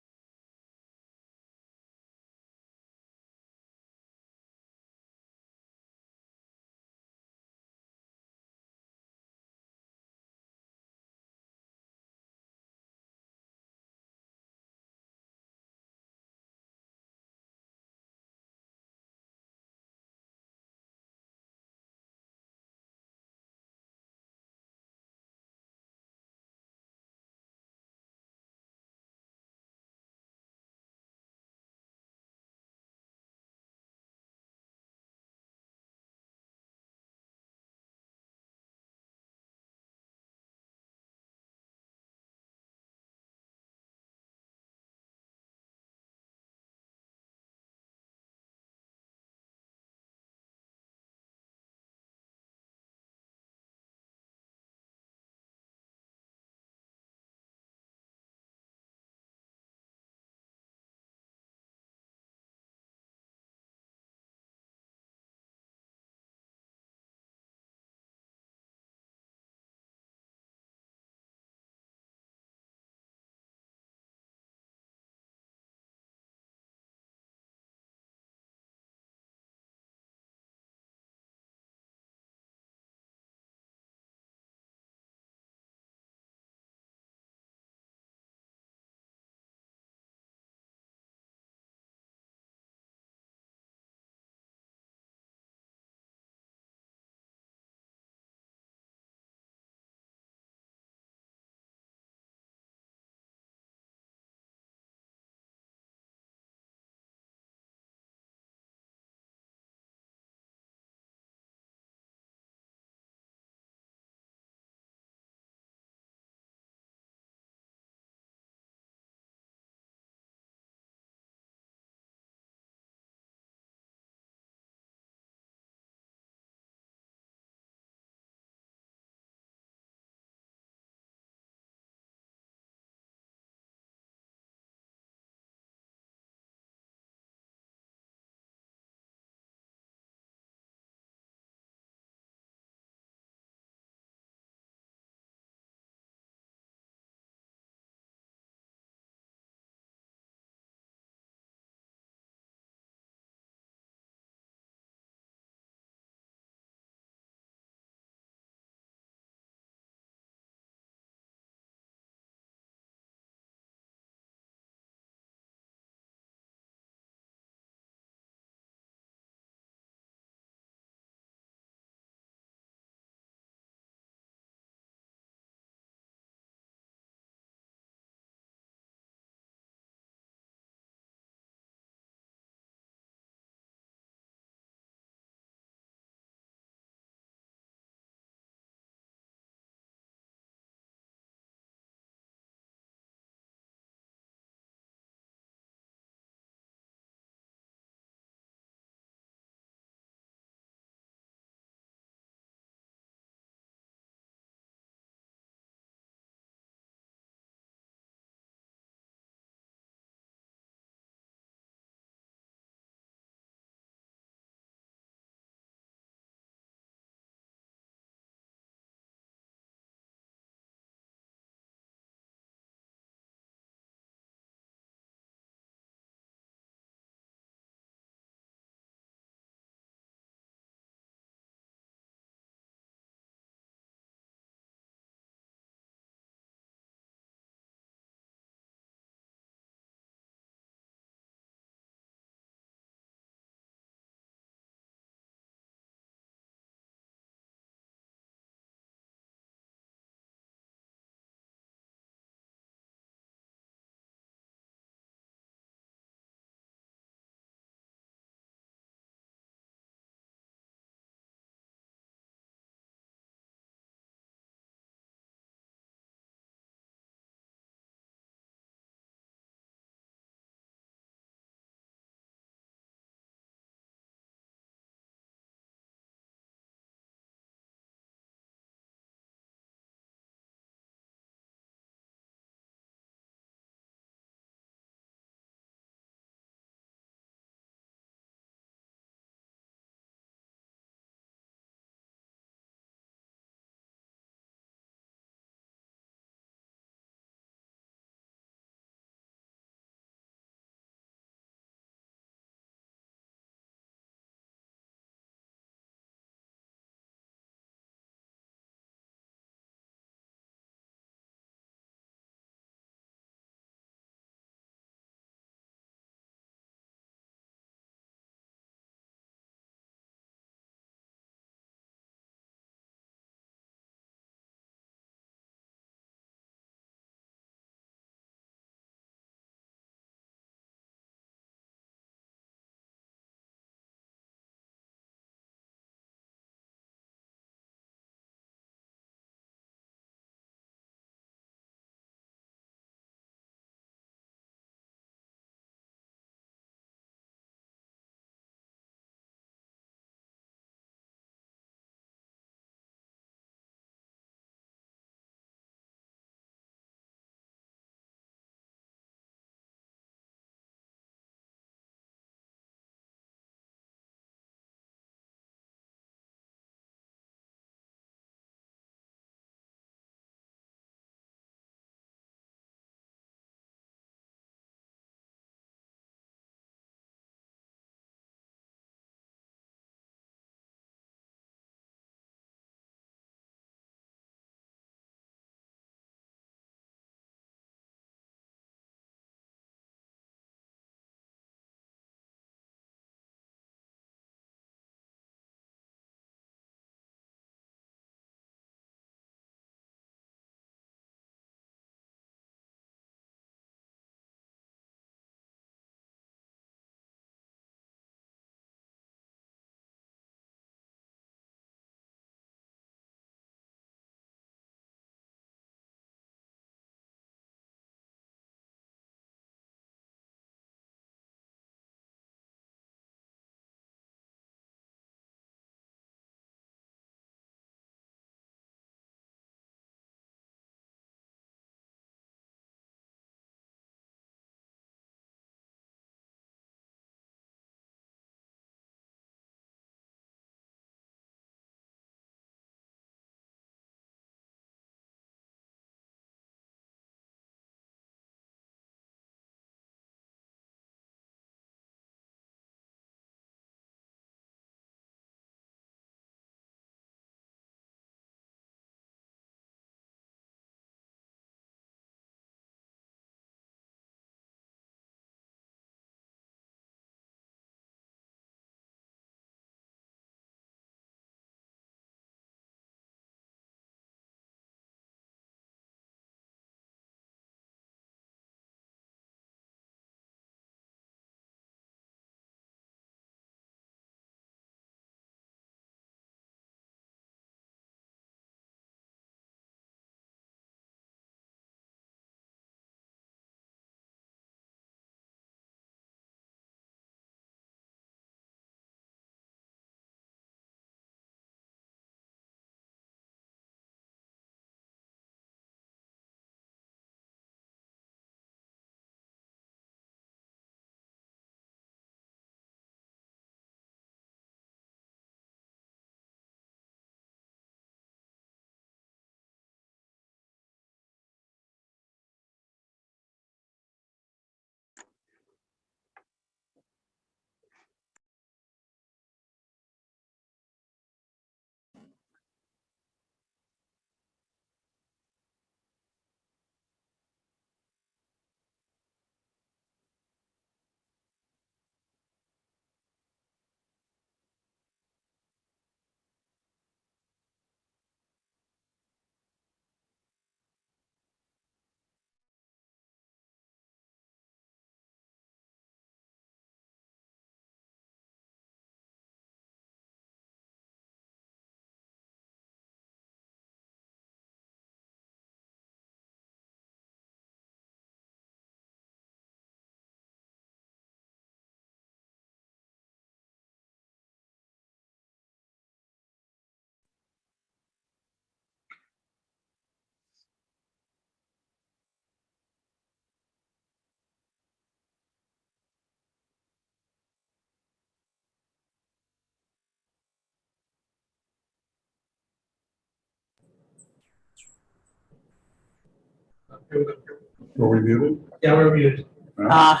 Were we muted? Yeah, we're muted. I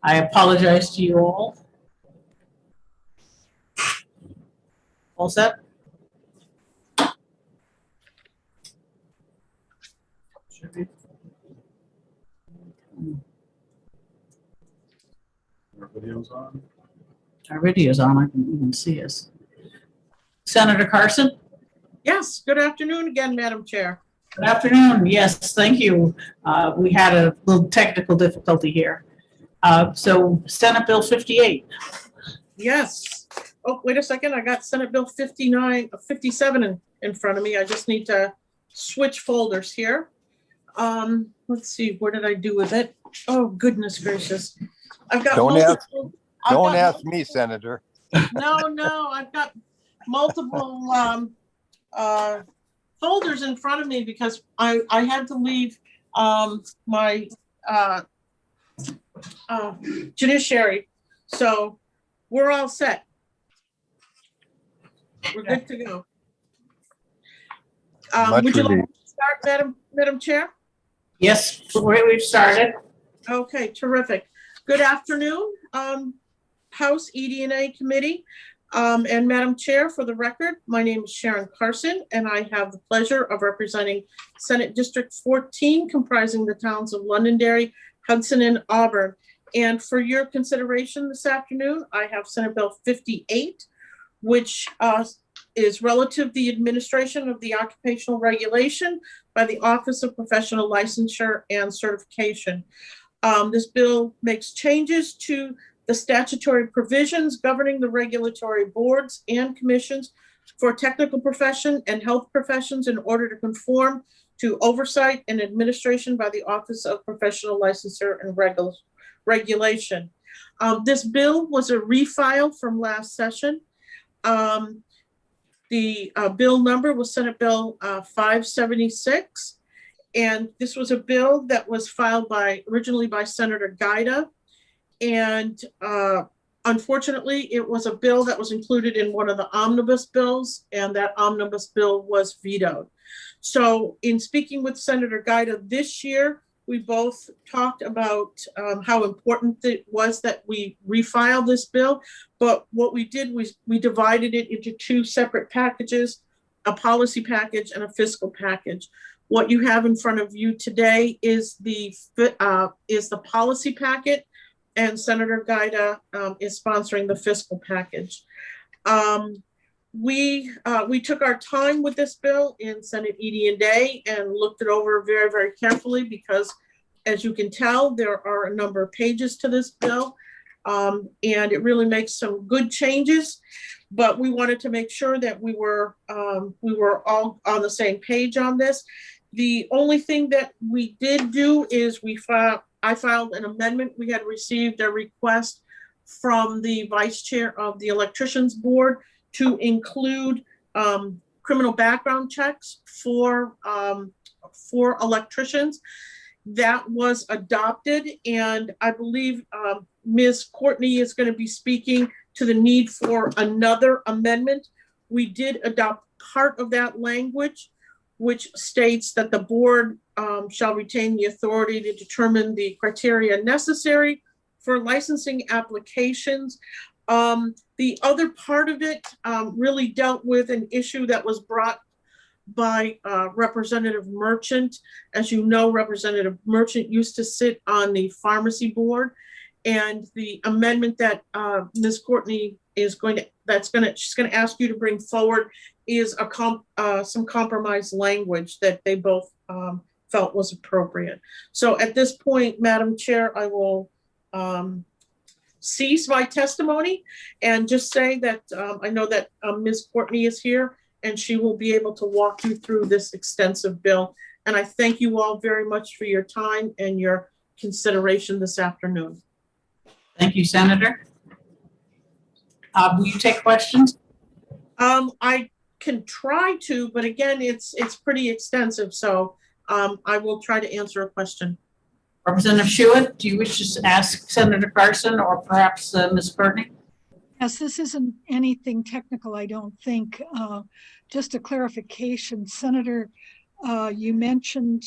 apologize to you all. All set? Should be. Our video's on. Our video's on, I can even see us. Senator Carson? Yes, good afternoon again, Madam Chair. Good afternoon. Yes, thank you. We had a little technical difficulty here. So Senate Bill 58. Yes. Oh, wait a second. I got Senate Bill 57 in front of me. I just need to switch folders here. Let's see, what did I do with it? Oh, goodness gracious. I've got Don't ask me, Senator. No, I've got multiple folders in front of me because I had to leave my judiciary. So we're all set. We're good to go. Would you like to start, Madam Chair? Yes, we've started. Okay, terrific. Good afternoon, House ED&A Committee. And Madam Chair, for the record, my name is Sharon Carson, and I have the pleasure of representing Senate District 14, comprising the towns of Londonderry, Hudson, and Auburn. And for your consideration this afternoon, I have Senate Bill 58, which is relative to the administration of the occupational regulation by the Office of Professional Licensure and Certification. This bill makes changes to the statutory provisions governing the regulatory boards and commissions for technical profession and health professions in order to conform to oversight and administration by the Office of Professional Licensure and Regulation. This bill was a refile from last session. The bill number was Senate Bill 576. And this was a bill that was filed originally by Senator Gaida. And unfortunately, it was a bill that was included in one of the omnibus bills, and that omnibus bill was vetoed. So in speaking with Senator Gaida this year, we both talked about how important it was that we refile this bill. But what we did was we divided it into two separate packages, a policy package and a fiscal package. What you have in front of you today is the policy packet, and Senator Gaida is sponsoring the fiscal package. We took our time with this bill in Senate ED&A and looked it over very, very carefully because, as you can tell, there are a number of pages to this bill, and it really makes some good changes. But we wanted to make sure that we were all on the same page on this. The only thing that we did do is I filed an amendment. We had received a request from the vice chair of the electricians board to include criminal background checks for electricians. That was adopted, and I believe Ms. Courtney is going to be speaking to the need for another amendment. We did adopt part of that language, which states that the board shall retain the authority to determine the criteria necessary for licensing applications. The other part of it really dealt with an issue that was brought by Representative Merchant. As you know, Representative Merchant used to sit on the pharmacy board, and the amendment that Ms. Courtney is she's going to ask you to bring forward is some compromise language that they both felt was appropriate. So at this point, Madam Chair, I will cease my testimony and just say that I know that Ms. Courtney is here and she will be able to walk you through this extensive bill. And I thank you all very much for your time and your consideration this afternoon. Thank you, Senator. Will you take questions? I can try to, but again, it's pretty extensive. So I will try to answer a question. Representative Schuett, do you wish to ask Senator Carson or perhaps Ms. Courtney? Yes, this isn't anything technical, I don't think. Just a clarification, Senator, you mentioned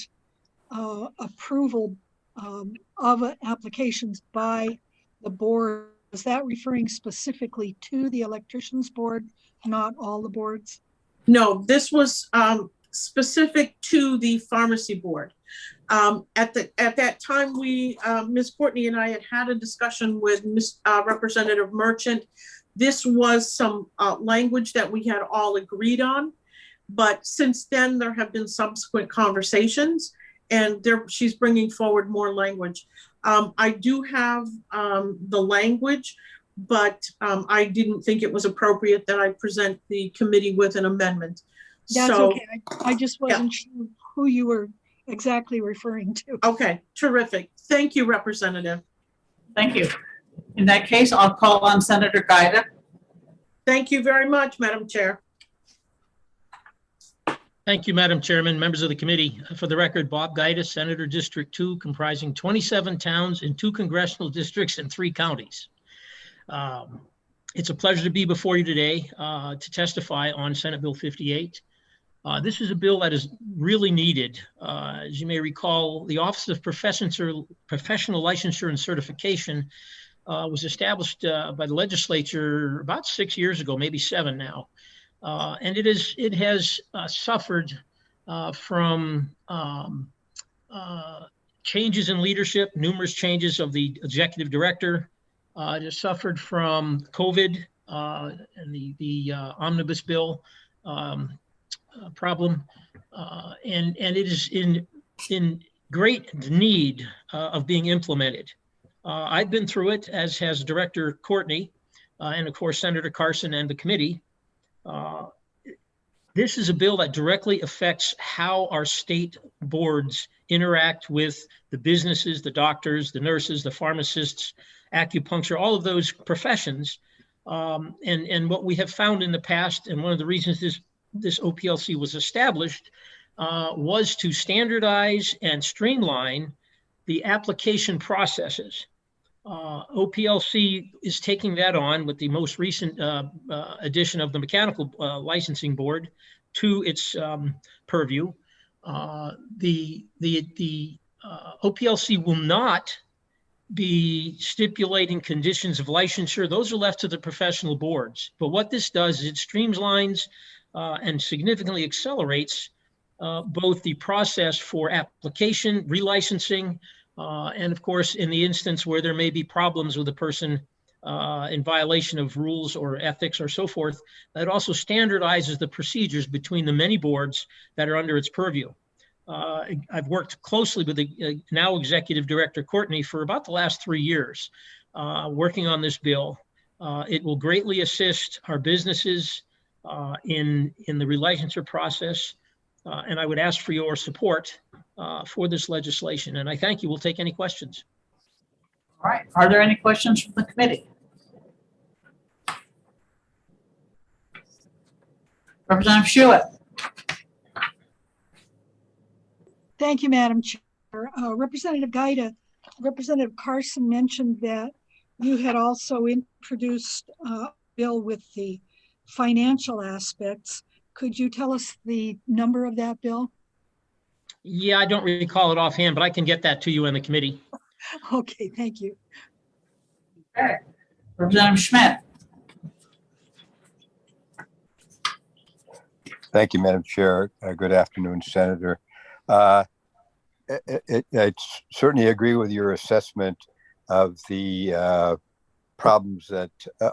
approval of applications by the board, is that referring specifically to the electricians board, not all the boards? No, this was specific to the pharmacy board. At that time, Ms. Courtney and I had a discussion with Representative Merchant. This was some language that we had all agreed on, but since then there have been subsequent conversations, and she's bringing forward more language. I do have the language, but I didn't think it was appropriate that I present the committee with an amendment. That's So, okay. I just wasn't sure who you were exactly referring to. okay, terrific. Thank you, Representative. Thank you. In that case, I'll call on Senator Gaida. Thank you very much, Madam Chair. Thank you, Madam Chairman, members of the committee. For the record, Bob Gaida, Senator District 2, comprising 27 towns in 2 congressional districts and 3 counties. It's a pleasure to be before you today to testify on Senate Bill 58. This is a bill that is really needed. As you may recall, the Office of Professional Licensure and Certification was established by the legislature about 6 years ago, maybe 7 now. And it has suffered from changes in leadership, numerous changes of the executive director. It has suffered from COVID and the omnibus bill problem, and it is in great need of being implemented. I've been through it, as has Director Courtney, and of course Senator Carson and the committee. This is a bill that directly affects how our state boards interact with the businesses, the doctors, the nurses, the pharmacists, acupuncture, all of those professions. And what we have found in the past, and one of the reasons this OPLC was established, was to standardize and streamline the application processes. OPLC is taking that on with the most recent addition of the Mechanical Licensing Board to its purview. The OPLC will not be stipulating conditions of licensure. Those are left to the professional boards. But what this does is it streamlines and significantly accelerates both the process for application, relicensing, and of course, in the instance where there may be problems with a person in violation of rules or ethics or so forth, that also standardizes the procedures between the many boards that are under its purview. I've worked closely with the now Executive Director Courtney for about the last 3 years, working on this bill. It will greatly assist our businesses in the relicensure process, and I would ask for your support for this legislation. And I thank you. We'll take any questions. All right. Are there any questions from the committee? Representative Schuett. Thank you, Madam Chair. Representative Gaida, Representative Carson mentioned that you had also introduced a bill with the financial aspects. Could you tell us the number of that bill? Yeah, I don't recall it offhand, but I can get that to you in the committee. Okay, thank you. Okay. Representative Schmidt. Thank you, Madam Chair. Good afternoon, Senator. I certainly agree with your assessment of the problems that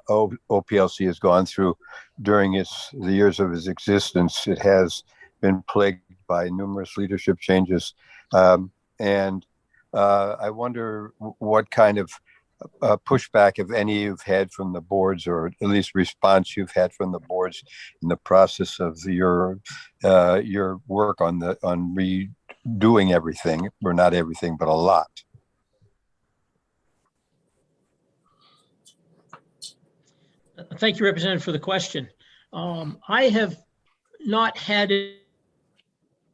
OPLC has gone through during the years of its existence. It has been plagued by numerous leadership changes. And I wonder what kind of pushback, if any, you've had from the boards, or at least response you've had from the boards in the process of your work on redoing everything, or not everything, but a lot. Thank you, Representative, for the question. I have not had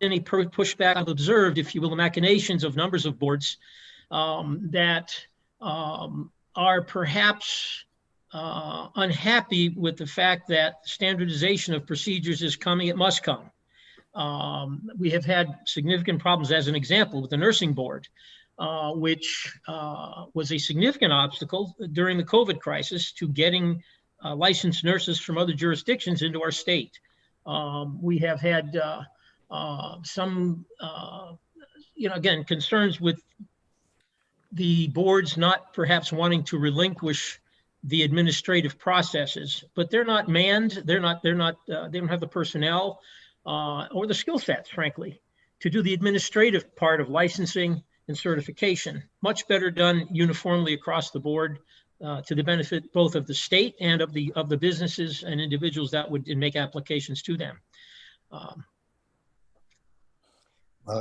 any pushback. I've observed, if you will, the machinations of numbers of boards that are perhaps unhappy with the fact that standardization of procedures is coming. It must come. We have had significant problems, as an example, with the nursing board, which was a significant obstacle during the COVID crisis to getting licensed nurses from other jurisdictions into our state. We have had some, again, concerns with the boards not perhaps wanting to relinquish the administrative processes, but they're not manned. They don't have the personnel or the skill sets, frankly, to do the administrative part of licensing and certification. Much better done uniformly across the board to the benefit both of the state and of the businesses and individuals that would make applications to them.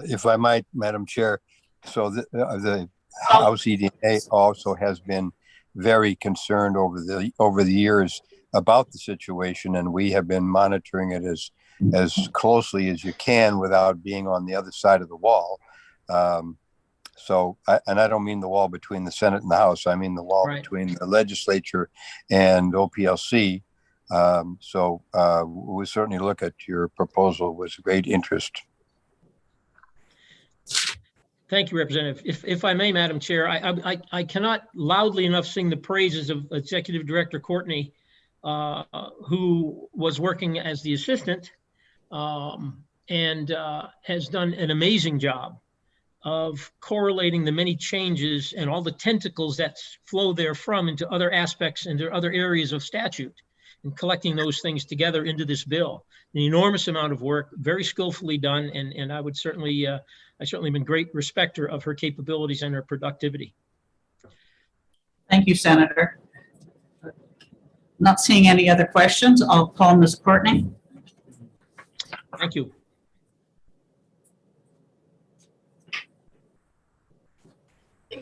If I might, Madam Chair, so the House EDA also has been very concerned over the years about the situation, and we have been monitoring it as closely as you can without being on the other side of the wall. And I don't mean the wall between the Senate and the House. I mean the wall between the legislature and OPLC. We certainly look at your proposal with great interest. Thank you, Representative. If I may, Madam Chair, I cannot loudly enough sing the praises of Executive Director Courtney, who was working as the assistant and has done an amazing job of correlating the many changes and all the tentacles that flow therefrom into other aspects, into other areas of statute, and collecting those things together into this bill. An enormous amount of work, very skillfully done, and I would certainly, I certainly been great respecter of her capabilities and her productivity. Thank you, Senator. Not seeing any other questions, I'll call Ms. Courtney. Thank you.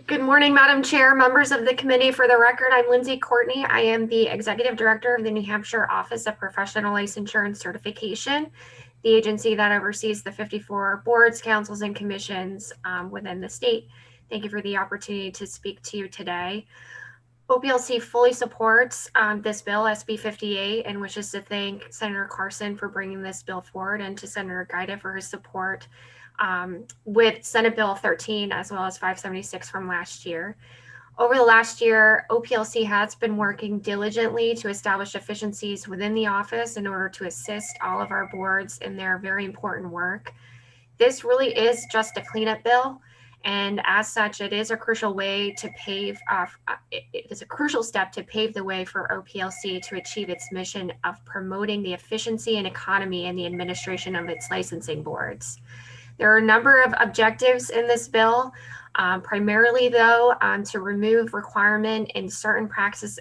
Good morning, Madam Chair, members of the committee. For the record, I'm Lindsay Courtney. I am the Executive Director of the New Hampshire Office of Professional Licensure and Certification, the agency that oversees the 54 boards, councils, and commissions within the state. Thank you for the opportunity to speak to you today. OPLC fully supports this bill, SB 58, and wishes to thank Senator Carson for bringing this bill forward and to Senator Guida for his support with Senate Bill 13 as well as 576 from last year. Over the last year, OPLC has been working diligently to establish efficiencies within the office in order to assist all of our boards in their very important work. This really is just a cleanup bill, and as such, it is a crucial way to pave. It is a crucial step to pave the way for OPLC to achieve its mission of promoting the efficiency and economy in the administration of its licensing boards. There are a number of objectives in this bill, primarily though, to remove requirement in certain practice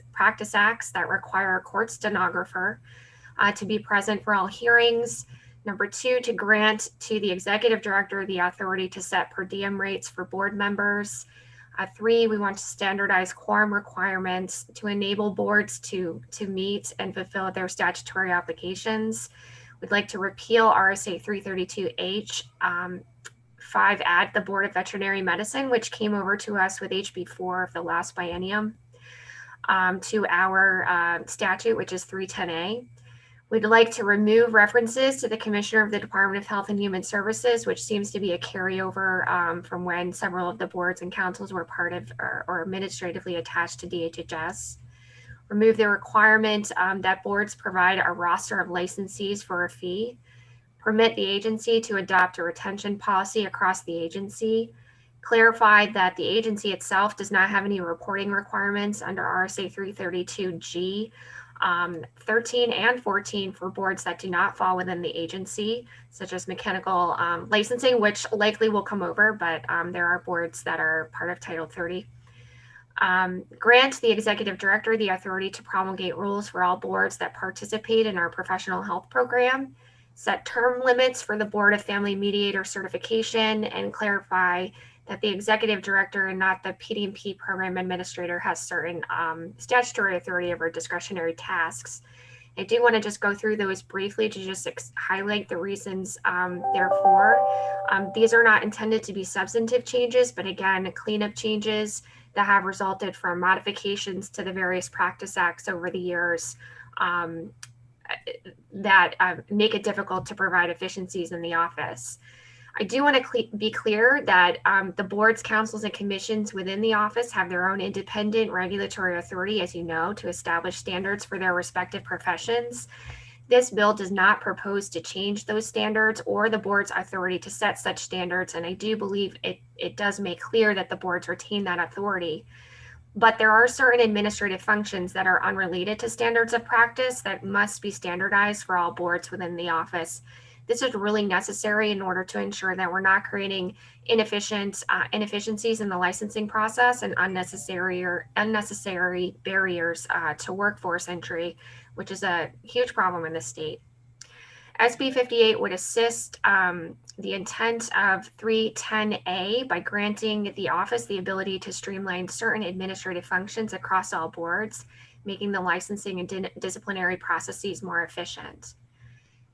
acts that require a court stenographer to be present for all hearings. Number 2, to grant to the executive director the authority to set per diem rates for board members. 3, we want to standardize quorum requirements to enable boards to meet and fulfill their statutory obligations. We'd like to repeal RSA 332H, 5, add the Board of Veterinary Medicine, which came over to us with HB 4 of the last biennium, to our statute, which is 310A. We'd like to remove references to the Commissioner of the Department of Health and Human Services, which seems to be a carryover from when several of the boards and councils were part of or administratively attached to DHHS. Remove the requirement that boards provide a roster of licensees for a fee. Permit the agency to adopt a retention policy across the agency. Clarify that the agency itself does not have any reporting requirements under RSA 332G, 13 and 14 for boards that do not fall within the agency, such as mechanical licensing, which likely will come over, but there are boards that are part of Title 30. Grant the executive director the authority to promulgate rules for all boards that participate in our professional health program, set term limits for the Board of Family Mediator certification, and clarify that the executive director and not the PD&P program administrator has certain statutory authority over discretionary tasks. I do want to just go through those briefly to just highlight the reasons therefore. These are not intended to be substantive changes, but again, cleanup changes that have resulted from modifications to the various practice acts over the years make it difficult to provide efficiencies in the office. I do want to be clear that the boards, councils, and commissions within the office have their own independent regulatory authority, as you know, to establish standards for their respective professions. This bill does not propose to change those standards or the board's authority to set such standards, and I do believe it does make clear that the boards retain that authority. But there are certain administrative functions that are unrelated to standards of practice that must be standardized for all boards within the office. This is really necessary in order to ensure that we're not creating inefficiencies in the licensing process and unnecessary barriers to workforce entry, which is a huge problem in the state. SB 58 would assist the intent of 310A by granting the office the ability to streamline certain administrative functions across all boards, making the licensing and disciplinary processes more efficient.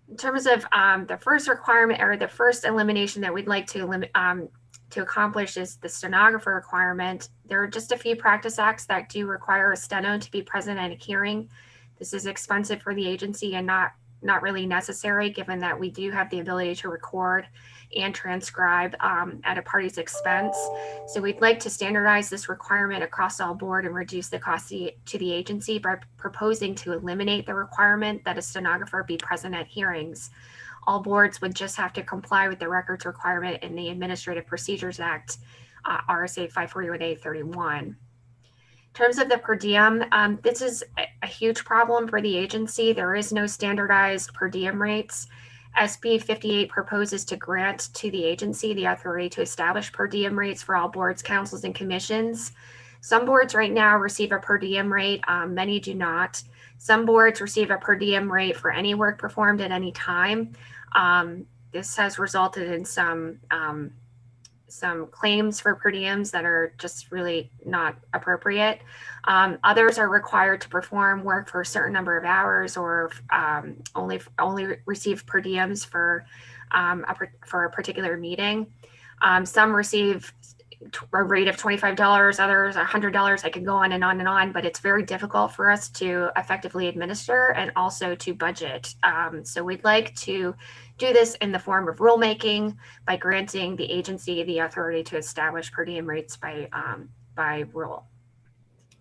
In terms of the first requirement or the first elimination that we'd like to accomplish is the stenographer requirement. There are just a few practice acts that do require a steno to be present at a hearing. This is expensive for the agency and not really necessary, given that we do have the ability to record and transcribe at a party's expense. So we'd like to standardize this requirement across all board and reduce the cost to the agency by proposing to eliminate the requirement that a stenographer be present at hearings. All boards would just have to comply with the records requirement in the Administrative Procedures Act, RSA 541A31. In terms of the per diem, this is a huge problem for the agency. There is no standardized per diem rates. SB 58 proposes to grant to the agency the authority to establish per diem rates for all boards, councils, and commissions. Some boards right now receive a per diem rate, many do not. Some boards receive a per diem rate for any work performed at any time. This has resulted in some claims for per diems that are just really not appropriate. Others are required to perform work for a certain number of hours or only receive per diems for a particular meeting. Some receive a rate of $25, others $100. I could go on and on and on, but it's very difficult for us to effectively administer and also to budget. So we'd like to do this in the form of rulemaking by granting the agency the authority to establish per diem rates by rule.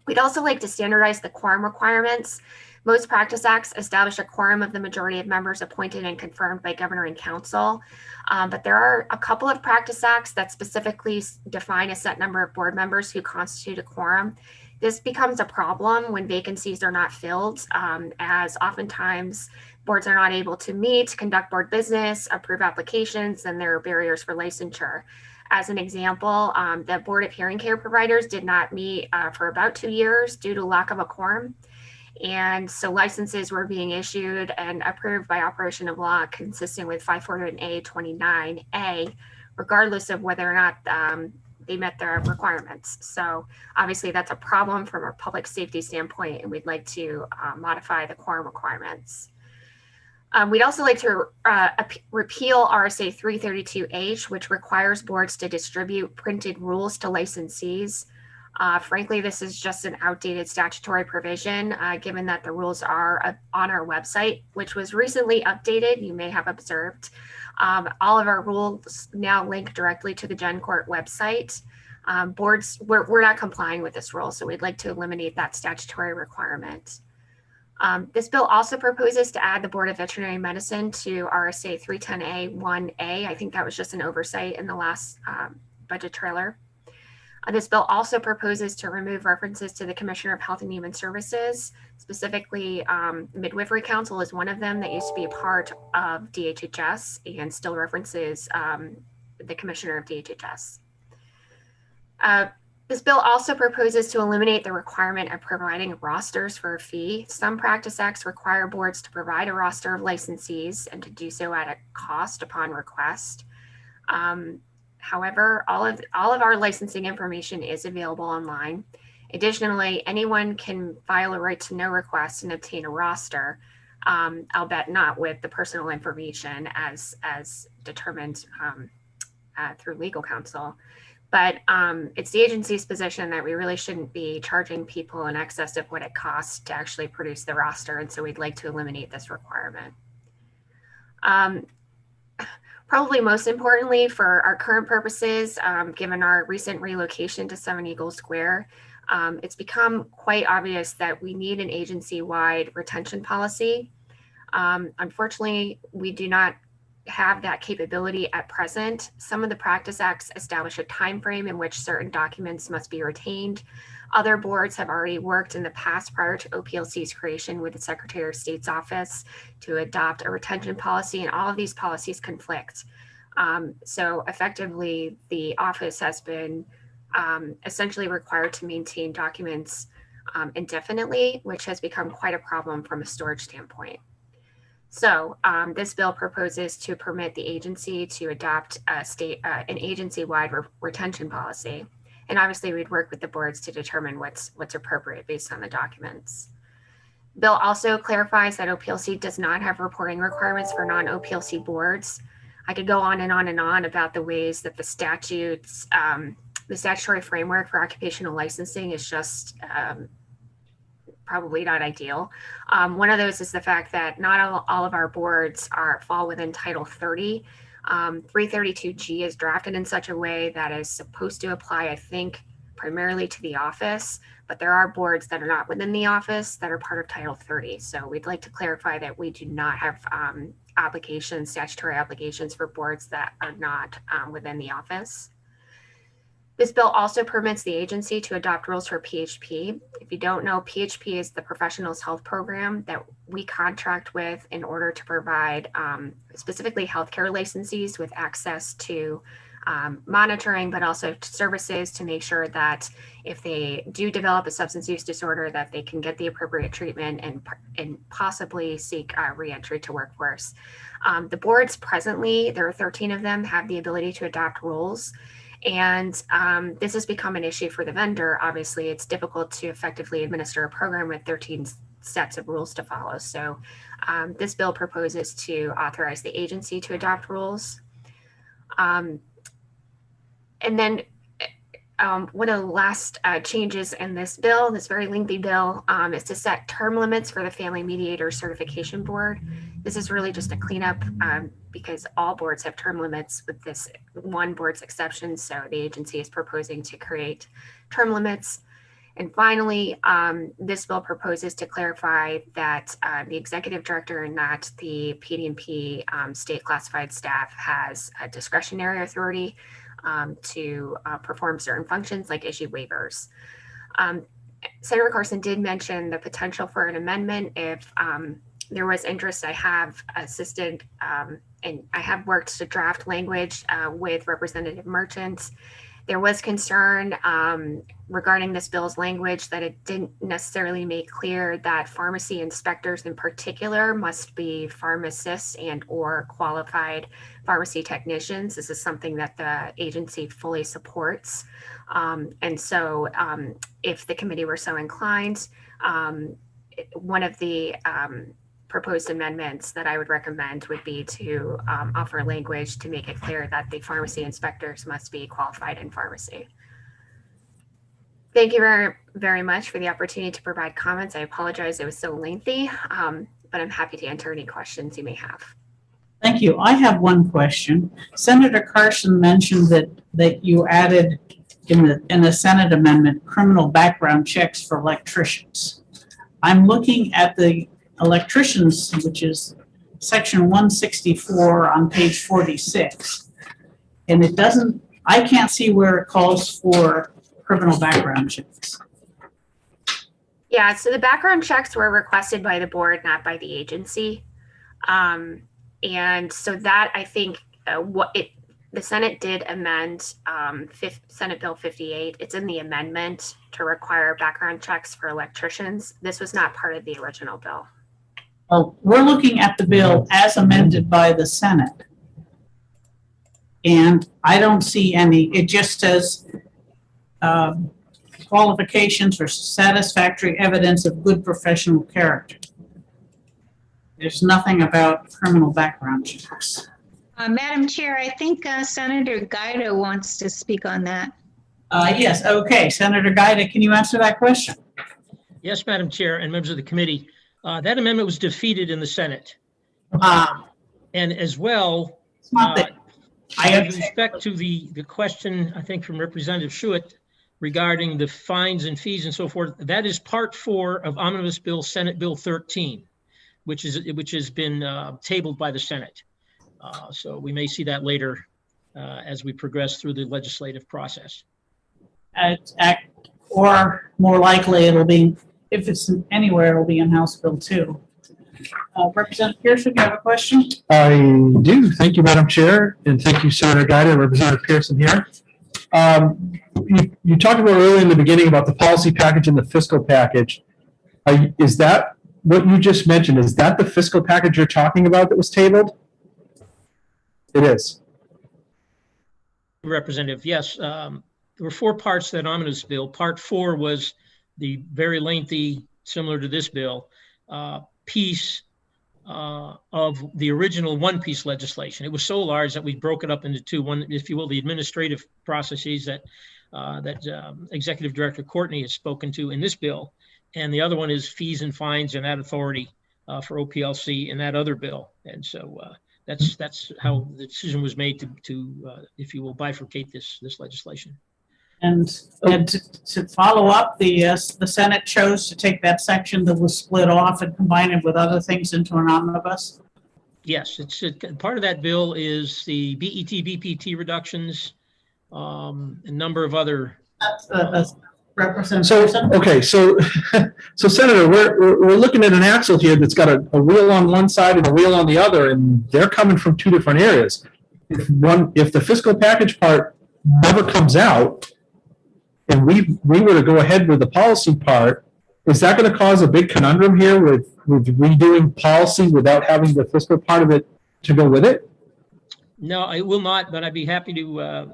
We'd also like to standardize the quorum requirements. Most practice acts establish a quorum of the majority of members appointed and confirmed by governor and council. But there are a couple of practice acts that specifically define a set number of board members who constitute a quorum. This becomes a problem when vacancies are not filled, as oftentimes boards are not able to meet, conduct board business, approve applications, and there are barriers for licensure. As an example, the Board of Hearing Care Providers did not meet for about 2 years due to lack of a quorum. And so licenses were being issued and approved by operation of law consistent with 541A29A, regardless of whether or not they met their requirements. So obviously that's a problem from a public safety standpoint, and we'd like to modify the quorum requirements. We'd also like to repeal RSA 332H, which requires boards to distribute printed rules to licensees. Frankly, this is just an outdated statutory provision, given that the rules are on our website, which was recently updated, you may have observed. All of our rules now link directly to the GenCourt website. Boards, we're not complying with this rule, so we'd like to eliminate that statutory requirement. This bill also proposes to add the Board of Veterinary Medicine to RSA 310A1A. I think that was just an oversight in the last budget trailer. This bill also proposes to remove references to the Commissioner of Health and Human Services. Specifically, Midwifery Council is one of them that used to be a part of DHHS and still references the Commissioner of DHHS. This bill also proposes to eliminate the requirement of providing rosters for a fee. Some practice acts require boards to provide a roster of licensees and to do so at a cost upon request. However, all of our licensing information is available online. Additionally, anyone can file a right to know request and obtain a roster, albeit not with the personal information as determined through legal counsel. But it's the agency's position that we really shouldn't be charging people in excess of what it costs to actually produce the roster. And so we'd like to eliminate this requirement. Probably most importantly for our current purposes, given our recent relocation to 7 Eagle Square, it's become quite obvious that we need an agency-wide retention policy. Unfortunately, we do not have that capability at present. Some of the practice acts establish a time frame in which certain documents must be retained. Other boards have already worked in the past prior to OPLC's creation with the Secretary of State's office to adopt a retention policy, and all of these policies conflict. So effectively, the office has been essentially required to maintain documents indefinitely, which has become quite a problem from a storage standpoint. So this bill proposes to permit the agency to adopt an agency-wide retention policy. And obviously we'd work with the boards to determine what's appropriate based on the documents. Bill also clarifies that OPLC does not have reporting requirements for non-OPLC boards. I could go on and on and on about the ways that the statutes, the statutory framework for occupational licensing is just probably not ideal. One of those is the fact that not all of our boards fall within Title 30. 332G is drafted in such a way that is supposed to apply, I think, primarily to the office, but there are boards that are not within the office that are part of Title 30. So we'd like to clarify that we do not have statutory obligations for boards that are not within the office. This bill also permits the agency to adopt rules for PHP. If you don't know, PHP is the Professionals Health Program that we contract with in order to provide specifically healthcare licensees with access to monitoring, but also services to make sure that if they do develop a substance use disorder, that they can get the appropriate treatment and possibly seek reentry to workforce. The boards presently, there are 13 of them, have the ability to adopt rules. And this has become an issue for the vendor. Obviously, it's difficult to effectively administer a program with 13 sets of rules to follow. So this bill proposes to authorize the agency to adopt rules. And then one of the last changes in this bill, this very lengthy bill, is to set term limits for the Family Mediator Certification Board. This is really just a cleanup because all boards have term limits with this one board's exception. So the agency is proposing to create term limits. And finally, this bill proposes to clarify that the executive director and not the PD&P state classified staff has a discretionary authority to perform certain functions like issue waivers. Senator Carson did mention the potential for an amendment if there was interest. I have assisted and I have worked to draft language with Representative Merchant. There was concern regarding this bill's language that it didn't necessarily make clear that pharmacy inspectors in particular must be pharmacists and or qualified pharmacy technicians. This is something that the agency fully supports. And so if the committee were so inclined, one of the proposed amendments that I would recommend would be to offer language to make it clear that the pharmacy inspectors must be qualified in pharmacy. Thank you very, very much for the opportunity to provide comments. I apologize it was so lengthy, but I'm happy to answer any questions you may have. Thank you. I have one question. Senator Carson mentioned that you added in the Senate amendment criminal background checks for electricians. I'm looking at the electricians, which is section 164 on page 46, and it doesn't, I can't see where it calls for criminal background checks. Yeah, so the background checks were requested by the board, not by the agency. And so that, I think, the Senate did amend Senate Bill 58. It's in the amendment to require background checks for electricians. This was not part of the original bill. Well, we're looking at the bill as amended by the Senate. And I don't see any, it just says qualifications for satisfactory evidence of good professional character. There's nothing about criminal background checks. Madam Chair, I think Senator Guida wants to speak on that. Yes, okay. Senator Guida, can you answer that question? Yes, Madam Chair and members of the committee. That amendment was defeated in the Senate. And as well, with respect to the question, I think from Representative Schuett regarding the fines and fees and so forth, that is part 4 of Omnibus Bill, Senate Bill 13, which has been tabled by the Senate. So we may see that later as we progress through the legislative process. Or more likely, it'll be, if it's anywhere, it'll be in House Bill 2. Representative Pearson, you have a question? I do. Thank you, Madam Chair, and thank you, Senator Guida and Representative Pearson here. You talked about earlier in the beginning about the policy package and the fiscal package. Is that what you just mentioned? Is that the fiscal package you're talking about that was tabled? It is. Representative, yes. There were 4 parts to that omnibus bill. Part 4 was the very lengthy, similar to this bill, piece of the original one-piece legislation. It was so large that we broke it up into 2. One, if you will, the administrative processes that Executive Director Courtney has spoken to in this bill, and the other one is fees and fines and that authority for OPLC in that other bill. And so that's how the decision was made to if you will, bifurcate this legislation. And to follow up, the Senate chose to take that section that was split off and combine it with other things into an omnibus? Yes, part of that bill is the BET, BPT reductions, a number of other. Representative. So Senator, we're looking at an axle here that's got a wheel on one side and a wheel on the other, and they're coming from 2 different areas. If the fiscal package part never comes out, and we were to go ahead with the policy part, is that going to cause a big conundrum here with redoing policy without having the fiscal part of it to go with it? No, it will not, but I'd be happy to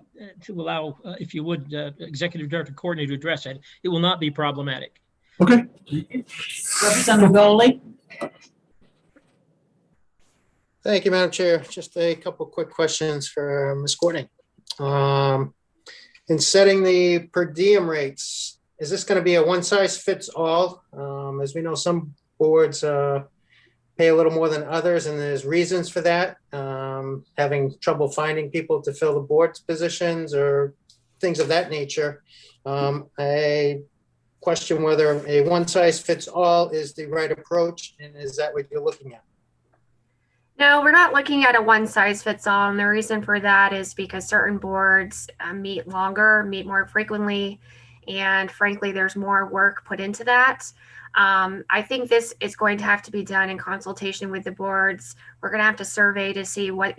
allow, if you would, Executive Director Courtney to address that. It will not be problematic. Okay. Representative Goley. Thank you, Madam Chair. Just a couple quick questions for Ms. Courtney. In setting the per diem rates, is this going to be a one-size-fits-all? As we know, some boards pay a little more than others, and there's reasons for that. Having trouble finding people to fill the board's positions or things of that nature. I question whether a one-size-fits-all is the right approach, and is that what you're looking at? No, we're not looking at a one size fits all. And the reason for that is because certain boards meet longer, meet more frequently. And frankly, there's more work put into that. I think this is going to have to be done in consultation with the boards. We're going to have to survey to see what,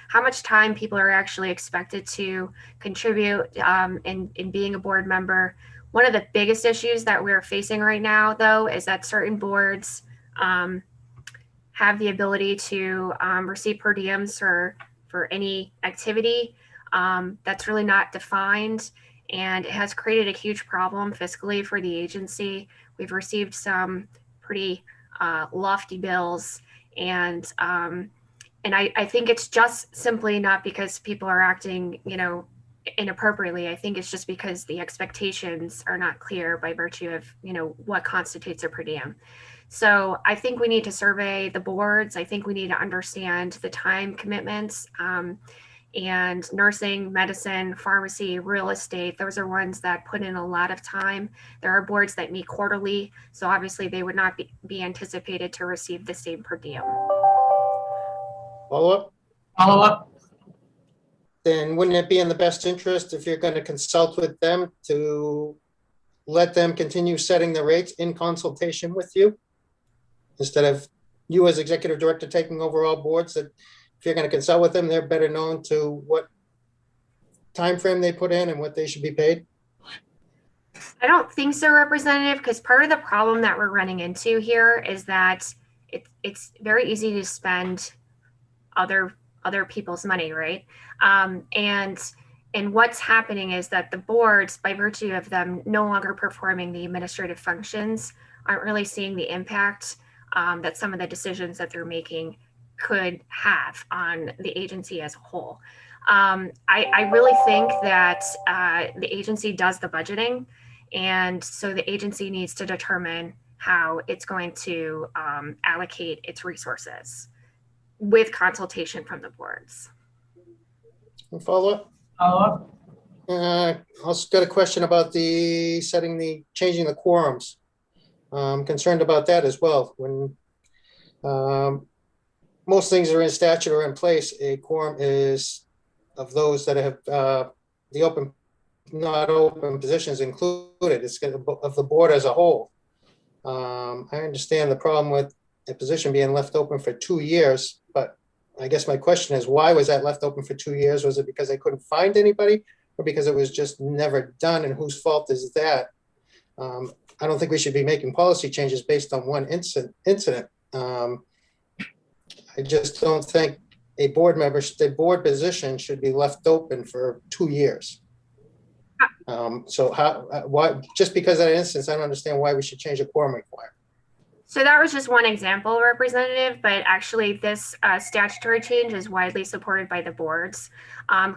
how much time people are actually expected to contribute in being a board member. One of the biggest issues that we're facing right now, though, is that certain boards have the ability to receive per diems for any activity that's really not defined. And it has created a huge problem fiscally for the agency. We've received some pretty lofty bills, and I think it's just simply not because people are acting, inappropriately. I think it's just because the expectations are not clear by virtue of, what constitutes a per diem. So I think we need to survey the boards. I think we need to understand the time commitments. And nursing, medicine, pharmacy, real estate, those are ones that put in a lot of time. There are boards that meet quarterly, so obviously they would not be anticipated to receive the same per diem. Follow-up? Follow-up. Then wouldn't it be in the best interest if you're going to consult with them to let them continue setting the rates in consultation with you? Instead of you as executive director taking over all boards, that if you're going to consult with them, they're better known to what time frame they put in and what they should be paid? I don't think so, Representative, because part of the problem that we're running into here is that it's very easy to spend other people's money, right? And what's happening is that the boards, by virtue of them no longer performing the administrative functions, aren't really seeing the impact that some of the decisions that they're making could have on the agency as a whole. I really think that the agency does the budgeting, and so the agency needs to determine how it's going to allocate its resources with consultation from the boards. Follow up? Also got a question about changing the quorums. I'm concerned about that as well. When most things are in statute or in place, a quorum is of those that have the open, not open positions included. It's of the board as a whole. I understand the problem with a position being left open for 2 years, but I guess my question is, why was that left open for 2 years? Was it because they couldn't find anybody, or because it was just never done, and whose fault is that? I don't think we should be making policy changes based on one incident. I just don't think the board position should be left open for 2 years. So why, just because of that instance, I don't understand why we should change a quorum requirement. So that was just one example, Representative, but actually this statutory change is widely supported by the boards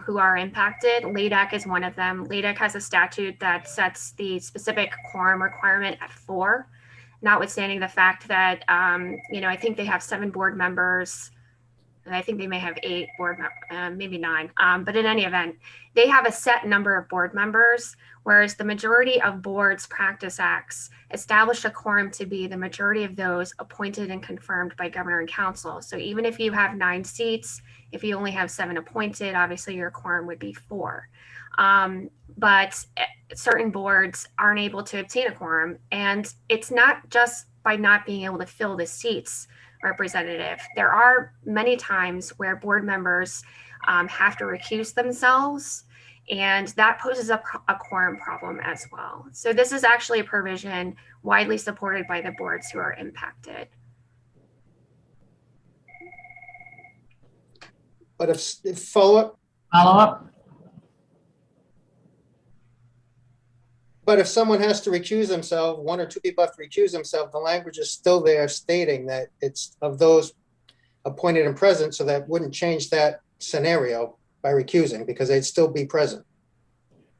who are impacted. LADAC is one of them. LADAC has a statute that sets the specific quorum requirement at 4, notwithstanding the fact that, I think they have 7 board members, and I think they may have 8 board members, maybe 9. But in any event, they have a set number of board members, whereas the majority of boards' practice acts establish a quorum to be the majority of those appointed and confirmed by governor and council. So even if you have 9 seats, if you only have 7 appointed, obviously your quorum would be 4. But certain boards aren't able to obtain a quorum, and it's not just by not being able to fill the seats, Representative. There are many times where board members have to recuse themselves, and that poses a quorum problem as well. So this is actually a provision widely supported by the boards who are impacted. But if follow-up? But if someone has to recuse themselves, 1 or 2 people have to recuse themselves, the language is still there stating that it's of those appointed and present, so that wouldn't change that scenario by recusing, because they'd still be present.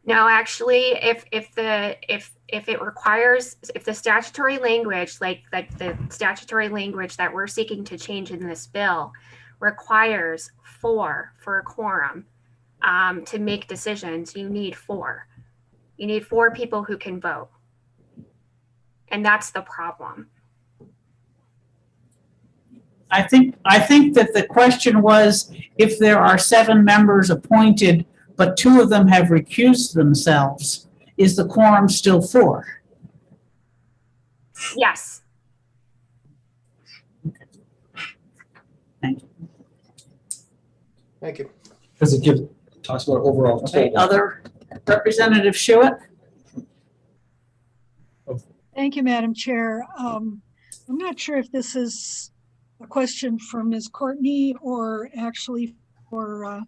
No, actually, if it requires, if the statutory language, like the statutory language that we're seeking to change in this bill, requires 4 for a quorum to make decisions, you need 4. You need 4 people who can vote. And that's the problem. I think that the question was, if there are 7 members appointed, but 2 of them have recused themselves, is the quorum still 4? Yes. Thank you. Thank you. Because it talks about overall. Okay, other Representative Schuett? Thank you, Madam Chair. I'm not sure if this is a question for Ms. Courtney or actually for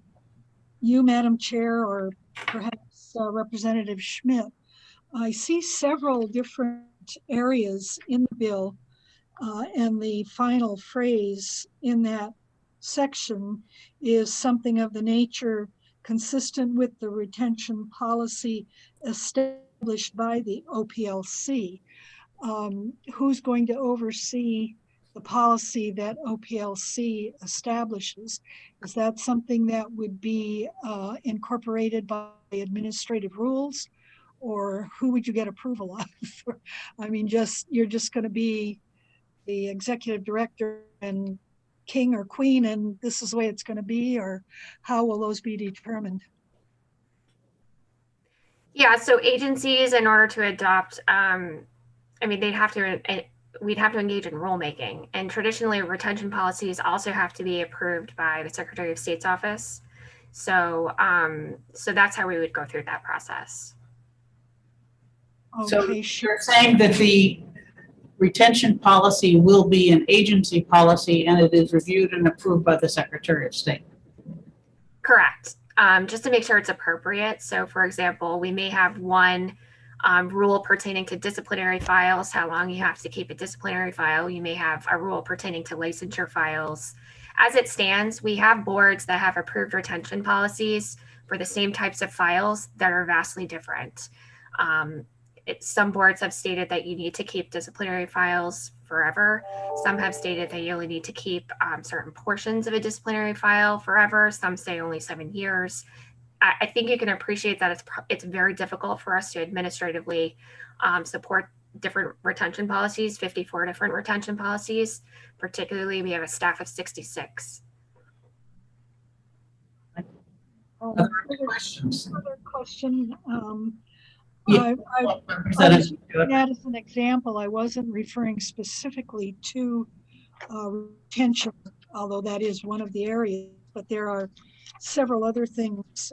you, Madam Chair, or perhaps Representative Schmidt. I see several different areas in the bill, and the final phrase in that section is something of the nature consistent with the retention policy established by the OPLC. Who's going to oversee the policy that OPLC establishes? Is that something that would be incorporated by administrative rules, or who would you get approval of? I mean, you're just going to be the executive director and king or queen, and this is the way it's going to be, or how will those be determined? Yeah, so agencies, in order to adopt, we'd have to engage in rulemaking, and traditionally retention policies also have to be approved by the Secretary of State's office. So, so that's how we would go through that process. So you're saying that the retention policy will be an agency policy and it is reviewed and approved by the Secretary of State? Correct. Just to make sure it's appropriate. So for example, we may have one rule pertaining to disciplinary files, how long you have to keep a disciplinary file. You may have a rule pertaining to licensure files As it stands, we have boards that have approved retention policies for the same types of files that are vastly different. Some boards have stated that you need to keep disciplinary files forever. Some have stated that you only need to keep certain portions of a disciplinary file forever. Some say only 7 years. I think you can appreciate that it's very difficult for us to administratively support different retention policies, 54 different retention policies. Particularly, we have a staff of 66. Other questions? Other question. Yeah. I was using that as an example. I wasn't referring specifically to retention, although that is one of the areas, but there are several other things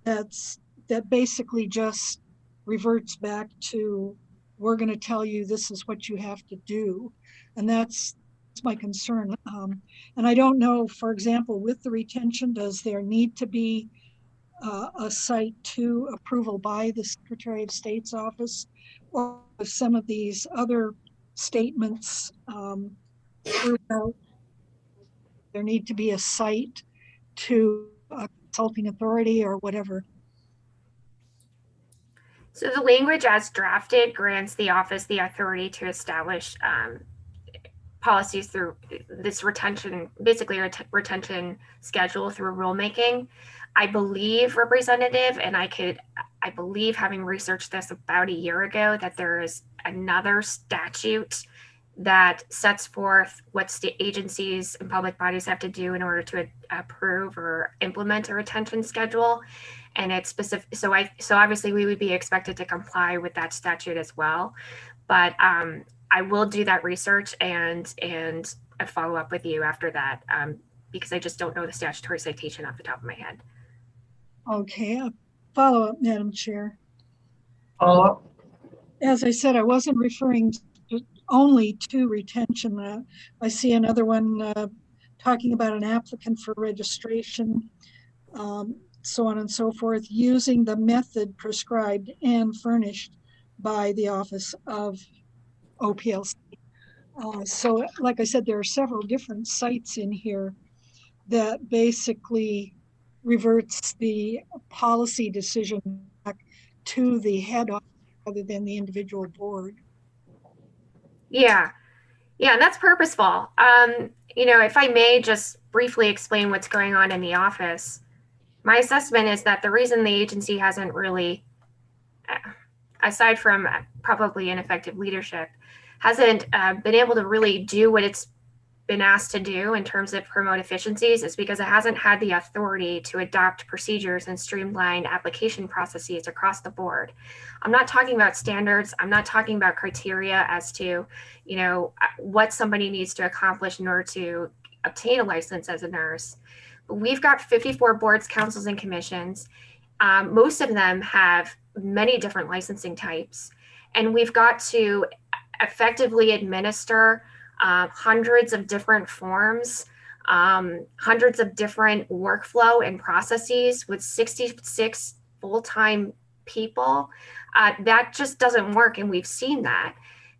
that basically just reverts back to, we're going to tell you this is what you have to do. And that's my concern. And I don't know, for example, with the retention, does there need to be a Site 2 approval by the Secretary of State's office, or if some of these other statements throughout, there need to be a Site to a consulting authority or whatever? So the language as drafted grants the office the authority to establish policies through this retention, basically retention schedule through rulemaking. I believe, Representative, and I believe, having researched this about a year ago, that there is another statute that sets forth what state agencies and public bodies have to do in order to approve or implement a retention schedule. And it's specific. So obviously we would be expected to comply with that statute as well. But I will do that research and follow up with you after that, because I just don't know the statutory citation off the top of my head. Okay, a follow-up, Madam Chair. Follow-up. As I said, I wasn't referring only to retention. I see another one talking about an applicant for registration, so on and so forth, using the method prescribed and furnished by the Office of OPLC. So like I said, there are several different sites in here that basically reverts the policy decision back to the head office rather than the individual board. Yeah, that's purposeful. If I may just briefly explain what's going on in the office, my assessment is that the reason the agency hasn't really, aside from probably ineffective leadership, hasn't been able to really do what it's been asked to do in terms of promote efficiencies is because it hasn't had the authority to adopt procedures and streamline application processes across the board. I'm not talking about standards. I'm not talking about criteria as to, what somebody needs to accomplish in order to obtain a license as a nurse. But we've got 54 boards, councils, and commissions. Most of them have many different licensing types, and we've got to effectively administer hundreds of different forms, hundreds of different workflow and processes with 66 full-time people. That just doesn't work, and we've seen that.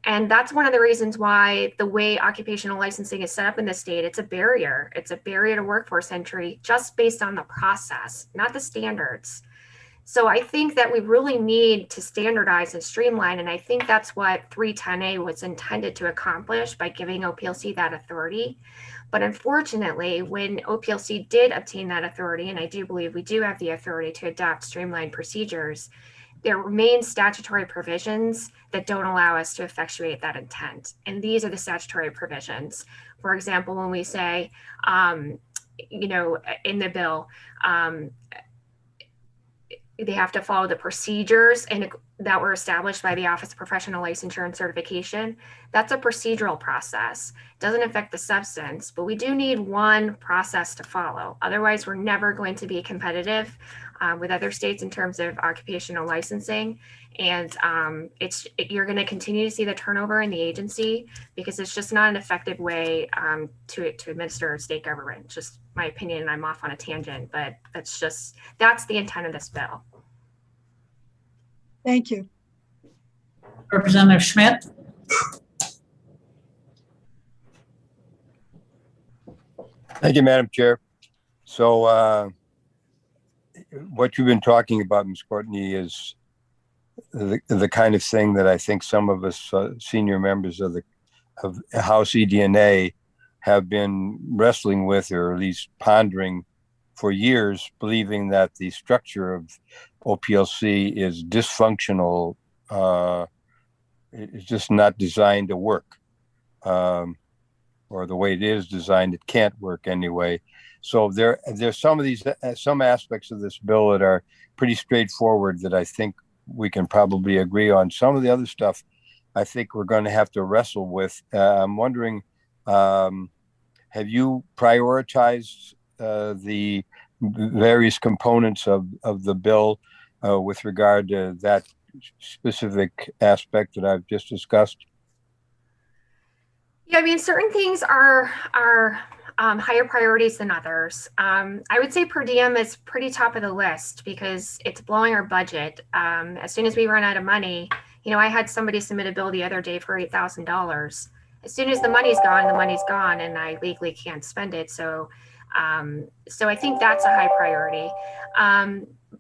And that's one of the reasons why the way occupational licensing is set up in the state, it's a barrier. It's a barrier to workforce entry just based on the process, not the standards. So I think that we really need to standardize and streamline, and I think that's what 310A was intended to accomplish by giving OPLC that authority. But unfortunately, when OPLC did obtain that authority, and I do believe we do have the authority to adopt streamlined procedures, there remain statutory provisions that don't allow us to effectuate that intent. And these are the statutory provisions. For example, when we say, in the bill, they have to follow the procedures that were established by the Office of Professional Licensure and Certification. That's a procedural process. It doesn't affect the substance, but we do need one process to follow. Otherwise, we're never going to be competitive with other states in terms of occupational licensing. And you're going to continue to see the turnover in the agency because it's just not an effective way to administer state government. Just my opinion, and I'm off on a tangent, but that's the intent of this bill. Thank you. Representative Schmidt. Thank you, Madam Chair. So what you've been talking about, Ms. Courtney, is the kind of thing that I think some of us senior members of House eDNA have been wrestling with, or at least pondering for years, believing that the structure of OPLC is dysfunctional. It's just not designed to work, or the way it is designed, it can't work anyway. So there's some aspects of this bill that are pretty straightforward that I think we can probably agree on. Some of the other stuff I think we're going to have to wrestle with. I'm wondering, have you prioritized the various components of the bill with regard to that specific aspect that I've just discussed? Yeah, I mean, certain things are higher priorities than others. I would say per diem is pretty top of the list because it's blowing our budget. As soon as we run out of money, I had somebody submit a bill the other day for $8,000. As soon as the money's gone, and I legally can't spend it. So I think that's a high priority.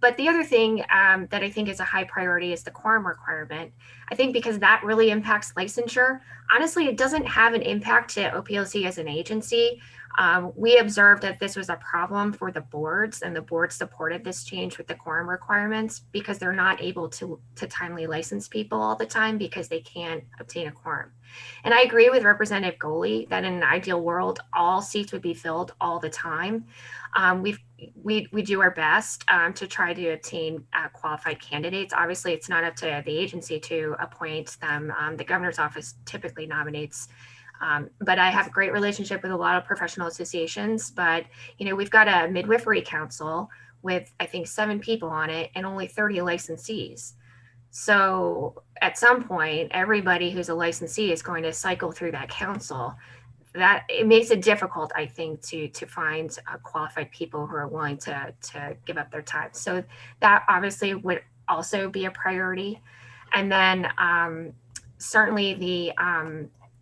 But the other thing that I think is a high priority is the quorum requirement. I think because that really impacts licensure. Honestly, it doesn't have an impact to OPLC as an agency. We observed that this was a problem for the boards, and the board supported this change with the quorum requirements because they're not able to timely license people all the time because they can't obtain a quorum. And I agree with Representative Goley that in an ideal world, all seats would be filled all the time. We do our best to try to obtain qualified candidates. Obviously, it's not up to the agency to appoint them. The governor's office typically nominates. But I have a great relationship with a lot of professional associations. But, we've got a midwifery council with, I think, 7 people on it and only 30 licensees. So at some point, everybody who's a licensee is going to cycle through that council. That it makes it difficult, I think, to find qualified people who are willing to give up their time. So that obviously would also be a priority. And then certainly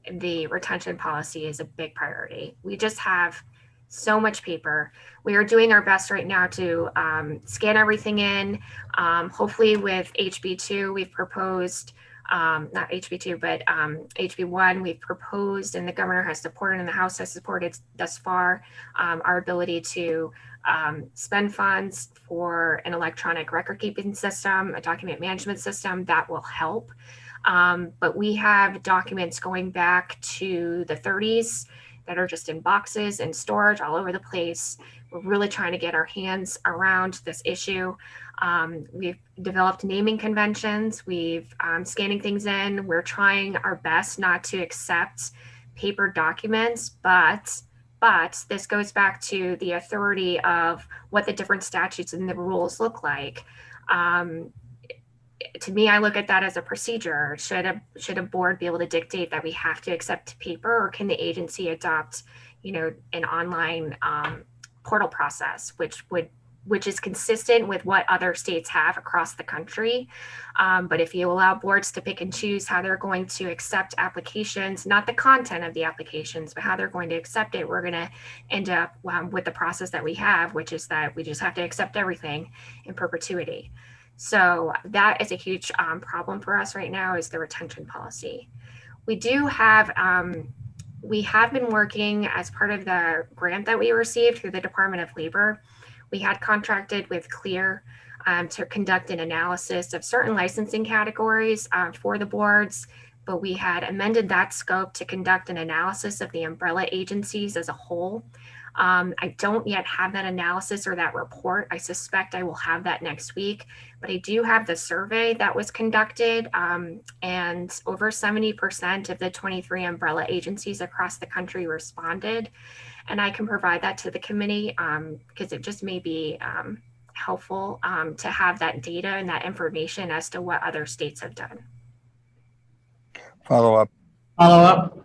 the retention policy is a big priority. We just have so much paper. We are doing our best right now to scan everything in. Hopefully with HB2, we've proposed, not HB2, but HB1, we've proposed, and the governor has supported and the House has supported thus far, our ability to spend funds for an electronic record keeping system, a document management system that will help. But we have documents going back to the 30s that are just in boxes and storage all over the place. We're really trying to get our hands around this issue. We've developed naming conventions. We've scanning things in. We're trying our best not to accept paper documents, but this goes back to the authority of what the different statutes and the rules look like. To me, I look at that as a procedure. Should a board be able to dictate that we have to accept paper, or can the agency adopt, an online portal process, which is consistent with what other states have across the country? But if you allow boards to pick and choose how they're going to accept applications, not the content of the applications, but how they're going to accept it, we're going to end up with the process that we have, which is that we just have to accept everything in perpetuity. So that is a huge problem for us right now, is the retention policy. We have been working as part of the grant that we received through the Department of Labor. We had contracted with CLEAR to conduct an analysis of certain licensing categories for the boards, but we had amended that scope to conduct an analysis of the umbrella agencies as a whole. I don't yet have that analysis or that report. I suspect I will have that next week, but I do have the survey that was conducted, and over 70% of the 23 umbrella agencies across the country responded. And I can provide that to the committee because it just may be helpful to have that data and that information as to what other states have done. Follow up.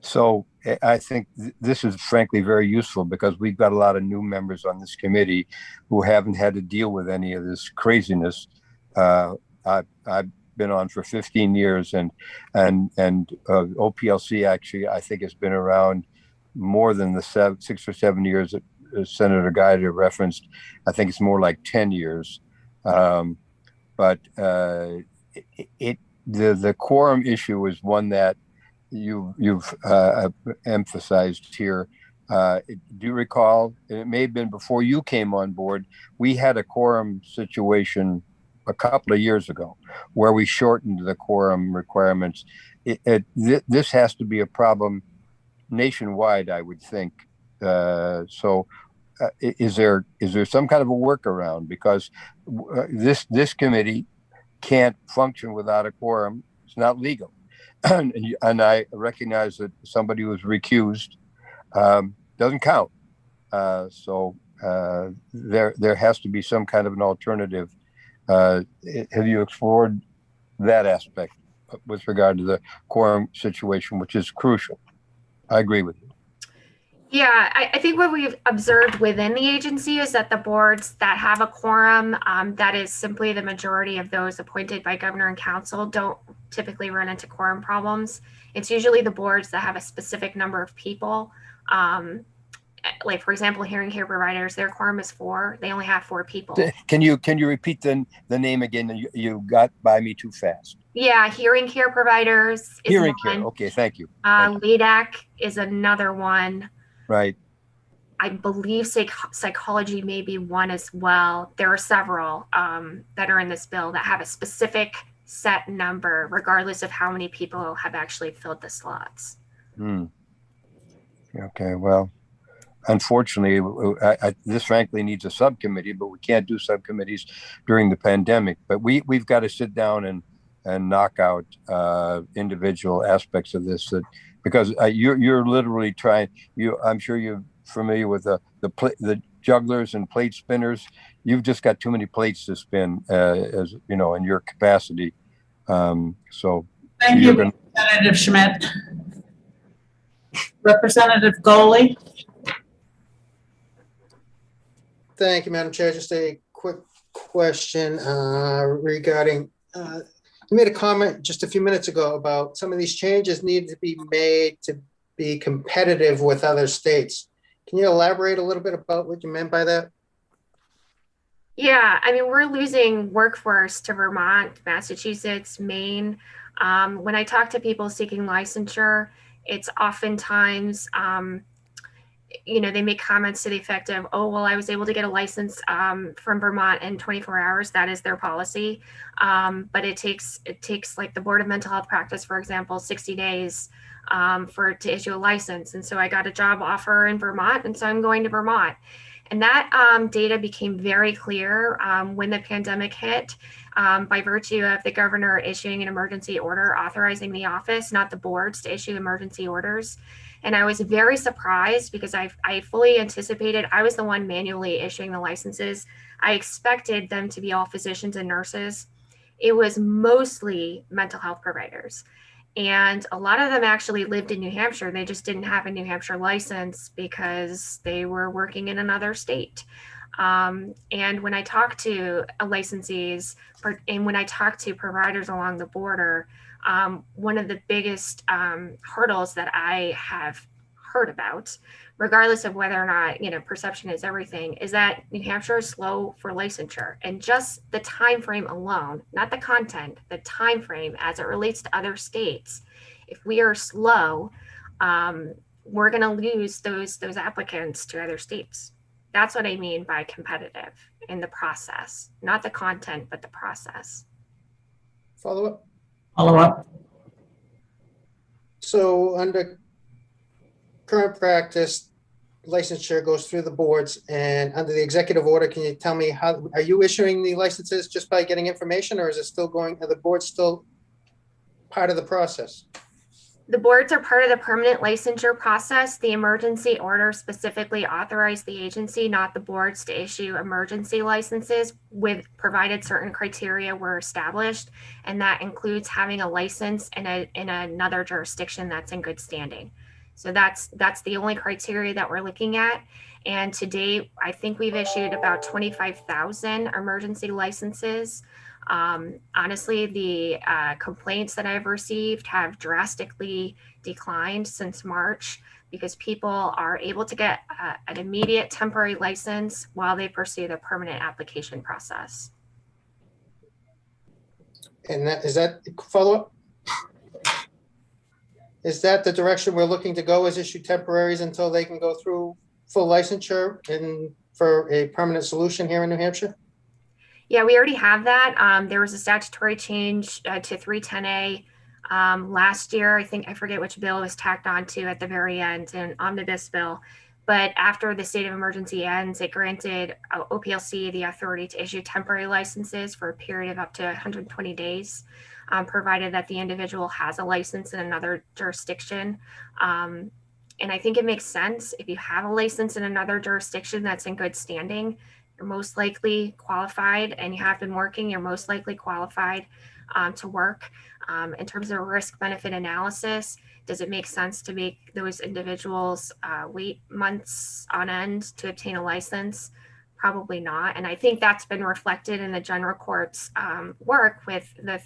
So I think this is frankly very useful because we've got a lot of new members on this committee who haven't had to deal with any of this craziness. I've been on for 15 years, and OPLC actually I think has been around more than the 6 or 7 years that Senator Geiger referenced. I think it's more like 10 years. But the quorum issue is one that you've emphasized here. Do you recall, it may have been before you came on board, we had a quorum situation a couple of years ago where we shortened the quorum requirements. This has to be a problem nationwide, I would think. Is there some kind of a workaround? Because this committee can't function without a quorum. It's not legal. And I recognize that somebody who was recused doesn't count. There has to be some kind of an alternative. Have you explored that aspect with regard to the quorum situation, which is crucial? I agree with you. Yeah, I think what we've observed within the agency is that the boards that have a quorum, that is simply the majority of those appointed by governor and council, don't typically run into quorum problems. It's usually the boards that have a specific number of people. Like, for example, hearing care providers, their quorum is 4. They only have 4 people. Can you repeat the name again? You got by me too fast. Yeah, hearing care providers is Hearing one. care. Okay, thank you. LEDAC is another one. Right. I believe psychology may be one as well. There are several that are in this bill that have a specific set number, regardless of how many people have actually filled the slots. Okay, well, unfortunately, this frankly needs a subcommittee, but we can't do subcommittees during the pandemic. But we've got to sit down and knock out individual aspects of this because you're literally trying. I'm sure you're familiar with the jugglers and plate spinners. You've just got too many plates to spin, as you know, in your capacity. So thank you, Representative Schmidt. Representative Goley. Thank you, Madam Chair. Just a quick question regarding, you made a comment just a few minutes ago about some of these changes need to be made to be competitive with other states. Can you elaborate a little bit about what you meant by that? Yeah, I mean, we're losing workforce to Vermont, Massachusetts, Maine. When I talk to people seeking licensure, it's oftentimes, they make comments to the effect of, oh, well, I was able to get a license from Vermont in 24 hours. That is their policy. But it takes like the Board of Mental Health Practice, for example, 60 days to issue a license. And so I got a job offer in Vermont, and so I'm going to Vermont. And that data became very clear when the pandemic hit by virtue of the governor issuing an emergency order authorizing the office, not the boards, to issue emergency orders. And I was very surprised because I fully anticipated, I was the one manually issuing the licenses. I expected them to be all physicians and nurses. It was mostly mental health providers. And a lot of them actually lived in New Hampshire. They just didn't have a New Hampshire license because they were working in another state. And when I talk to licensees and when I talk to providers along the border, one of the biggest hurdles that I have heard about, regardless of whether or not, perception is everything, is that New Hampshire is slow for licensure. And just the time frame alone, not the content, the time frame as it relates to other states. If we are slow, we're going to lose those applicants to other states. That's what I mean by competitive in the process, not the content, but the process. Follow up. Follow up. So under current practice, licensure goes through the boards, and under the executive order, can you tell me how, are you issuing the licenses just by getting information, or is it still going, are the boards still part of the process? The boards are part of the permanent licensure process. The emergency order specifically authorized the agency, not the boards, to issue emergency licenses with provided certain criteria were established. And that includes having a license in another jurisdiction that's in good standing. So that's the only criteria that we're looking at. And to date, I think we've issued about 25,000 emergency licenses. Honestly, the complaints that I've received have drastically declined since March because people are able to get an immediate temporary license while they pursue the permanent application process. And is that follow-up? Is that the direction we're looking to go, is issue temporaries until they can go through full licensure and for a permanent solution here in New Hampshire? Yeah, we already have that. There was a statutory change to 310A last year. I forget which bill was tacked onto at the very end, an omnibus bill. But after the state of emergency ends, it granted OPLC the authority to issue temporary licenses for a period of up to 120 days, provided that the individual has a license in another jurisdiction. And I think it makes sense if you have a license in another jurisdiction that's in good standing, you're most likely qualified, and you have been working, you're most likely qualified to work. In terms of risk benefit analysis, does it make sense to make those individuals wait months on end to obtain a license? Probably not. And I think that's been reflected in the general court's work with the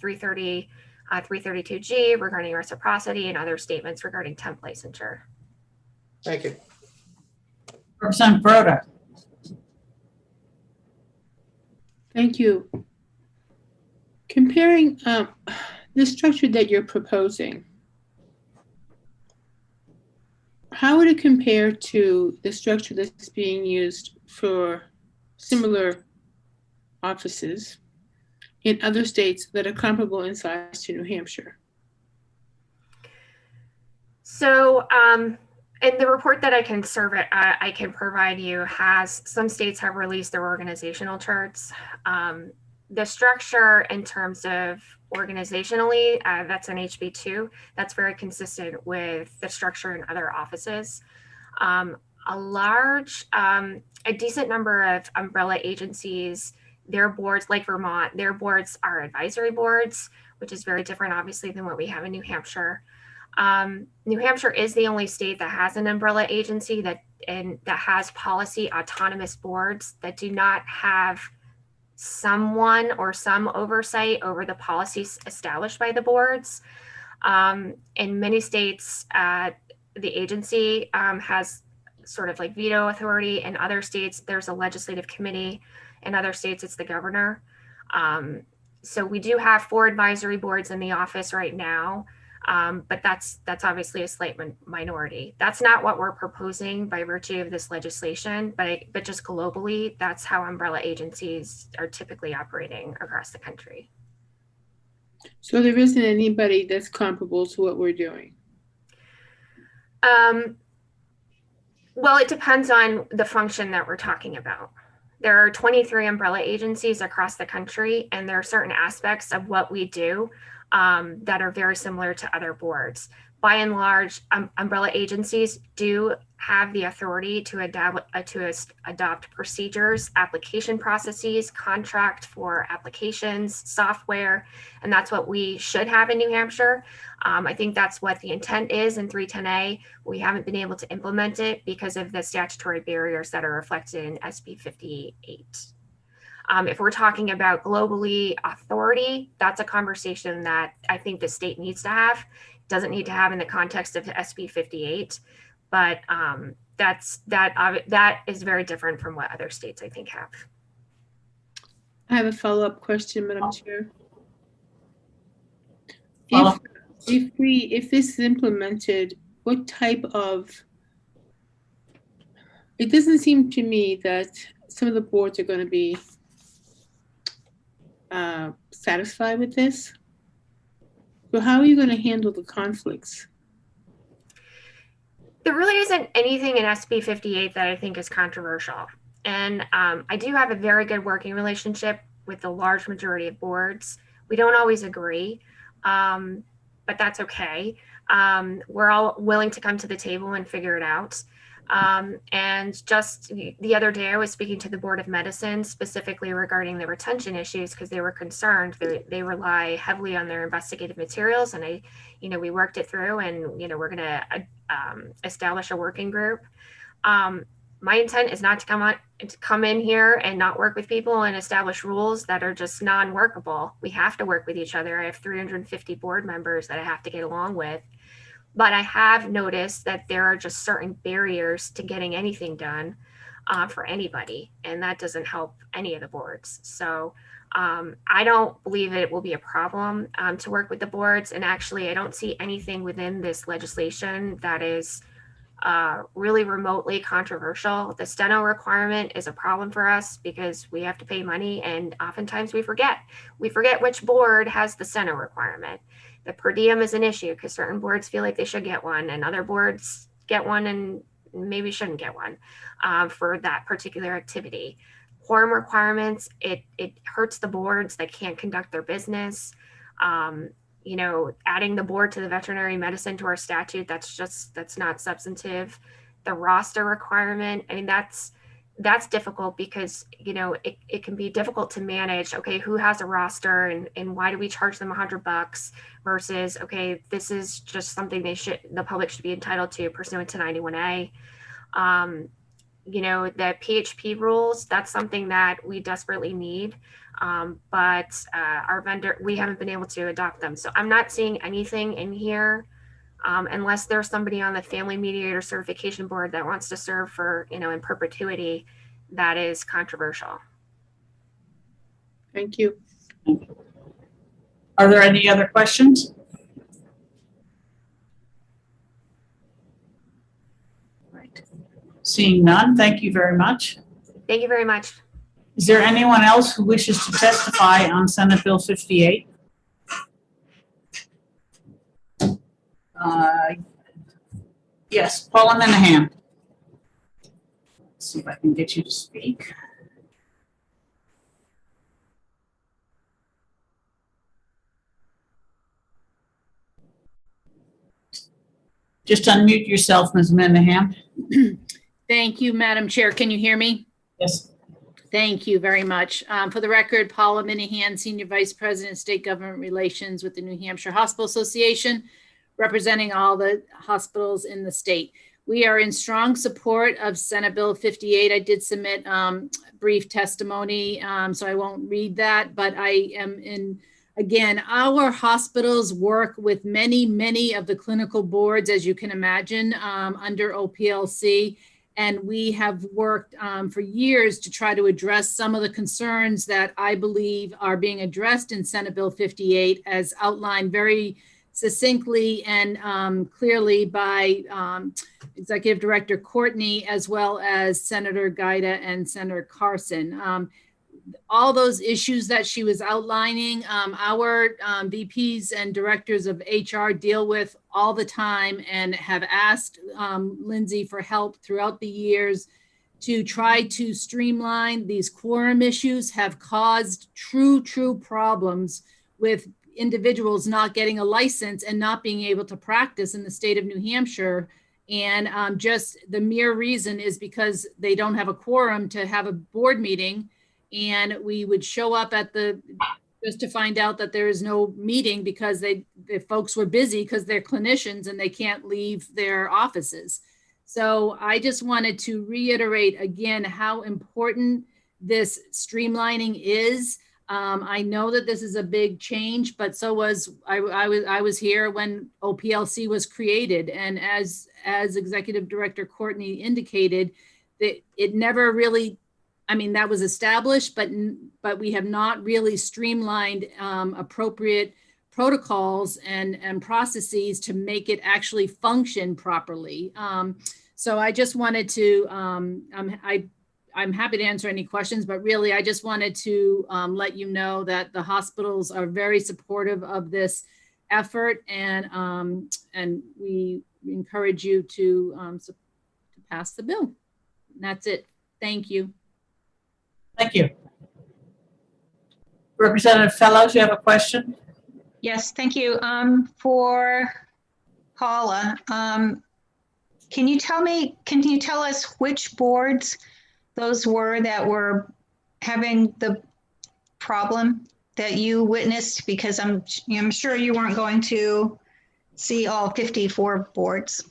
332G regarding reciprocity and other statements regarding temp licensure. Thank you. Representative Broda. Thank you. Comparing the structure that you're proposing, how would it compare to the structure that's being used for similar offices in other states that are comparable in size to New Hampshire? So, in the report that I can provide you has, some states have released their organizational charts. The structure in terms of organizationally, that's an HB2, that's very consistent with the structure in other offices. A decent number of umbrella agencies, their boards, like Vermont, their boards are advisory boards, which is very different obviously than what we have in New Hampshire. New Hampshire is the only state that has an umbrella agency that has policy autonomous boards that do not have someone or some oversight over the policies established by the boards. In many states, the agency has sort of like veto authority. In other states, there's a legislative committee. In other states, it's the governor. So we do have 4 advisory boards in the office right now. But that's obviously a slight minority. That's not what we're proposing by virtue of this legislation, but just globally, that's how umbrella agencies are typically operating across the country. So there isn't anybody that's comparable to what we're doing? Well, it depends on the function that we're talking about. There are 23 umbrella agencies across the country, and there are certain aspects of what we do that are very similar to other boards. By and large, umbrella agencies do have the authority to adopt procedures, application processes, contract for applications, software, and that's what we should have in New Hampshire. I think that's what the intent is in 310A. We haven't been able to implement it because of the statutory barriers that are reflected in SB 58. If we're talking about globally authority, that's a conversation that I think the state needs to have. Doesn't need to have in the context of SB 58, but that is very different from what other states I think have. I have a follow-up question, Madam Chair. If this is implemented, what type of, it doesn't seem to me that some of the boards are going to be satisfied with this. So how are you going to handle the conflicts? There really isn't anything in SB 58 that I think is controversial. And I do have a very good working relationship with the large majority of boards. We don't always agree, but that's okay. We're all willing to come to the table and figure it out. And just the other day, I was speaking to the Board of Medicine specifically regarding the retention issues because they were concerned. They rely heavily on their investigative materials, and we worked it through, and we're going to establish a working group. My intent is not to come in here and not work with people and establish rules that are just non-workable. We have to work with each other. I have 350 board members that I have to get along with. But I have noticed that there are just certain barriers to getting anything done for anybody, and that doesn't help any of the boards. So I don't believe it will be a problem to work with the boards. And actually, I don't see anything within this legislation that is really remotely controversial. The steno requirement is a problem for us because we have to pay money, and oftentimes we forget which board has the steno requirement. The per diem is an issue because certain boards feel like they should get one, and other boards get one and maybe shouldn't get one for that particular activity. Quorum requirements, it hurts the boards that can't conduct their business. You know, adding the board to the veterinary medicine to our statute, that's not substantive. The roster requirement, I mean, that's difficult because, you know, it can be difficult to manage. Okay, who has a roster and why do we charge them $100 versus, okay, this is just something the public should be entitled to pursuant to 91A. You know, the PHP rules, that's something that we desperately need. But our vendor, we haven't been able to adopt them. So I'm not seeing anything in here unless there's somebody on the Family Mediator Certification Board that wants to serve for, you know, in perpetuity, that is controversial. Thank you. Are there any other questions? Right. Seeing none, thank you very much. Thank you very much. Is there anyone else who wishes to testify on Senate Bill 58? Yes, Paula Minahan. Let's see if I can get you to speak. Just unmute yourself, Ms. Minahan. Thank you, Madam Chair. Can you hear me? Yes. Thank you very much. For the record, Paula Minahan, Senior Vice President, State Government Relations with the New Hampshire Hospital Association, representing all the hospitals in the state. We are in strong support of Senate Bill 58. I did submit brief testimony, so I won't read that, but I am in, again, our hospitals work with many of the clinical boards, as you can imagine, under OPLC. And we have worked for years to try to address some of the concerns that I believe are being addressed in Senate Bill 58, as outlined very succinctly and clearly by Executive Director Courtney, as well as Senator Gaida and Senator Carson. All those issues that she was outlining, our VPs and directors of HR deal with all the time and have asked Lindsay for help throughout the years to try to streamline. These quorum issues have caused true problems with individuals not getting a license and not being able to practice in the state of New Hampshire. And just the mere reason is because they don't have a quorum to have a board meeting. And we would show up at just to find out that there is no meeting because the folks were busy because they're clinicians and they can't leave their offices. So I just wanted to reiterate again how important this streamlining is. I know that this is a big change, but so was I was here when OPLC was created, and as Executive Director Courtney indicated, that it never really, I mean, that was established, but we have not really streamlined appropriate protocols and processes to make it actually function properly. So I just wanted to, I'm happy to answer any questions, but really I just wanted to let you know that the hospitals are very supportive of this effort, and we encourage you to pass the bill. And that's it. Thank you. Thank you. Representative Fellows, you have a question? Yes, thank you. For Paula, can you tell us which boards those were that were having the problem that you witnessed? Because I'm sure you weren't going to see all 54 boards.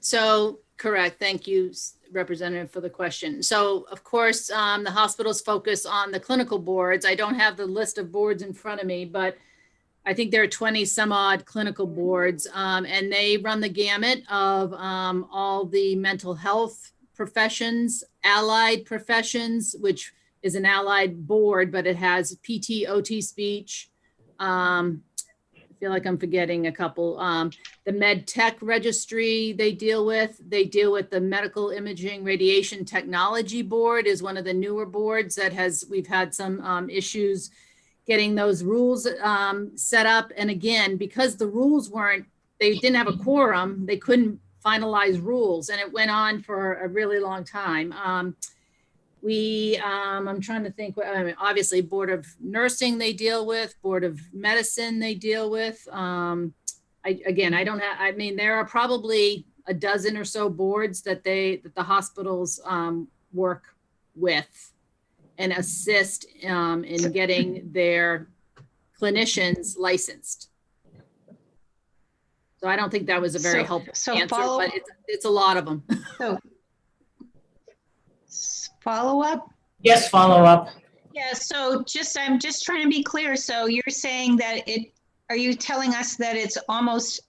So correct, thank you. Representative, for the question. So of course, the hospitals focus on the clinical boards. I don't have the list of boards in front of me, but I think there are 20 some odd clinical boards, and they run the gamut of all the mental health professions, allied professions, which is an allied board, but it has PT, OT, speech. I feel like I'm forgetting a couple. The Med Tech Registry they deal with the Medical Imaging Radiation Technology Board is one of the newer boards that we've had some issues getting those rules set up. And again, because the rules they didn't have a quorum, they couldn't finalize rules, and it went on for a really long time. I'm trying to think, obviously Board of Nursing they deal with, Board of Medicine they deal with. There are probably a dozen or so boards that the hospitals work with and assist in getting their clinicians licensed. So I don't think that was a very helpful answer, but it's a lot of them. So follow up? Yes, follow up. Yeah, so I'm just trying to be clear. So you're saying that are you telling us that it's almost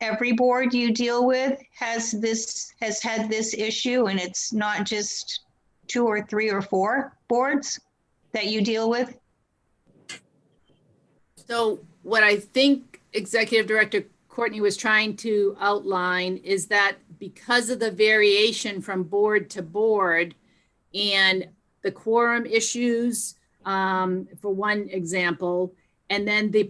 every board you deal with has had this issue, and it's not just 2 or 3 or 4 boards that you deal with? So what I think Executive Director Courtney was trying to outline is that because of the variation from board to board and the quorum issues, for one example, and then the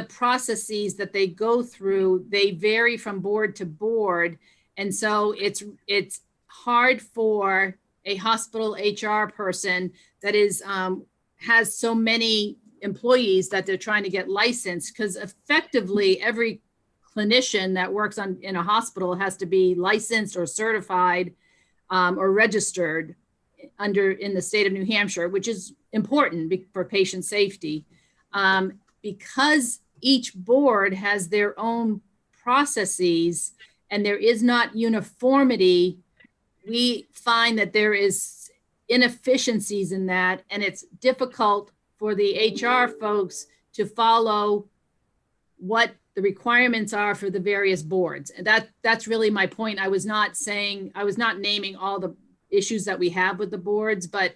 processes that they go through, they vary from board to board. And so it's hard for a hospital HR person that has so many employees that they're trying to get licensed, because effectively every clinician that works in a hospital has to be licensed or certified or registered in the state of New Hampshire, which is important for patient safety. Because each board has their own processes and there is not uniformity, we find that there is inefficiencies in that, and it's difficult for the HR folks to follow what the requirements are for the various boards. And that's really my point. I was not naming all the issues that we have with the boards, but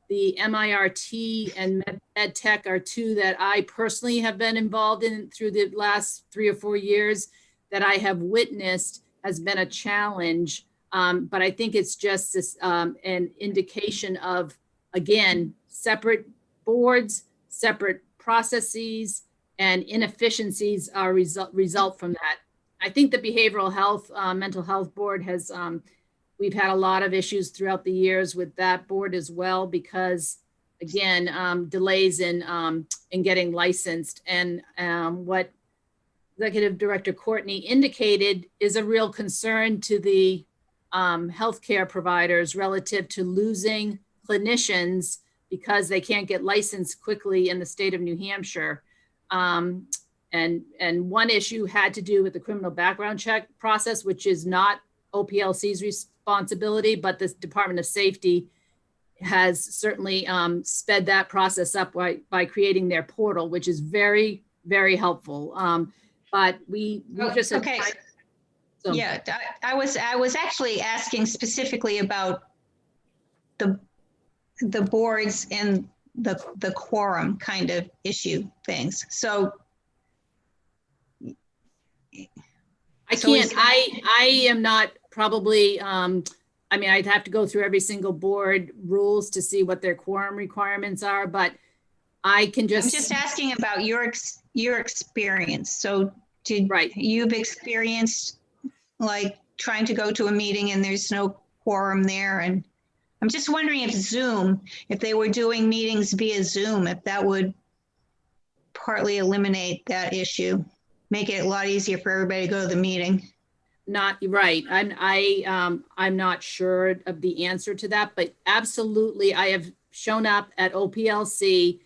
the MIRT and Med Tech are 2 that I personally have been involved in through the last 3 or 4 years that I have witnessed has been a challenge. But I think it's just this, an indication of, again, separate boards, separate processes, and inefficiencies are result from that. I think the Behavioral Health, Mental Health Board has, we've had a lot of issues throughout the years with that board as well, because again, delays in getting licensed. And what Executive Director Courtney indicated is a real concern to the healthcare providers relative to losing clinicians because they can't get licensed quickly in the state of New Hampshire. And one issue had to do with the criminal background check process, which is not OPLC's responsibility, but the Department of Safety has certainly sped that process up by creating their portal, which is very, very helpful. But we just okay. So. Yeah, I was actually asking specifically about the boards and the quorum kind of issue things. So I am not probably, I'd have to go through every single board rules to see what their quorum requirements are, but I can just. I'm just asking about your experience. So you've experienced like trying to go to a meeting and there's no quorum there, and I'm just wondering if they were doing meetings via Zoom, if that would partly eliminate that issue, make it a lot easier for everybody to go to the meeting. Not right. I'm not sure of the answer to that, but absolutely, I have shown up at OPLC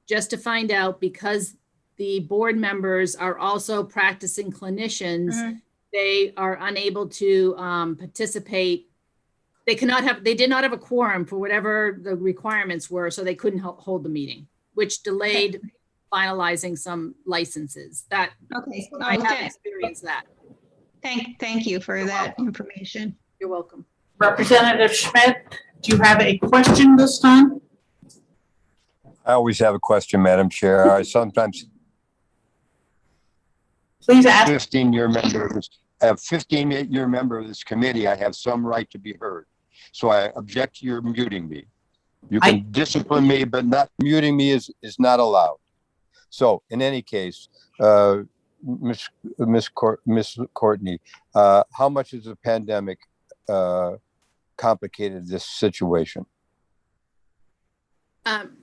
just to find out, because the board members are also practicing clinicians. Mm-hmm. They are unable to participate They did not have a quorum for whatever the requirements were, so they couldn't hold the meeting, which delayed finalizing some licenses. Okay. I have experienced that. Thank you for that information. You're welcome. Representative Schmidt, do you have a question this time? I always have a question, Madam Chair. I sometimes Please ask. 15-year member of this, a 15-year member of this committee, I have some right to be heard. So I object to your muting me. You can discipline me, but not muting me is not allowed. So in any case, Miss Courtney, how much has the pandemic complicated this situation?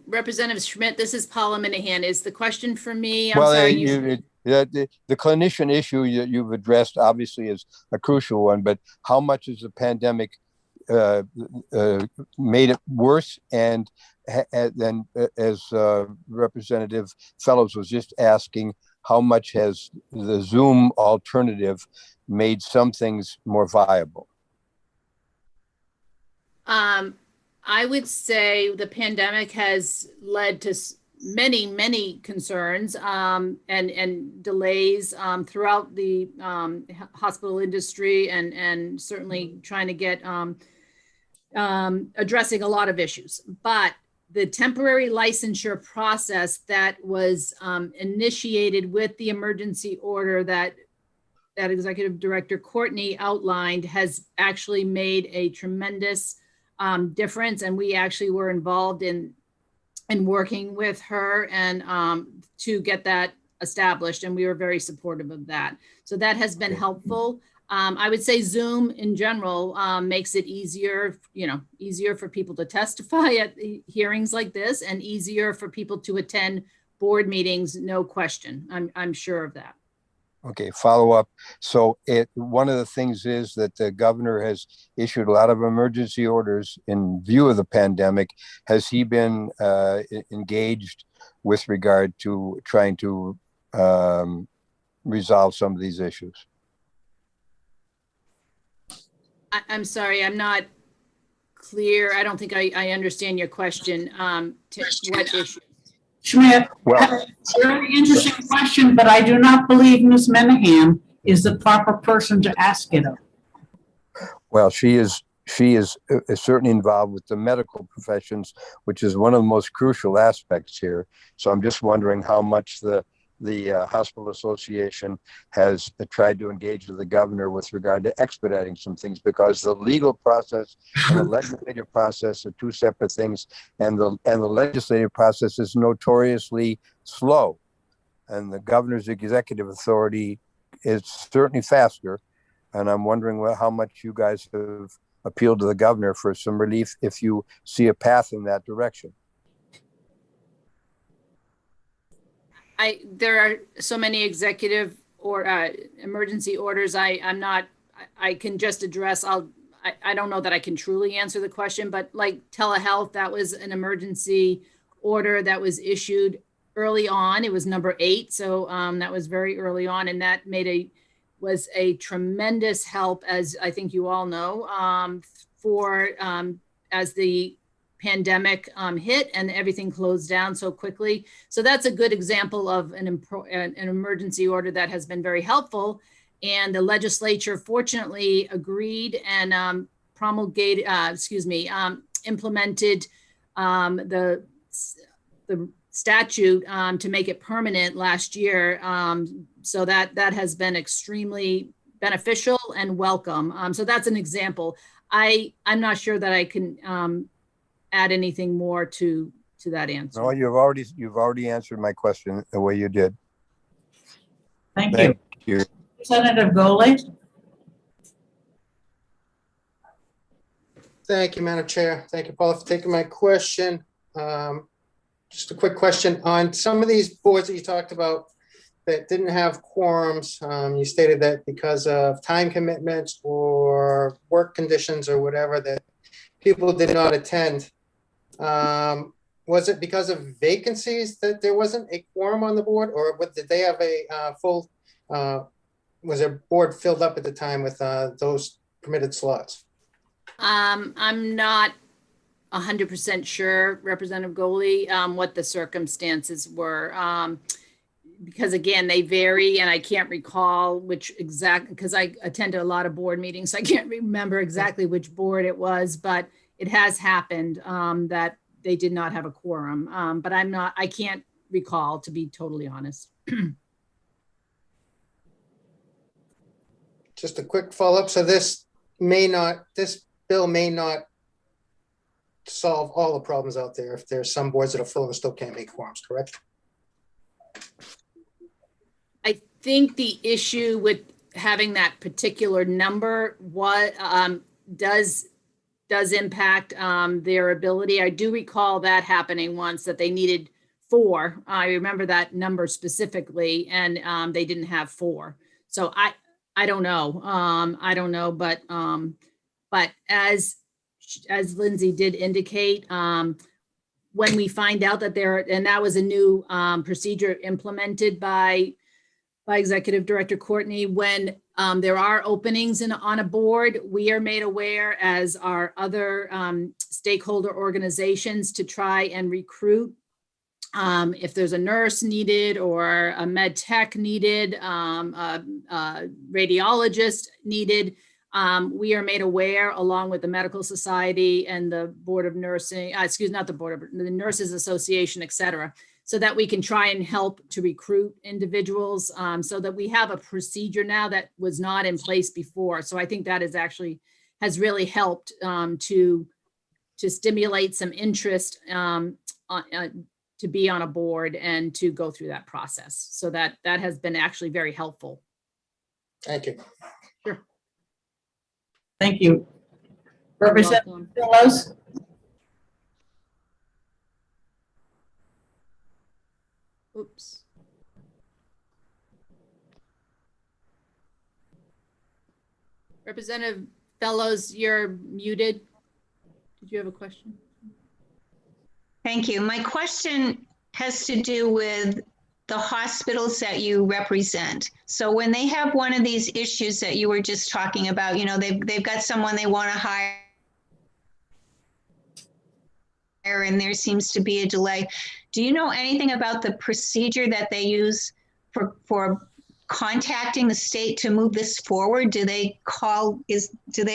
Representative Schmidt, this is Paula Minahan. Is the question for me? Well, the clinician issue that you've addressed obviously is a crucial one, but how much has the pandemic made it worse? And then, as Representative Fellows was just asking, how much has the Zoom alternative made some things more viable? I would say the pandemic has led to many concerns and delays throughout the hospital industry, and certainly trying to get addressing a lot of issues. But the temporary licensure process that was initiated with the emergency order that Executive Director Courtney outlined has actually made a tremendous difference. And we actually were involved in working with her and to get that established. And we were very supportive of that. So that has been helpful. I would say Zoom in general makes it easier for people to testify at hearings like this, and easier for people to attend board meetings, no question. I'm sure of that. Okay, follow up. So one of the things is that the governor has issued a lot of emergency orders in view of the pandemic. Has he been engaged with regard to trying to resolve some of these issues? I'm sorry, I'm not clear. I don't think I understand your question. What issue? Schmidt, very interesting question, but I do not believe Ms. Minahan is the proper person to ask it of. Well, she is certainly involved with the medical professions, which is one of the most crucial aspects here. So I'm just wondering how much the Hospital Association has tried to engage with the governor with regard to expediting some things, because the legal process and the legislative process are two separate things, and the legislative process is notoriously slow, and the governor's executive authority is certainly faster. And I'm wondering how much you guys have appealed to the governor for some relief if you see a path in that direction. There are so many executive or emergency orders. I can just address. I don't know that I can truly answer the question, but like telehealth, that was an emergency order that was issued early on. It was number 8, so that was very early on, and that was a tremendous help, as I think you all know, as the pandemic hit and everything closed down so quickly. So that's a good example of an emergency order that has been very helpful. And the legislature fortunately agreed and implemented the statute to make it permanent last year. So that has been extremely beneficial and welcome. So that's an example. I'm not sure that I can add anything more to that answer. No, you've already answered my question the way you did. Thank you. Senator Goley. Thank you, Madam Chair. Thank you, Paula, for taking my question. Just a quick question on some of these boards that you talked about that didn't have quorums. You stated that because of time commitments or work conditions or whatever, that people did not attend. Was it because of vacancies that there wasn't a quorum on the board, or did they have a full, was their board filled up at the time with those permitted slots? I'm not 100% sure, Representative Goley, what the circumstances were. Because again, they vary and I can't recall which exact, because I attend a lot of board meetings, so I can't remember exactly which board it was, but it has happened that they did not have a quorum. But I can't recall, to be totally honest. Just a quick follow-up. So this bill may not solve all the problems out there if there's some boards that are full and still can't make quorums, correct? I think the issue with having that particular number does impact their ability. I do recall that happening once, that they needed 4. I remember that number specifically, and they didn't have 4. So I don't know. I don't know, but as Lindsay did indicate, when we find out that and that was a new procedure implemented by Executive Director Courtney, when there are openings on a board, we are made aware, as are other stakeholder organizations, to try and recruit. If there's a nurse needed or a med tech needed, a radiologist needed, we are made aware, along with the Medical Society and the Board of Nursing, not the Board of the Nurses Association, et cetera, so that we can try and help to recruit individuals, so that we have a procedure now that was not in place before. So I think that has really helped to stimulate some interest to be on a board and to go through that process. So that has been actually very helpful. Thank you. Sure. Thank you. Representative Fellows? Oops. Representative Fellows, you're muted. Did you have a question? Thank you. My question has to do with the hospitals that you represent. So when they have one of these issues that you were just talking about, they've got someone they want to hire and there seems to be a delay. Do you know anything about the procedure that they use for contacting the state to move this forward? Do they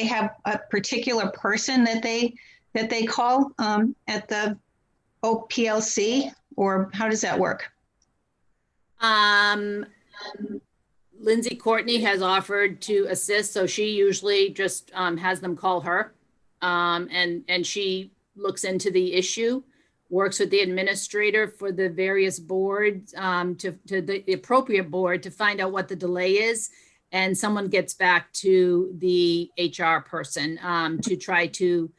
have a particular person that they call at the OPLC, or how does that work? Lindsay Courtney has offered to assist, so she usually just has them call her, and she looks into the issue, works with the administrator for the various boards, to the appropriate board, to find out what the delay is, and someone gets back to the HR person to try to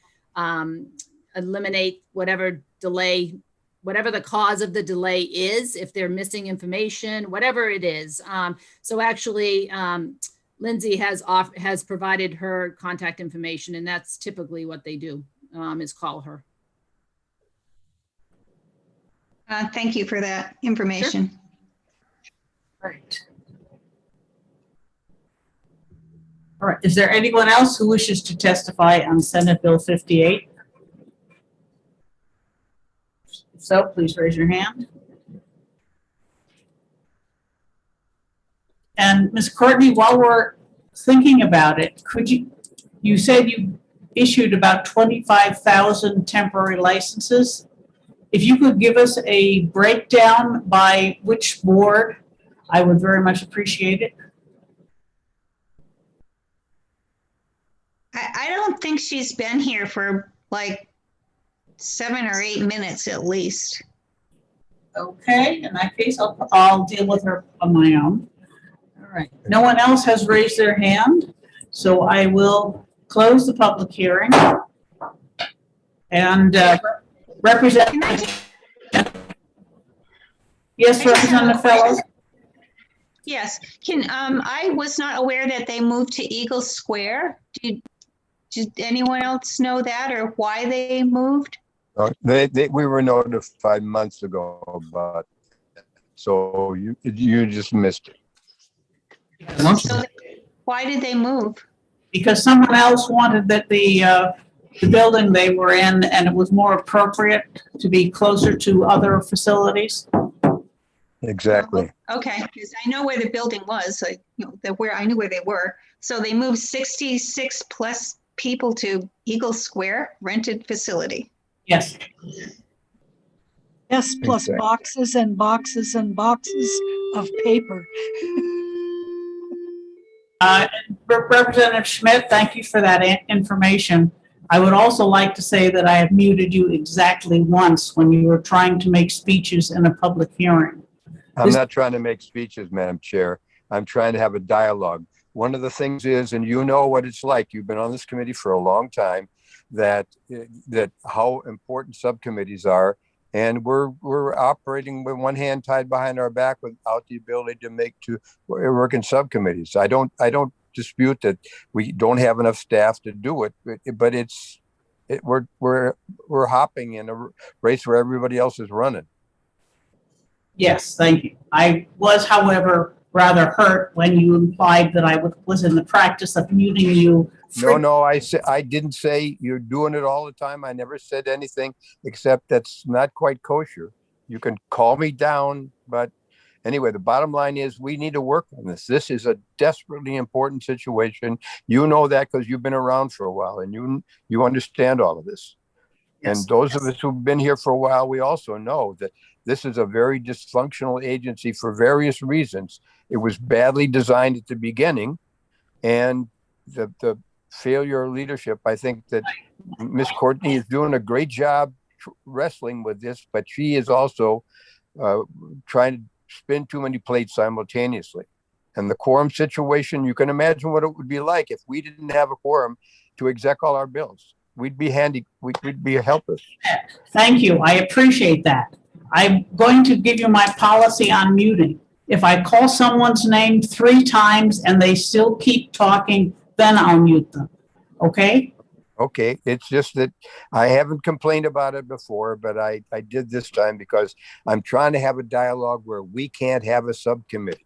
eliminate whatever delay, whatever the cause of the delay is, if they're missing information, whatever it is. So actually, Lindsay has provided her contact information, and that's typically what they do, is call her. Thank you for that information. Sure. Right. All right. Is there anyone else who wishes to testify on Senate Bill 58? If so, please raise your hand. And Ms. Courtney, while we're thinking about it, you said you issued about 25,000 temporary licenses. If you could give us a breakdown by which board, I would very much appreciate it. I don't think she's been here for like 7 or 8 minutes at least. Okay, in that case, I'll deal with her on my own. All right, no one else has raised their hand, so I will close the public hearing. And Representative. Yes, Representative Fellows. Yes, I was not aware that they moved to Eagle Square. Did anyone else know that, or why they moved? We were notified months ago, but so you just missed it. So why did they move? because someone else wanted that the building they were in, and it was more appropriate to be closer to other facilities? Exactly. Okay, because I know where the building was, so, I knew where they were. So they moved 66 plus people to Eagle Square rented facility. Yes. Yes, plus Exactly. boxes and boxes and boxes of paper. Representative Schmidt, thank you for that information. I would also like to say that I have muted you exactly once when you were trying to make speeches in a public hearing. I'm not trying to make speeches, Madam Chair. I'm trying to have a dialogue. One of the things is, and you know what it's like, you've been on this committee for a long time, that how important subcommittees are. And we're operating with one hand tied behind our back without the ability to work in subcommittees. I don't dispute that we don't have enough staff to do it, but we're hopping in a race where everybody else is running. Yes, thank you. I was, however, rather hurt when you implied that I was in the practice of muting you. No, I didn't say you're doing it all the time. I never said anything except that's not quite kosher. You can call me down, but anyway, the bottom line is we need to work on this. This is a desperately important situation. You know that because you've been around for a while and you understand all of this. Yes. And those of us who've been here for a while, we also know that this is a very dysfunctional agency for various reasons. It was badly designed at the beginning, and the failure of leadership. I think that Ms. Courtney is doing a great job wrestling with this, but she is also trying to spin too many plates simultaneously. And the quorum situation, you can imagine what it would be like if we didn't have a quorum to exec all our bills. We'd be we'd be helpless. Thank you. I appreciate that. I'm going to give you my policy on muting. If I call someone's name 3 times and they still keep talking, then I'll mute them. Okay? Okay. It's just that I haven't complained about it before, but I did this time because I'm trying to have a dialogue where we can't have a subcommittee.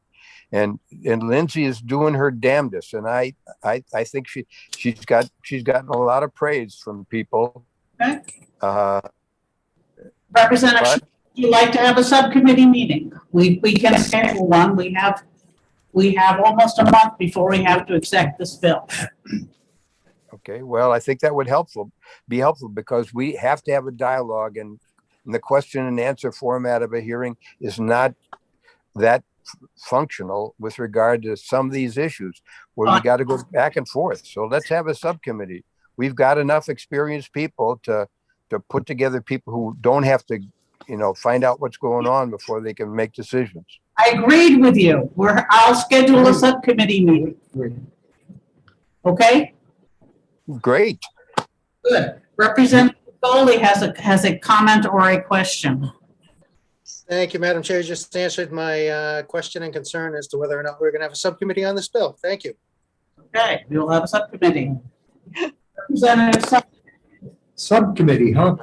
And Lindsay is doing her damnedest, and I think she's gotten a lot of praise from people. Okay. Representative, would you like to have a subcommittee meeting? We can schedule one. We have almost a month before we have to accept this bill. Okay. Well, I think that would be helpful because we have to have a dialogue, and the question and answer format of a hearing is not that functional with regard to some of these issues where we got to go back and forth. So let's have a subcommittee. We've got enough experienced people to put together people who don't have to, find out what's going on before they can make decisions. I agreed with you. I'll schedule a subcommittee meeting. Okay? Great. Good. Representative Goley has a comment or a question. Thank you, Madam Chair. You just answered my question and concern as to whether or not we're going to have a subcommittee on this bill. Thank you. Okay, we will have a subcommittee. Representative Subcommittee, huh?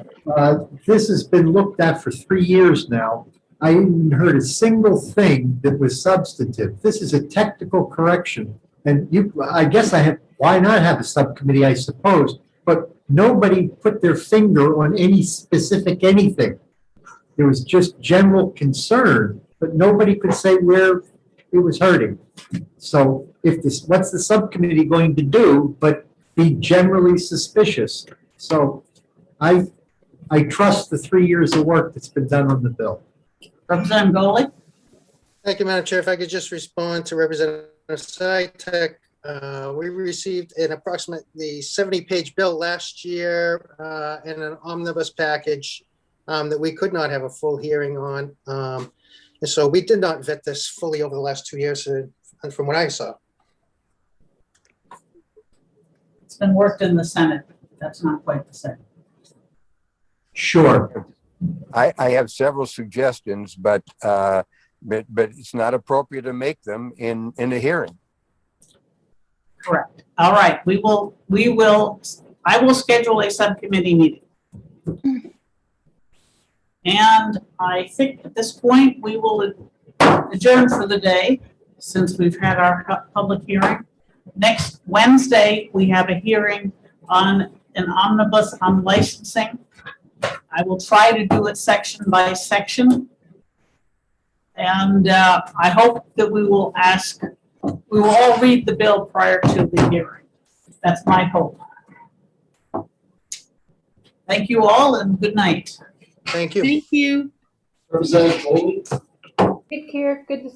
This has been looked at for 3 years now. I haven't heard a single thing that was substantive. This is a technical correction. And I guess why not have a subcommittee, I suppose, but nobody put their finger on any specific anything. There was just general concern, but nobody could say where it was hurting. So what's the subcommittee going to do but be generally suspicious? So I trust the 3 years of work that's been done on the bill. Representative Goley. Thank you, Madam Chair. If I could just respond to Representative Saitek. We received an approximately 70-page bill last year in an omnibus package that we could not have a full hearing on. And so we did not vet this fully over the last 2 years from what I saw. It's been worked in the Senate. That's not quite the same. Sure. I have several suggestions, but it's not appropriate to make them in a hearing. Correct. All right. I will schedule a subcommittee meeting. And I think at this point we will adjourn for the day since we've had our public hearing. Next Wednesday, we have a hearing on an omnibus on licensing. I will try to do it section by section. And I hope that we will all read the bill prior to the hearing. That's my hope. Thank you all and good night. Thank you. Thank you. Take care. Good to